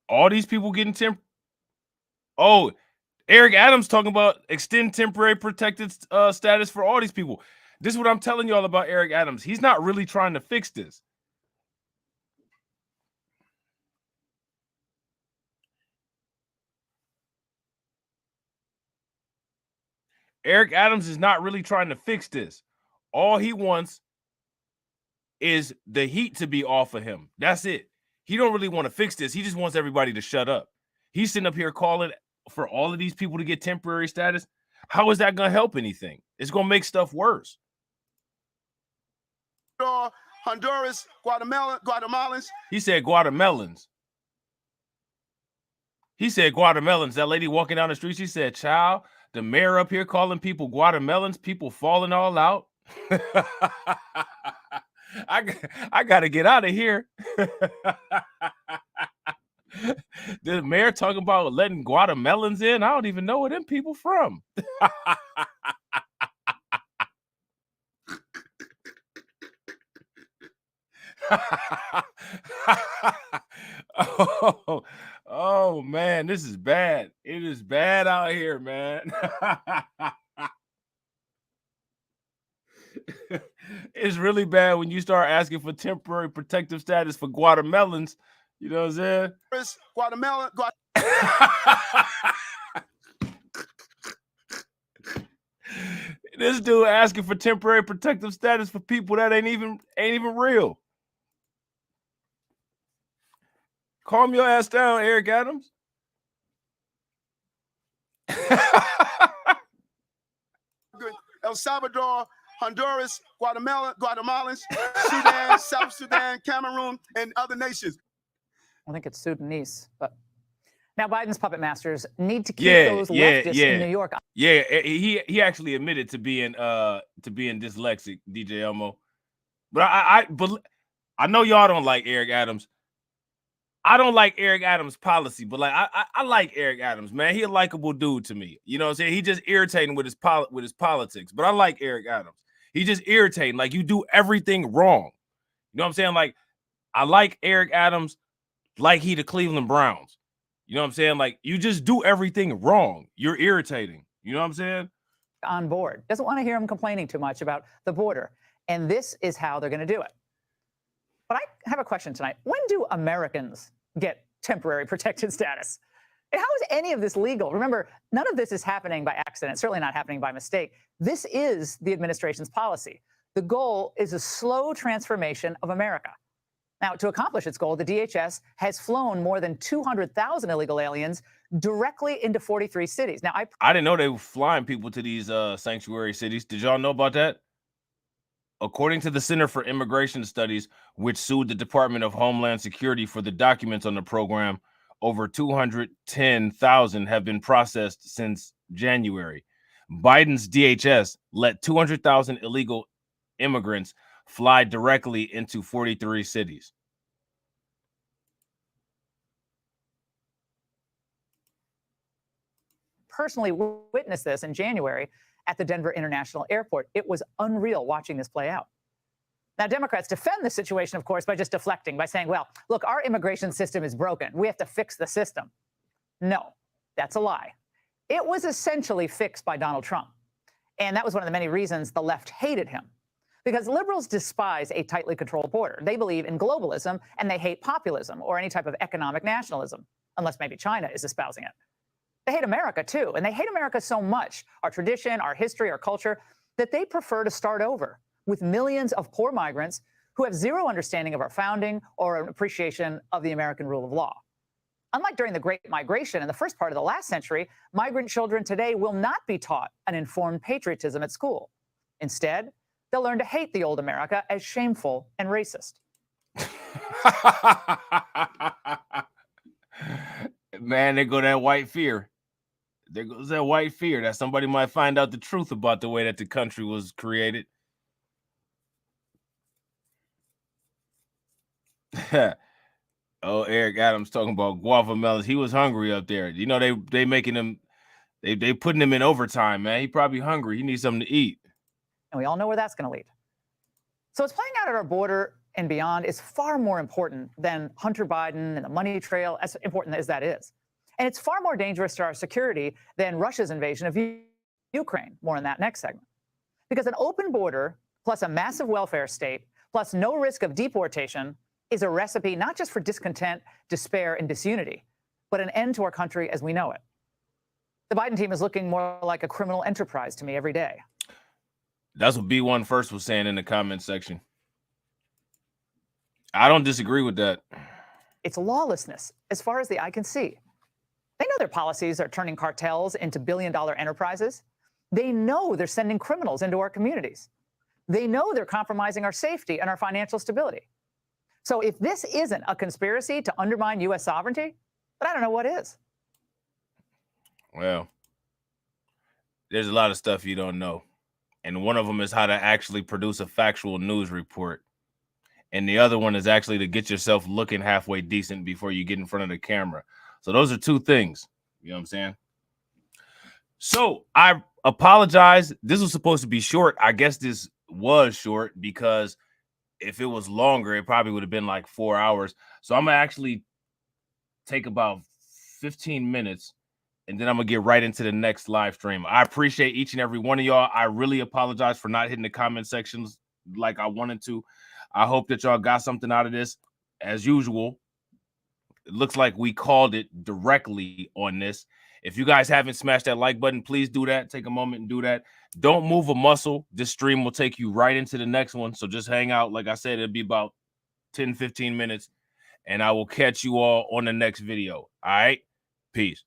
All these people getting Oh, Eric Adams talking about extend temporary protected status for all these people. This is what I'm telling y'all about Eric Adams. He's not really trying to fix this. Eric Adams is not really trying to fix this. All he wants is the heat to be off of him. That's it. He don't really want to fix this. He just wants everybody to shut up. He's sitting up here calling for all of these people to get temporary status. How is that going to help anything? It's going to make stuff worse. Honduras, Guatemalans. He said Guatemalans. He said Guatemalans. That lady walking down the street, she said, child, the mayor up here calling people Guatemalans, people falling all out. I got to get out of here. The mayor talking about letting Guatemalans in. I don't even know where them people from. Oh man, this is bad. It is bad out here, man. It's really bad when you start asking for temporary protective status for Guatemalans. You know what I'm saying? Guatemala. This dude asking for temporary protective status for people that ain't even real. Calm your ass down, Eric Adams. El Salvador, Honduras, Guatemalans, Sudan, South Sudan, Cameroon, and other nations. I think it's Sudanese, but now Biden's puppet masters need to keep those leftists in New York. Yeah, he actually admitted to being dyslexic, DJ Elmo. But I know y'all don't like Eric Adams. I don't like Eric Adams' policy, but like I like Eric Adams, man. He a likable dude to me. You know what I'm saying? He just irritating with his politics, but I like Eric Adams. He just irritating. Like, you do everything wrong. You know what I'm saying? Like, I like Eric Adams like he the Cleveland Browns. You know what I'm saying? Like, you just do everything wrong. You're irritating. You know what I'm saying? On board. Doesn't want to hear him complaining too much about the border. And this is how they're going to do it. But I have a question tonight. When do Americans get temporary protected status? And how is any of this legal? Remember, none of this is happening by accident, certainly not happening by mistake. This is the administration's policy. The goal is a slow transformation of America. Now, to accomplish its goal, the DHS has flown more than 200,000 illegal aliens directly into 43 cities. Now, I didn't know they were flying people to these sanctuary cities. Did y'all know about that? According to the Center for Immigration Studies, which sued the Department of Homeland Security for the documents on the program, over 210,000 have been processed since January. Biden's DHS let 200,000 illegal immigrants fly directly into 43 cities. Personally witnessed this in January at the Denver International Airport. It was unreal watching this play out. Now, Democrats defend the situation, of course, by just deflecting, by saying, well, look, our immigration system is broken. We have to fix the system. No, that's a lie. It was essentially fixed by Donald Trump. And that was one of the many reasons the left hated him. Because liberals despise a tightly controlled border. They believe in globalism, and they hate populism or any type of economic nationalism, unless maybe China is espousing it. They hate America, too, and they hate America so much, our tradition, our history, our culture, that they prefer to start over with millions of poor migrants who have zero understanding of our founding or an appreciation of the American rule of law. Unlike during the Great Migration in the first part of the last century, migrant children today will not be taught an informed patriotism at school. Instead, they'll learn to hate the old America as shameful and racist. Man, there go that white fear. There goes that white fear that somebody might find out the truth about the way that the country was created. Oh, Eric Adams talking about guava melons. He was hungry up there. You know, they making him, they putting him in overtime, man. He probably hungry. He needs something to eat. And we all know where that's going to lead. So what's playing out at our border and beyond is far more important than Hunter Biden and the money trail, as important as that is. And it's far more dangerous to our security than Russia's invasion of Ukraine. More on that next segment. Because an open border plus a massive welfare state plus no risk of deportation is a recipe not just for discontent, despair, and disunity, but an end to our country as we know it. The Biden team is looking more like a criminal enterprise to me every day. That's what B1 First was saying in the comment section. I don't disagree with that. It's lawlessness as far as the eye can see. They know their policies are turning cartels into billion-dollar enterprises. They know they're sending criminals into our communities. They know they're compromising our safety and our financial stability. So if this isn't a conspiracy to undermine U.S. sovereignty, then I don't know what is. Well, there's a lot of stuff you don't know. And one of them is how to actually produce a factual news report. And the other one is actually to get yourself looking halfway decent before you get in front of the camera. So those are two things. You know what I'm saying? So I apologize. This was supposed to be short. I guess this was short because if it was longer, it probably would have been like 4 hours. So I'm going to actually take about 15 minutes and then I'm going to get right into the next live stream. I appreciate each and every one of y'all. I really apologize for not hitting the comment sections like I wanted to. I hope that y'all got something out of this. As usual, it looks like we called it directly on this. If you guys haven't smashed that like button, please do that. Take a moment and do that. Don't move a muscle. This stream will take you right into the next one. So just hang out. Like I said, it'll be about 10, 15 minutes. And I will catch you all on the next video. All right? Peace.